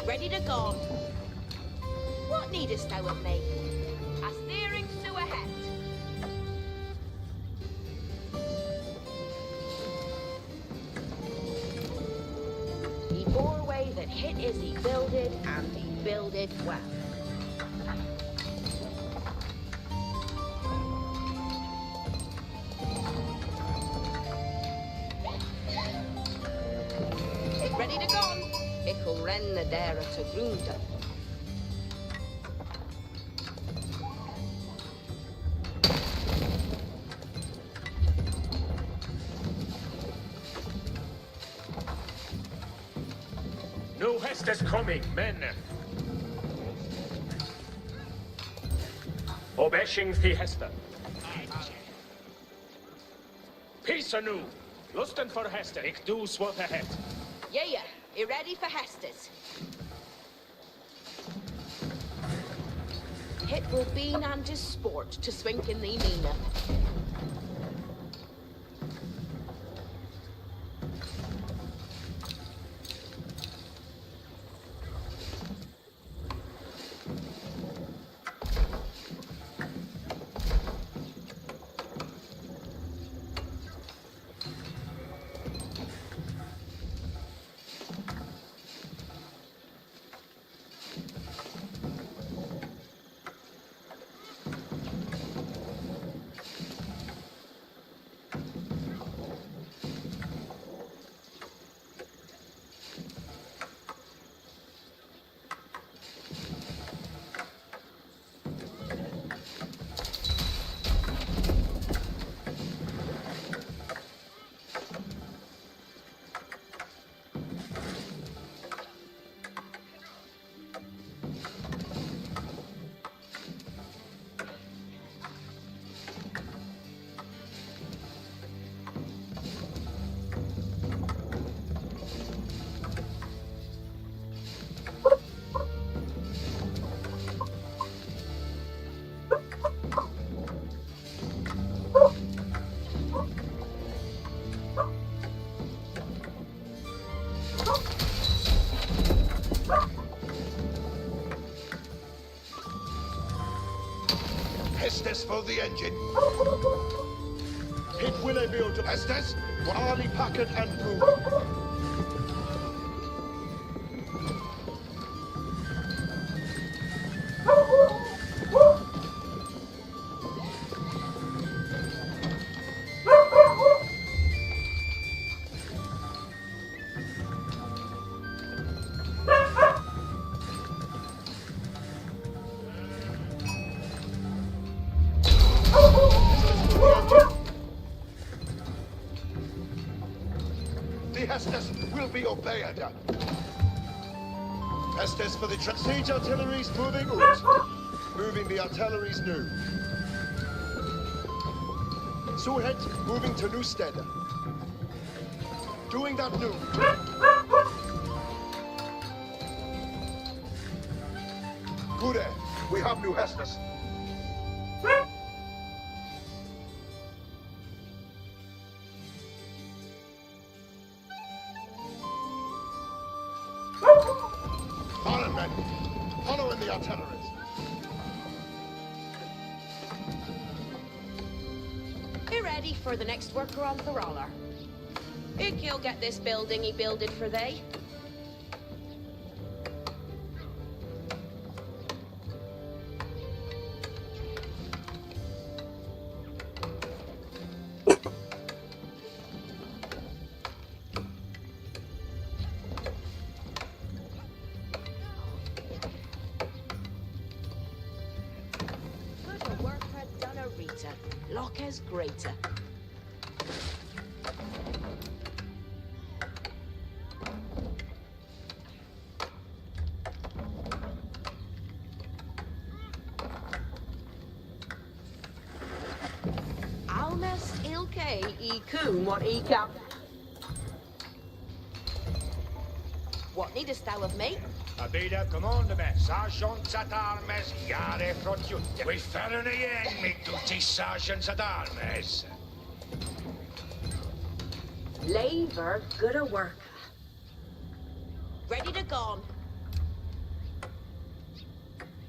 Speaker 9: Ready to go. What needest thou of me? A steering to ahead. He bore way that hit is he builded, and he builded well. Ready to go. Ik'll renne der to Grunda.
Speaker 3: No Hestus coming, men. Obeshing the Hester. Peace anew. Lusten for Hester. Ik do swat ahead.
Speaker 9: Yeah, you ready for Hestus? It will be Nanda's sport to swink in the Nina.
Speaker 8: Hestus for the engine. Hit will build to Hestus. Army packet and move. Hestus will be obeyed. Hestus for the siege artillery's moving out. Moving the artillery's new. Suhet moving to Newstead. Doing that new. Good. We have new Hestus. Following men. Following the artilleries.
Speaker 9: You ready for the next worker on the roller? He'll get this building he builded for they. Good work had done a Rita. Locker's greater. Almost ilke I coon what he can. What needest thou of me?
Speaker 8: Abida commandement, sergeants at arms, jare från Jutte. Vi färren igen, mitt ute i sergeants at arms.
Speaker 9: Labor, good a work. Ready to gone.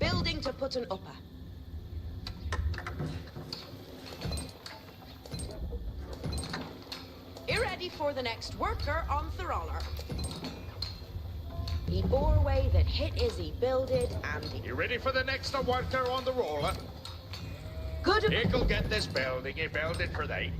Speaker 9: Building to put an upper. You ready for the next worker on the roller? He bore away that hit is he builded and he...
Speaker 8: You ready for the next worker on the roller?
Speaker 9: Good.
Speaker 8: He'll get this building, he builded for they.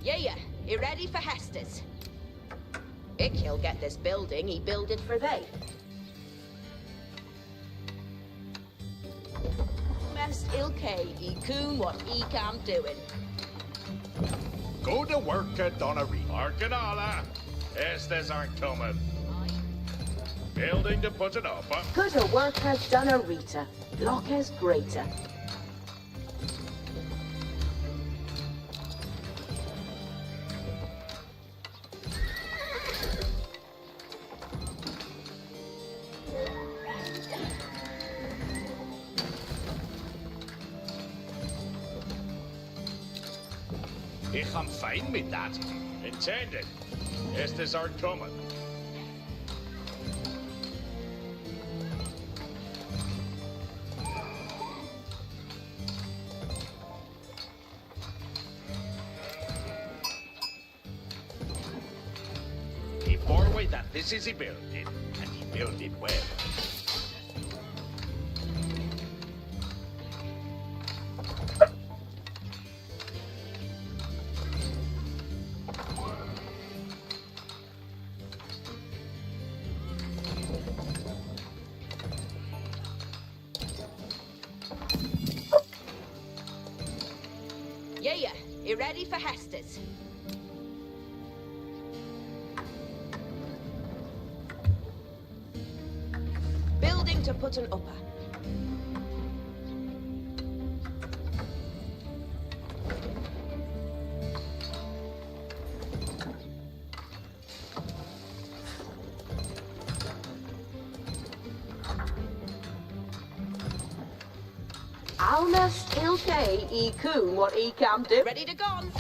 Speaker 9: Yeah, you ready for Hester's? He'll get this building he builded for they. Mest ilke he coon what he can doing.
Speaker 8: Go to work at Donnery. Arcanala. Estes aren't coming. Building to put it up.
Speaker 9: Good a work has done a Rita. Locker's greater.
Speaker 8: I'm fine with that. Intended. Estes aren't coming. He bore away that this is he building, and he built it well.
Speaker 9: Yeah, you ready for Hester's? Building to put an upper. Almost ilke he coon what he can do. Ready to gone.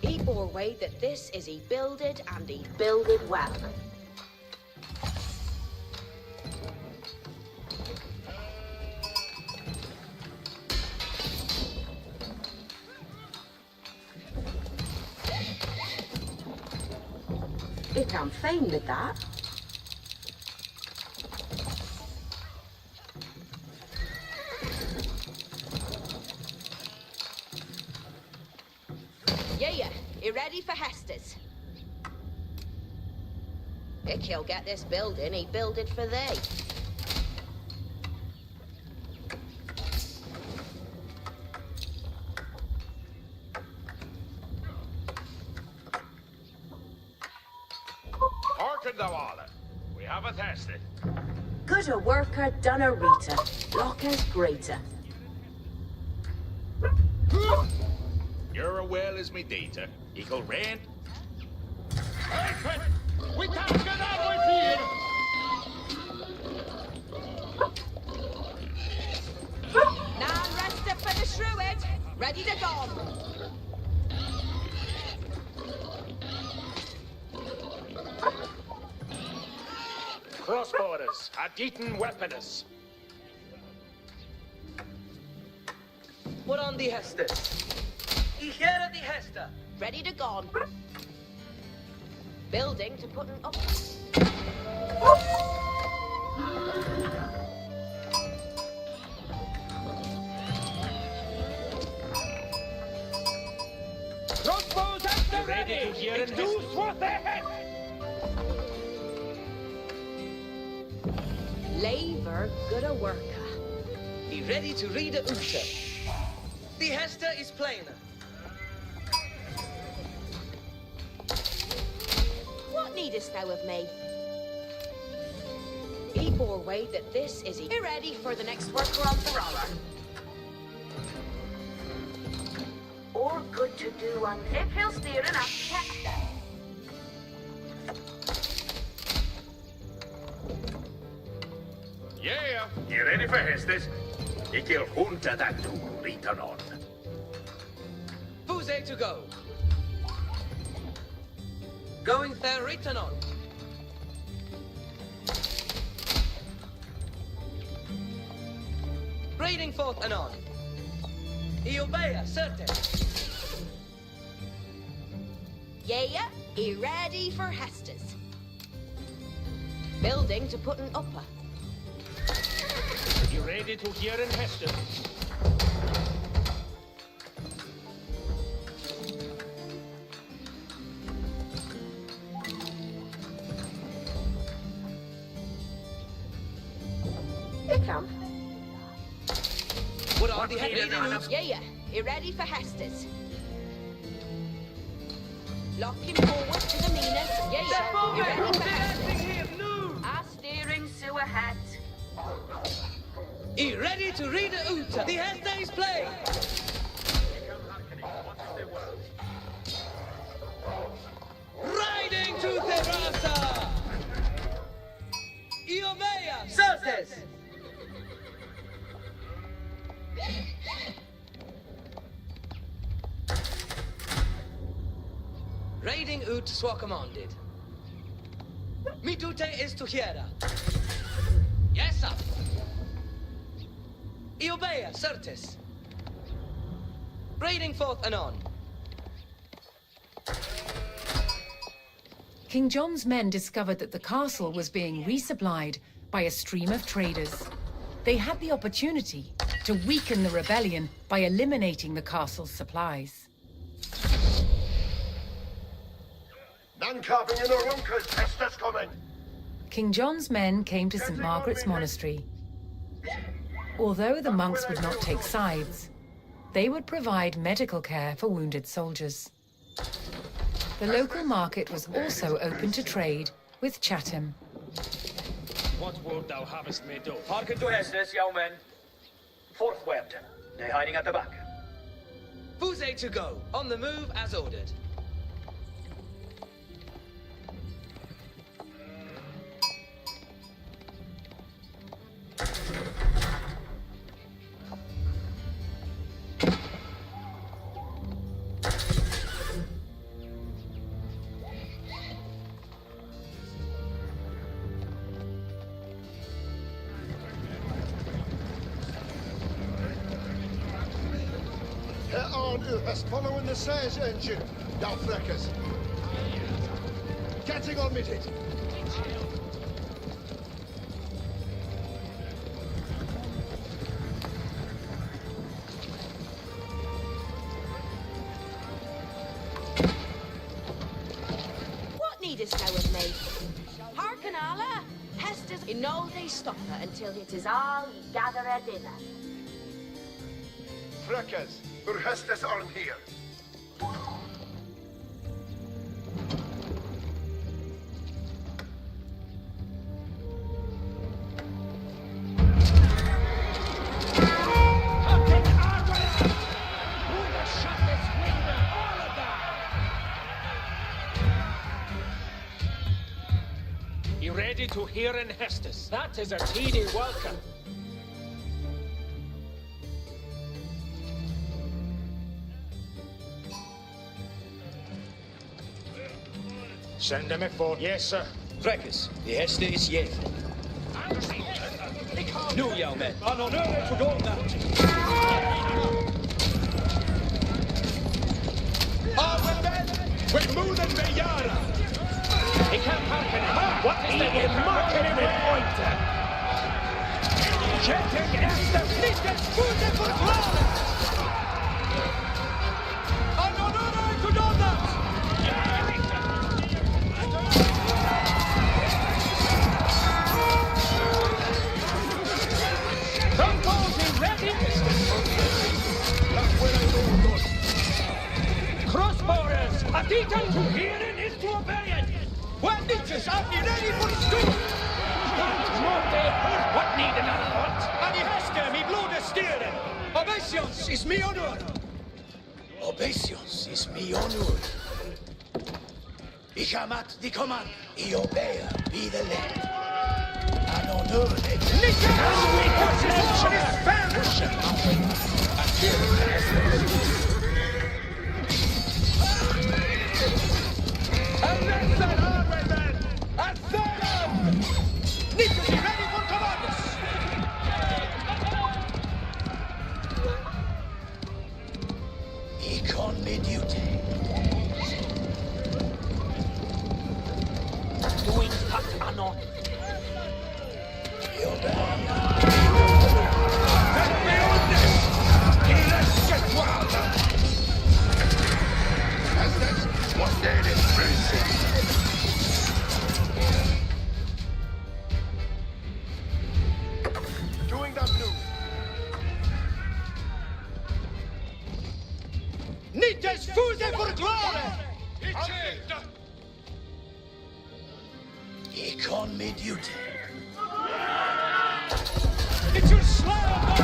Speaker 9: He bore way that this is he builded and he builded well. It can fame with that. Yeah, you ready for Hester's? He'll get this building he builded for thee.
Speaker 8: Hearken thou all. We have it tested.
Speaker 9: Good a worker done a Rita. Locker's greater.
Speaker 8: You're a well as me data. Eagle rain.
Speaker 7: We can't get out with here!
Speaker 9: Ready to go.
Speaker 7: Crossborders, Aditen weaponers.
Speaker 11: Put on the Hestes. Here the Hester.
Speaker 9: Ready to go. Building to put an up.
Speaker 7: Crossbows at the ready. Do what they have.
Speaker 9: Labor good a worker.
Speaker 11: Be ready to read a Uta. The Hester is plainer.
Speaker 9: What needest thou of me? He bore weight that this is he. Be ready for the next worker on the roller. Or good to do on if he'll steer an up check.
Speaker 8: Yeah, you ready for Hestes? Ikil hunta that to return on.
Speaker 11: Who's to go? Going there, return on. Raiding forth and on. Eobea, certain.
Speaker 9: Yeah, he ready for Hestes. Building to put an upper.
Speaker 7: You ready to hear in Hester?
Speaker 9: It come.
Speaker 11: What are the head?
Speaker 9: Yeah, he ready for Hestes. Lock him forward to the meanest. Yeah, he ready for Hestes. Our steering sewer hat.
Speaker 11: He ready to read the Uta. The Hester is playing. Riding to Terrasa. Eomea, certes. Raiding Ut swa commanded. Mitute is to hiera. Yes, sir. Eobea, certes. Raiding forth anon.
Speaker 5: King John's men discovered that the castle was being resupplied by a stream of traders. They had the opportunity to weaken the rebellion by eliminating the castle's supplies.
Speaker 8: None carving in the runkers, Hester's coming.
Speaker 5: King John's men came to St. Margaret's Monastery. Although the monks would not take sides, they would provide medical care for wounded soldiers. The local market was also open to trade with Chatham.
Speaker 7: What word thou havest me do?
Speaker 6: Hearken to Hestes, young men. Fourth word. They hiding at the back.
Speaker 11: Who's to go? On the move as ordered.
Speaker 8: Following the Sage engine, thou freckers. Getting omitted.
Speaker 9: What needest thou of me? Hearken, Allah. Hestes, you know they stop her until it is all ye gather at dinner.
Speaker 8: Freckers, your Hestes aren't here.
Speaker 7: Ready to hear in Hestes. That is a teeny welcome. Send them forth. Yes, sir.
Speaker 6: Frekkes, de heste is je. Nu, jouw men. Aan honneur voor Donald.
Speaker 8: Our men, we move and Bayara.
Speaker 7: He can't hearken him. What is that? He's mocking him with pointer. Jetting efter flicken skjuter för slaget.
Speaker 6: Aan honneur voor Donald.
Speaker 7: Crossbowers, Aditan to hearing is to obey it.
Speaker 6: When Nietzsche's are you ready for the stool?
Speaker 7: What needed I want?
Speaker 6: And die heste, mi bloede stieren. Obeisance is mi honor. Obeisance is mi honor. Ich amat die command. I obey be the led. An honor Nietzsche's fuse for glory! Econ me duty.
Speaker 7: It's your slab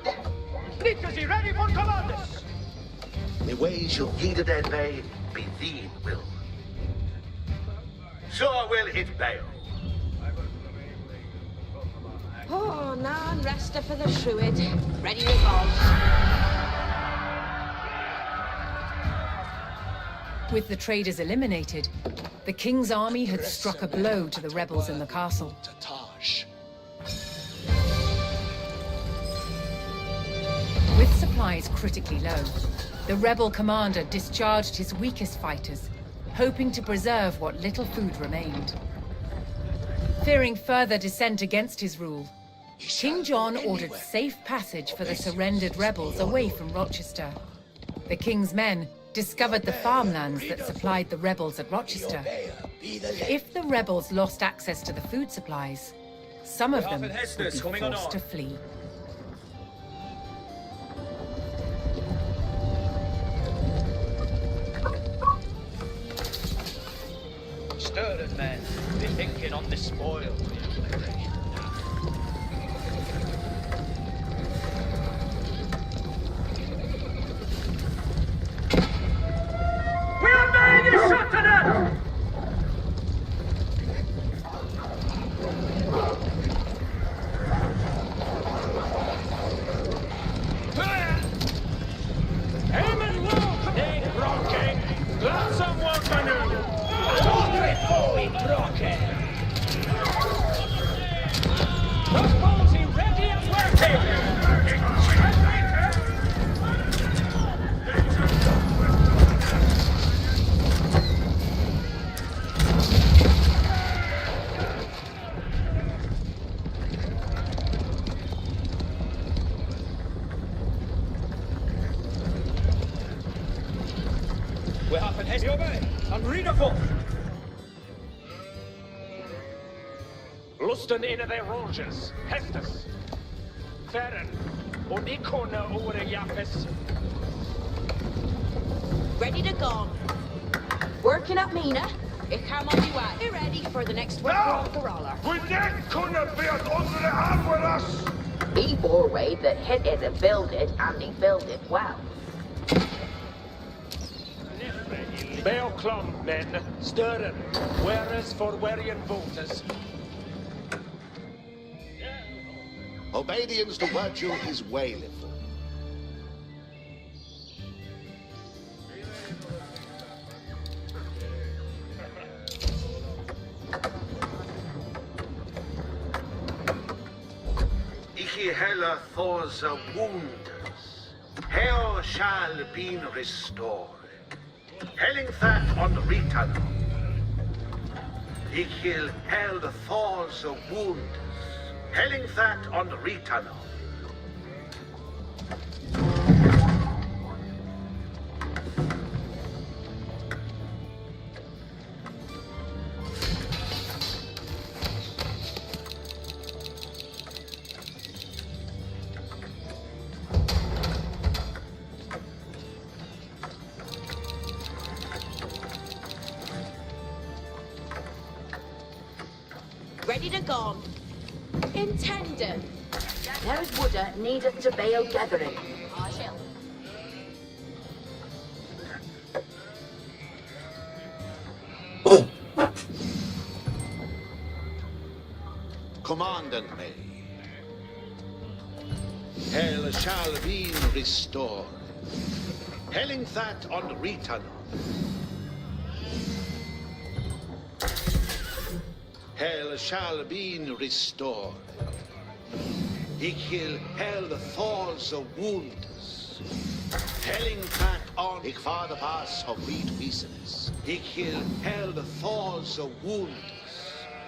Speaker 7: of Nietzsche's he ready for commanders?
Speaker 12: The way shall heeded and they be thee will. So will it bail.
Speaker 9: Oh, nan resta for the shrewd. Ready to go.
Speaker 5: With the traders eliminated, the king's army had struck a blow to the rebels in the castle. With supplies critically low, the rebel commander discharged his weakest fighters, hoping to preserve what little food remained. Fearing further dissent against his rule, King John ordered safe passage for the surrendered rebels away from Rochester. The king's men discovered the farmlands that supplied the rebels at Rochester. If the rebels lost access to the food supplies, some of them would be forced to flee.
Speaker 6: Stirred men, be thinking on the spoil.
Speaker 7: We are made in Shattered! Aim and look! They rocking! Let someone maneuver!
Speaker 6: Fuori broche!
Speaker 7: Crossbows he ready and working!
Speaker 6: We haben Hesse obey! And read a forth!
Speaker 7: Lusten in de Rogers, Hestus, Ferren, und Ikone ore Jappes.
Speaker 9: Ready to go. Working up Mina. Ich come on the way. Be ready for the next work off the roller.
Speaker 7: We nicht kunne vet unsere Armeras!
Speaker 13: He bore way that hit it and build it, and he built it well.
Speaker 7: Beoclom, men, stirren, whereas for Werian voters.
Speaker 12: Obedience to virtue is wailful. Ich hella Thor's wounds. Hell shall be restored. Helling that on return. Ich hell the Thor's wounds. Helling that on return.
Speaker 9: Ready to go. Intended.
Speaker 13: There's Woodder needeth to bail gathering.
Speaker 8: Commandant me. Hell shall be restored. Helling that on return. Hell shall be restored. Ich hell the Thor's wounds. Helling that on ich far the pass of wheat business. Ich hell the Thor's wounds.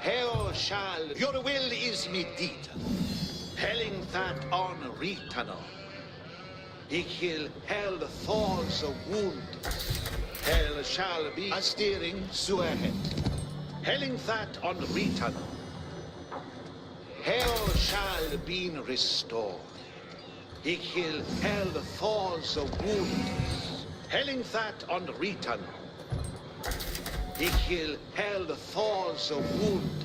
Speaker 8: Hell shall your will is me deed. Helling that on return. Ich hell the Thor's wounds. Hell shall be a steering so ahead. Helling that on return. Hell shall be restored. Ich hell the Thor's wounds. Helling that on return. Ich hell the Thor's wounds.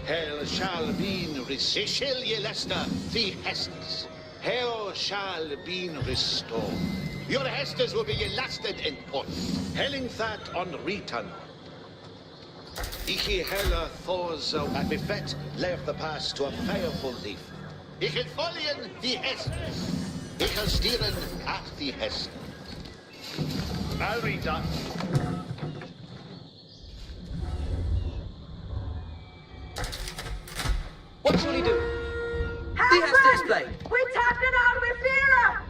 Speaker 8: Hell shall be restored. Shall ye Leicester the Hestes. Hell shall be restored. Your Hestes will be lasted in point. Helling that on return. Ich helle Thor's at befet left the pass to a fireful leaf. Ich folien the Hestes. Ich steeren at the Hestes. I'll read that.
Speaker 11: What shall he do? He has to explain.
Speaker 13: We tapped it out with fear!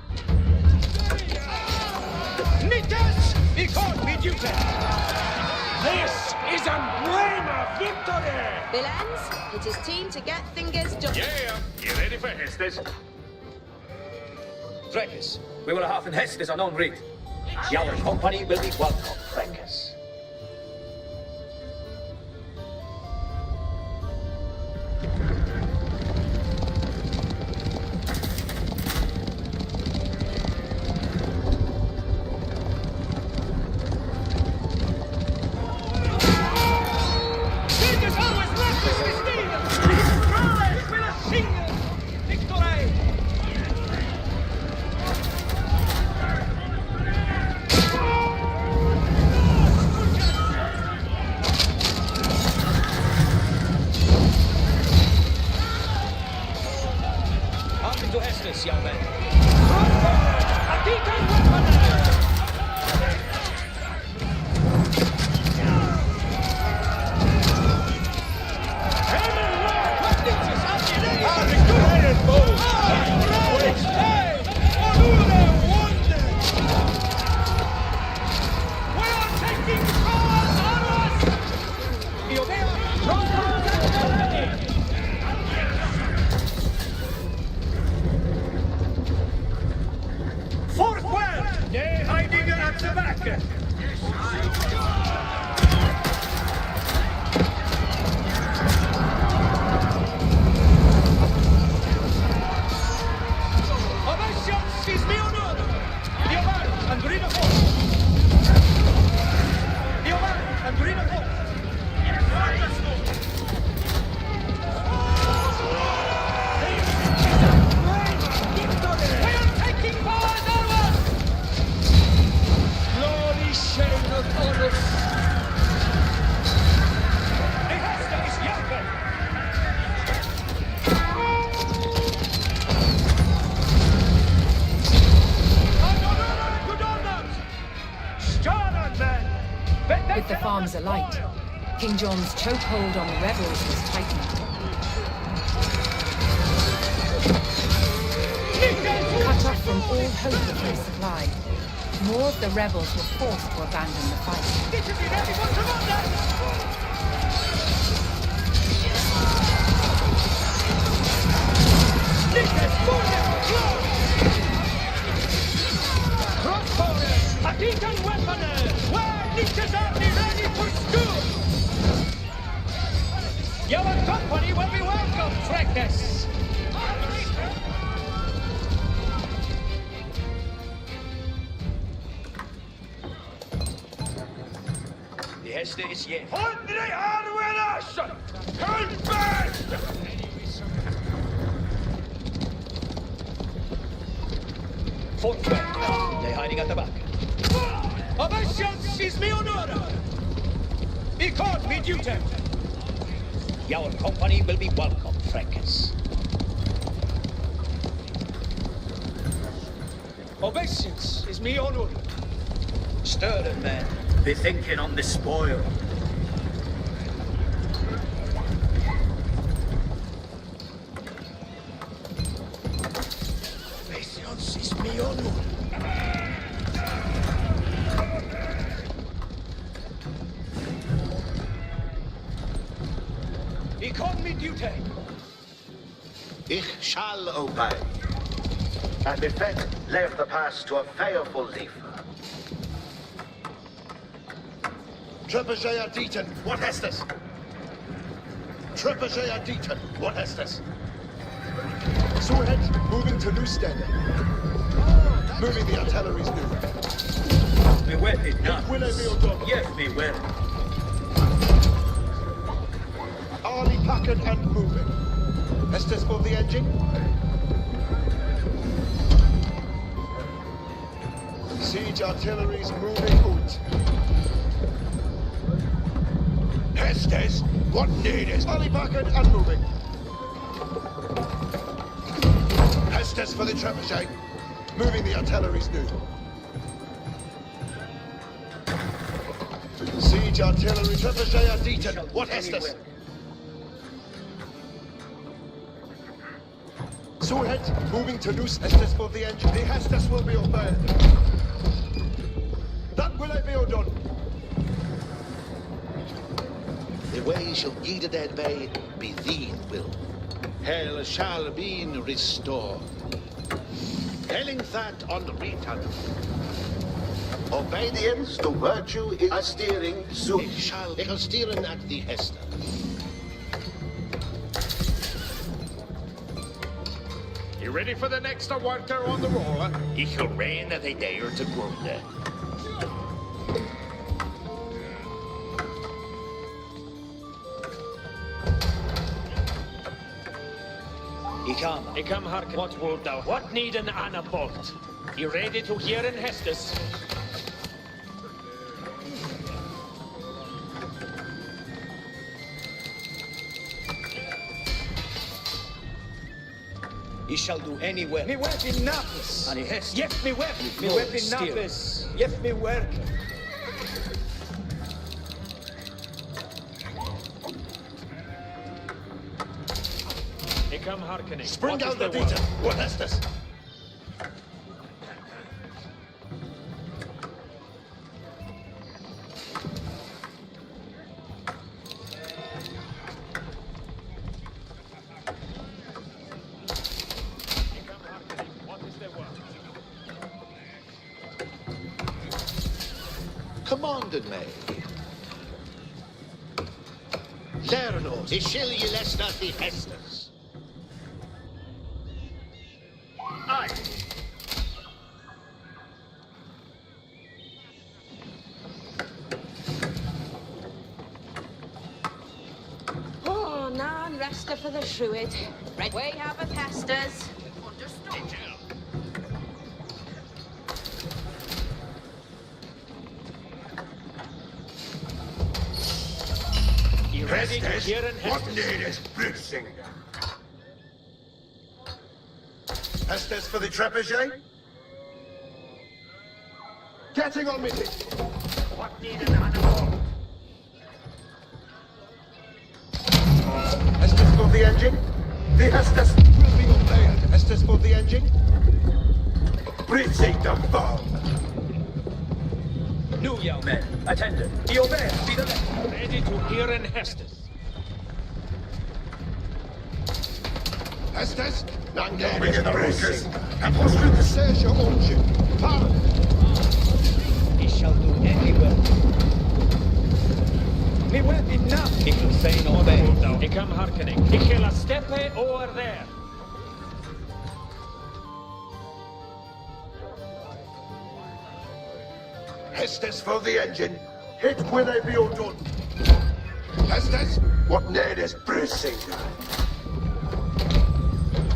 Speaker 7: Nitas, because we do This is emblem of victory!
Speaker 9: Villains, it is time to get things done.
Speaker 3: Yeah, you ready for Hestes?
Speaker 11: Frecus, we will have in Hestes on read. Your company will be welcome, Frecus.
Speaker 6: Young man.
Speaker 5: With the farms alight, King John's chokehold on the rebels was tightened. all hope of resupply. More of the rebels were forced to abandon the fight.
Speaker 7: Crossbowers, Akikan weaponers, where niches are ready for school! Your company will be welcome, Frankus!
Speaker 11: The Hester is here.
Speaker 7: Andre Arvelas! Hold back!
Speaker 11: Fortwell. They're hiding at the back.
Speaker 7: Obedience is my honor! Because me duty!
Speaker 11: Your company will be welcome, Frankus.
Speaker 7: Obeisance is me honor.
Speaker 11: Stir them, men.
Speaker 8: Be thinking on the spoil.
Speaker 7: Obeisance is me honor. Become me duty.
Speaker 8: Ich shall obey. And effect leave the pass to a fearful leaf.
Speaker 12: Trebuchet Deaton, what has this? Trebuchet Deaton, what has this? Swordhead moving to new standing. Moving the artillery's new.
Speaker 11: Me weapon now.
Speaker 12: Will I be done?
Speaker 11: Yes, me well.
Speaker 12: Arlie Packard and moving. Estes for the engine. Siege artillery's moving out. Estes, what need is? Arlie Packard and moving. Estes for the trebuchet. Moving the artillery's new. Siege artillery, trebuchet are Deaton. What Estes? Swordhead moving to loose Estes for the engine. The Estes will be obeyed. That will I be done.
Speaker 8: The way shall ye the dead bay be thine will. Hell shall be restored. Telling that on the return. Obedience to virtue is a steering soon. Ich shall steeren at the Hester.
Speaker 7: You ready for the next worker on the roller?
Speaker 11: Ich will rain that they dare to grunde.
Speaker 7: I come hearken. What wilt thou? What need an Anna bolt? You ready to hear in Hestus?
Speaker 11: He shall do any well.
Speaker 7: Me weapon napis.
Speaker 11: And he has.
Speaker 7: Yes, me weapon. Me
Speaker 11: no
Speaker 7: weapon
Speaker 11: steer.
Speaker 7: napis. Yes, me work. I come hearkening.
Speaker 12: Spring
Speaker 7: What
Speaker 12: out
Speaker 7: is
Speaker 12: the
Speaker 7: the word?
Speaker 12: Deaton. What Estes?
Speaker 8: Commanded me. Lernos, ishil ye lest not the Hesters. Aye.
Speaker 9: Oh, nan resta for the Shrewid. Red way have a Hesters. Understood.
Speaker 7: You ready to
Speaker 12: Estes,
Speaker 7: hear in
Speaker 12: what
Speaker 7: Hestus?
Speaker 12: need is blitzing? Estes for the trebuchet? Getting on with it. What need an animal? Estes for the engine. The Estes will be obeyed. Estes for the engine.
Speaker 3: breaching the foe.
Speaker 11: New young men, attendant, be obey, be the left.
Speaker 7: Ready to hear in Hestus.
Speaker 12: Hestes, Nangan
Speaker 3: Moving in the races.
Speaker 12: Apostle the Serge Orchid. Pardon.
Speaker 6: He shall do any work. Me weapon now. He can say no obey.
Speaker 7: He come hearkening. He kill a steppe over there.
Speaker 12: Hestes for the engine. Hit when they be all done. Hestes, what need is bracing.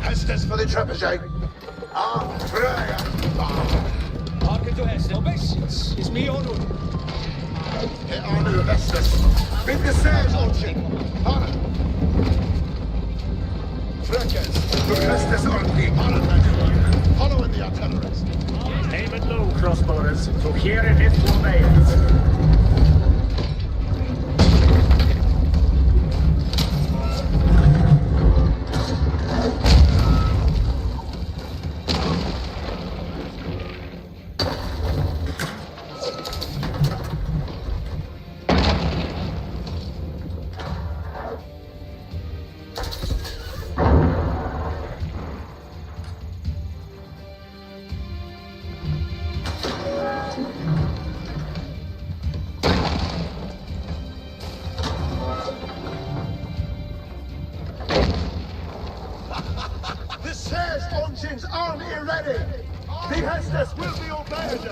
Speaker 12: Hestes for the trebuchet. Ah, prayer.
Speaker 6: Hearken to Hestes. Obeisance is me honor.
Speaker 12: Here are new Hestes. With the Serge Orchid. Pardon. Freckers, look Hestes on the Pardon. Following the artilleries.
Speaker 7: Aim it low, crossbowers. To hear it is to obey it.
Speaker 12: The Serge Orchid's army ready. The Hestes will be obeyed.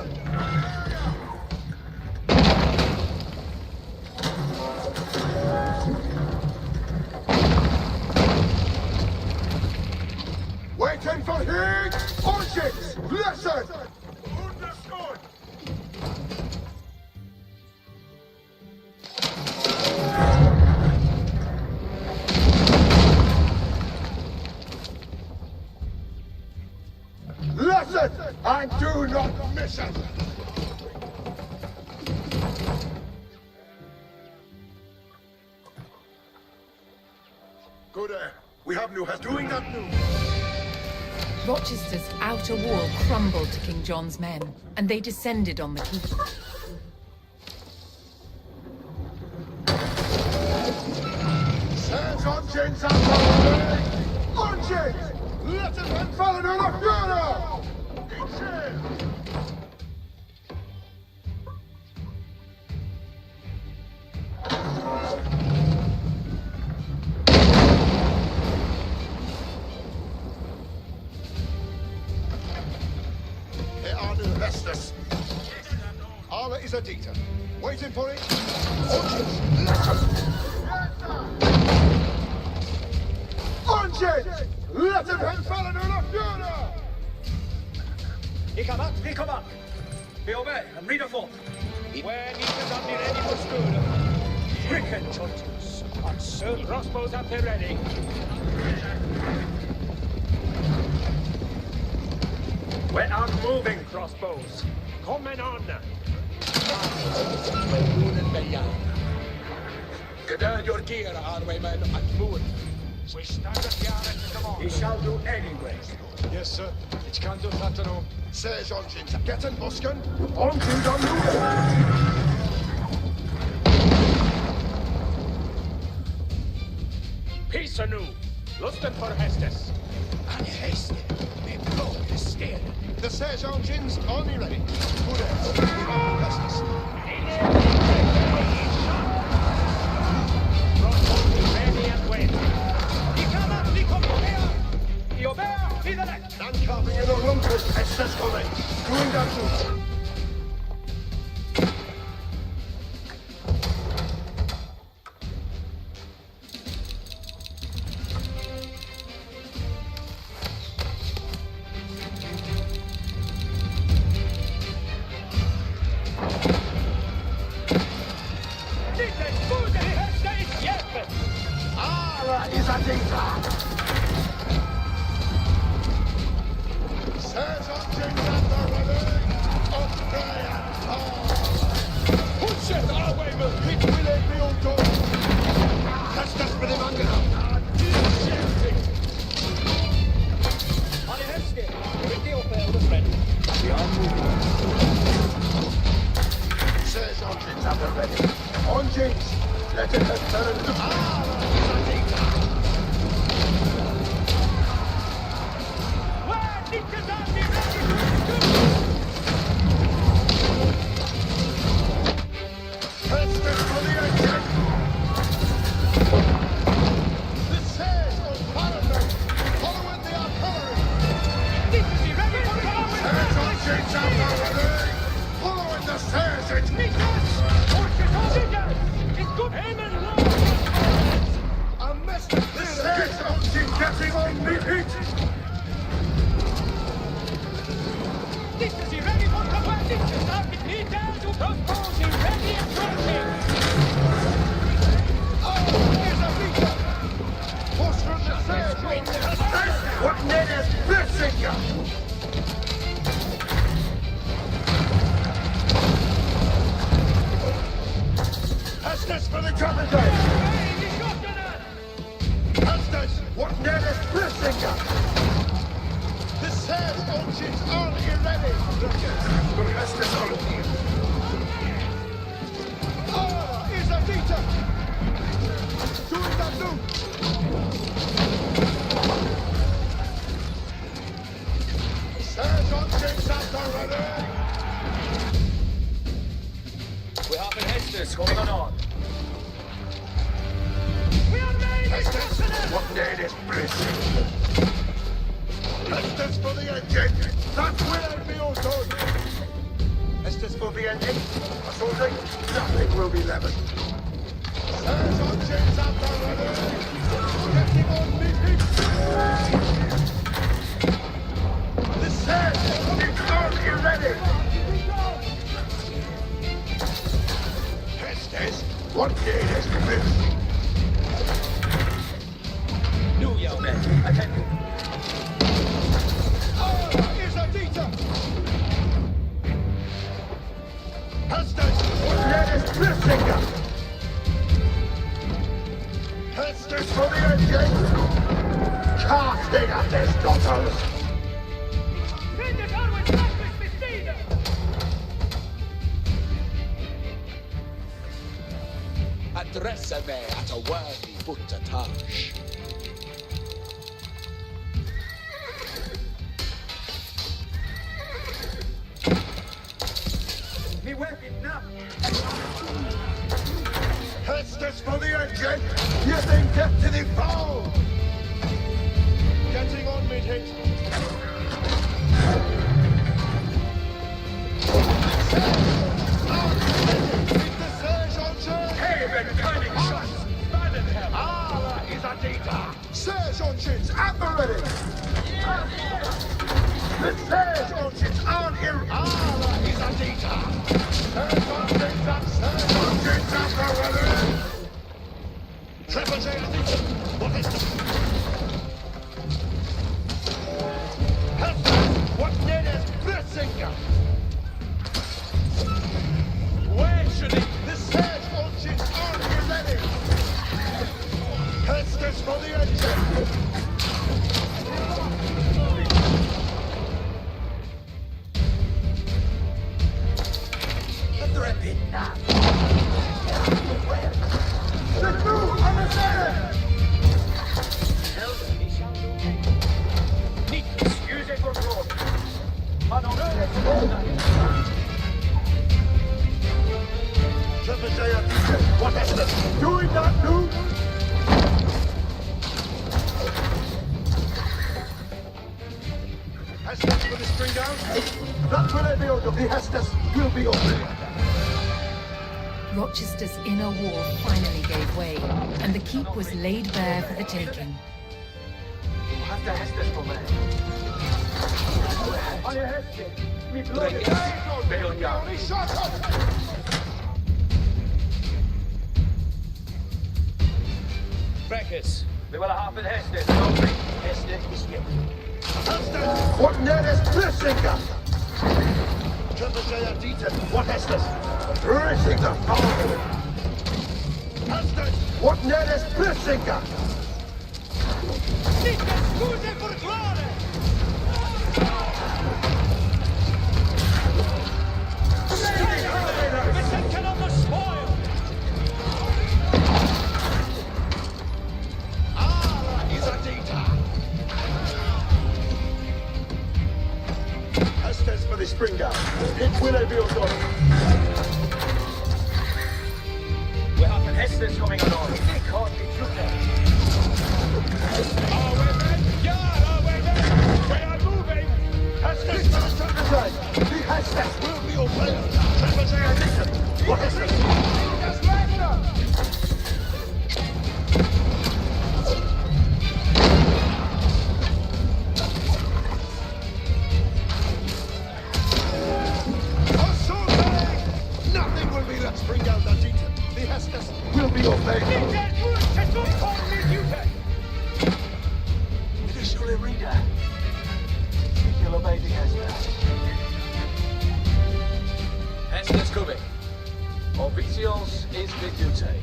Speaker 12: Waiting for heat! Orchids, listen! Understood! Listen, and do not miss it! Good air. We have new Hestes. Doing that new.
Speaker 5: Rochester's outer wall crumbled to King John's men, and they descended on the keep.
Speaker 12: Serge Orchids are following! Orchids! Let it and follow to the funeral! Here are new Hestes. Arla is a dictator. Waiting for it. Orchids, listen! Orchids! Let it and follow to the funeral!
Speaker 11: He come up. Be obey, and read a forth.
Speaker 7: When he is on the ready for school.
Speaker 11: Cricket churches.
Speaker 7: And soon crossbows up there ready. We are moving, crossbows. Coming on.
Speaker 3: Get your gear, highwaymen, and move.
Speaker 7: We stand at the arrest of all.
Speaker 11: He shall do anyway.
Speaker 12: Yes, sir. Ich kann durch Latano. Serge Orchids, getten Busken. Orchids on the way.
Speaker 7: Peace anew. Lusten for Hestes.
Speaker 12: And haste. Me blow the steer. The Serge Orchids, army ready. Good air. Hestes.
Speaker 7: Crossbows ready and waiting.
Speaker 12: Landkarten in der Lunkes, Hestes kommen. Doing that too. Ala is a dictator. Serge Orchids and the ready. Let it
Speaker 3: Addressa me at a worthy buttatage.
Speaker 12: Me weapon now. Hestus for the engine. You think death to the foe. Getting on mid hit. Surge engines at the ready! The surge engines on here! Ala is a data! Surge engines at the ready! Triple J Adita! What is this? What did is Blitzinger? Where should it? The surge engines on here ready! Hestus for the engine! The crew on the center!
Speaker 11: Use it for fraud.
Speaker 12: Triple J, what is this? Doing that, dude? Hestus with the string down. That will be on the Hestus will be on.
Speaker 5: Rochester's inner wall finally gave way, and the keep was laid bare for the taking.
Speaker 11: Breakers, we will have in Heston. Heston is here.
Speaker 12: What net is Blitzinger? Triple J Adita, what is this? Racing the power. Heston, what net is Blitzinger?
Speaker 6: Scuse for glory! Attention on the spoil!
Speaker 12: for the spring down. Hit Willowville done.
Speaker 11: We have an Hestes coming along. He can't be through there.
Speaker 7: Our way, men! Yard, our way, men! We are moving!
Speaker 12: Hestes for the Trebizond. The Hestes will be obeyed. Trebizond edition. What is this? Nothing will be left spring down the Dieter. The Hestes will be obeyed. Additionally, reader. You'll obey the Hestes.
Speaker 11: Hestes coming. Officials is the duty.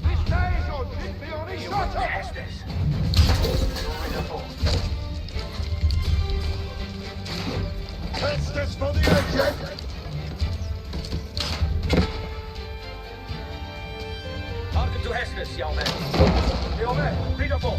Speaker 12: This day is on hit me on his shutter.
Speaker 11: Hestes.
Speaker 12: Hestes for the agent.
Speaker 11: Hearken to Hestes, young man. Young man, read up all.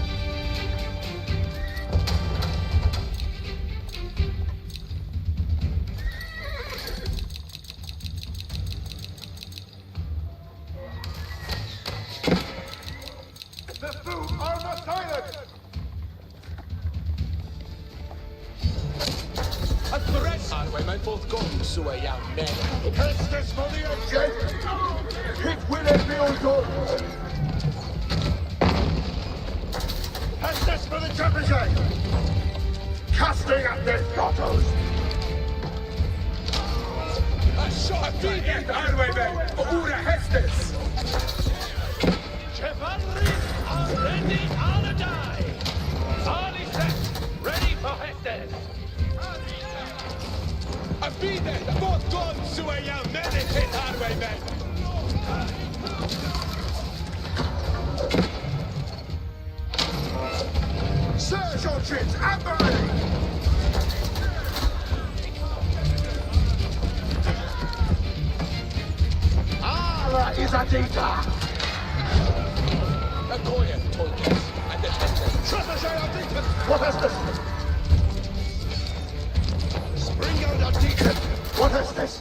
Speaker 12: The food are not silent.
Speaker 7: At the rest! Our way, men, both guns away, young men.
Speaker 12: Hestes for the agent. Hit Willowville done. Hestes for the Trebizond. Casting at their grottos.
Speaker 7: A shot! Beat our way, men! Ura Hestes! Chivalry are ready on the die! All is set! Ready for Hestes! A beat it! Both guns away, young men! Hit our way, men!
Speaker 12: Surge on ships and the ready. Ara is a data.
Speaker 7: A Gayan, Tolkien, and the Hestes.
Speaker 12: Trebizond are data. What has this? Spring out a data. What has this?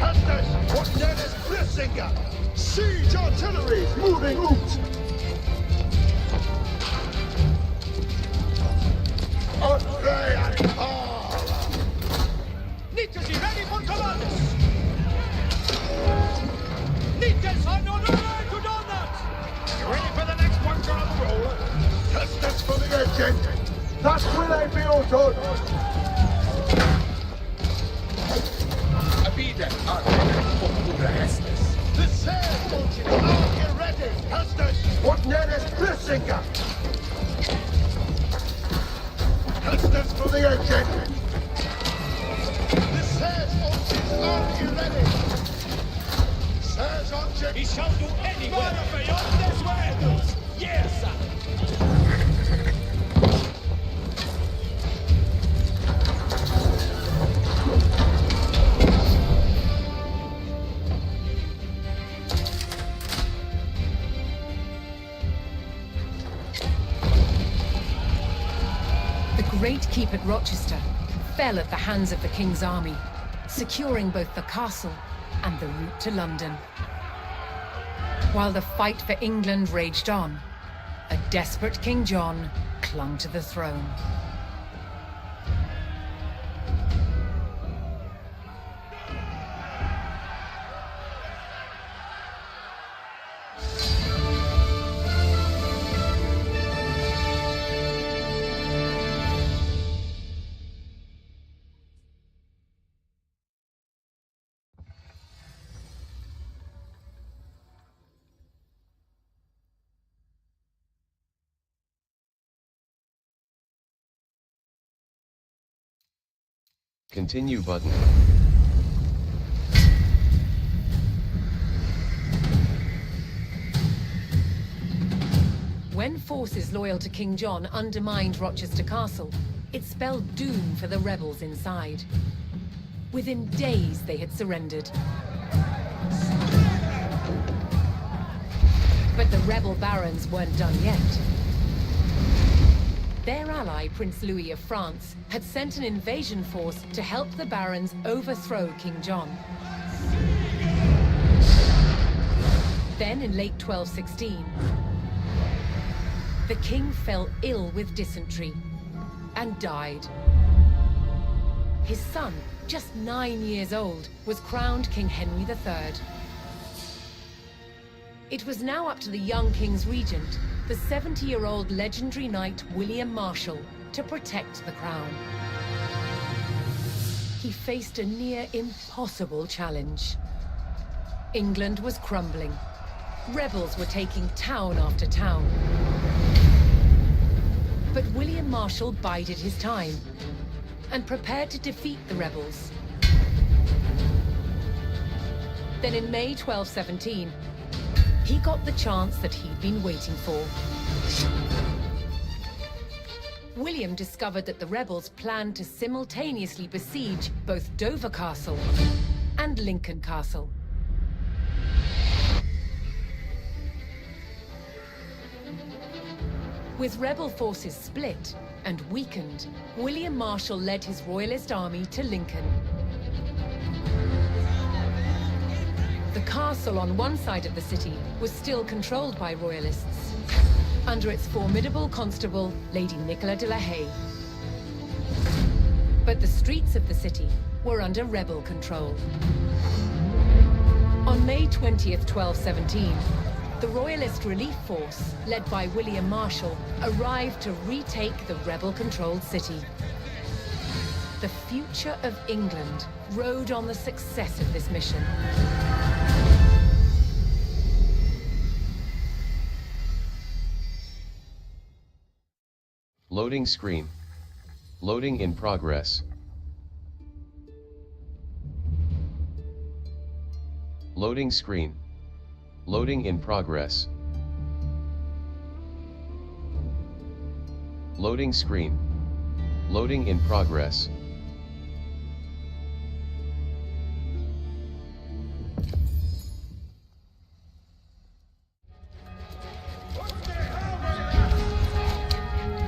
Speaker 12: Hestes, what name is Blissinger? Siege artillery moving out. Andre and all.
Speaker 7: Need to be ready for commanders! Need to sign on to Donut! You ready for the next one, girl? Roll?
Speaker 12: Hestes for the agent. That will I be done.
Speaker 7: A beat it! Our way, for Ura Hestes.
Speaker 12: The sail launches are you ready. Hestes, what name is Blissinger? Hestes for the agent. The sail launches are you ready. Sails on ship.
Speaker 7: He shall do anywhere beyond this world! Yes, sir!
Speaker 5: The great keep at Rochester fell at the hands of the King's army, securing both the castle and the route to London. While the fight for England raged on, a desperate King John clung to the throne.
Speaker 4: Continue button.
Speaker 5: When forces loyal to King John undermined Rochester Castle, it spelled doom for the rebels inside. Within days, they had surrendered. But the rebel barons weren't done yet. Their ally, Prince Louis of France, had sent an invasion force to help the barons overthrow King John. Then, in late 1216, the king fell ill with dysentery and died. His son, just 9 years old, was crowned King Henry III. It was now up to the young king's regent, the 70-year-old legendary knight William Marshal, to protect the crown. He faced a near impossible challenge. England was crumbling. Rebels were taking town after town. But William Marshal bided his time and prepared to defeat the rebels. Then in May 1217, he got the chance that he'd been waiting for. William discovered that the rebels planned to simultaneously besiege both Dover Castle and Lincoln Castle. With rebel forces split and weakened, William Marshal led his royalist army to Lincoln. The castle on one side of the city was still controlled by royalists, under its formidable constable, Lady Nicola de la Haye. But the streets of the city were under rebel control. On May 20th, 1217, the Royalist Relief Force, led by William Marshal, arrived to retake the rebel-controlled city. The future of England rode on the success of this mission.
Speaker 4: Loading screen. Loading in progress. Loading screen. Loading in progress. Loading screen. Loading in progress.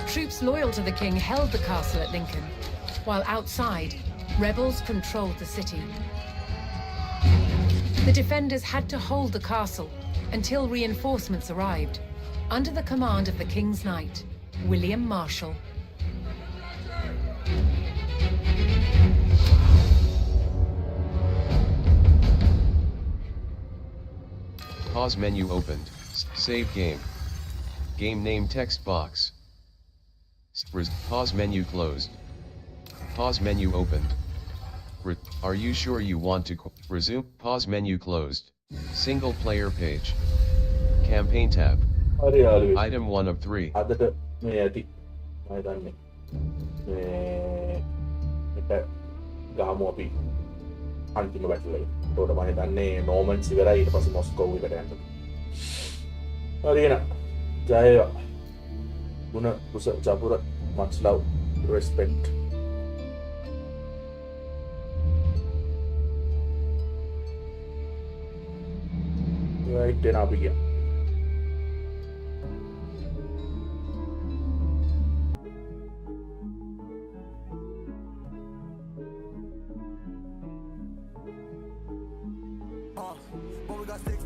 Speaker 5: Troops loyal to the king held the castle at Lincoln, while outside, rebels controlled the city. The defenders had to hold the castle until reinforcements arrived, under the command of the king's knight, William Marshal.
Speaker 4: Pause menu opened. Save game. Game name text box. Pause menu closed. Pause menu opened. Are you sure you want to resume? Pause menu closed. Single player page. Campaign tab. Item 1 of 3.
Speaker 10: අදට මේ ඇති මම හිතන්නේ මේ ගාමු අපි අන්තිම battle එක. ඒකට මම හිතන්නේ නෝමන්ස් ඉවරයි ඊට පස්සේ මොස්කෝව එකට යන්න. හරි එහෙනම් ජය වේවා. ගුණ කුස Japura much love respect. Right, then I'll begin.
Speaker 1: But we got six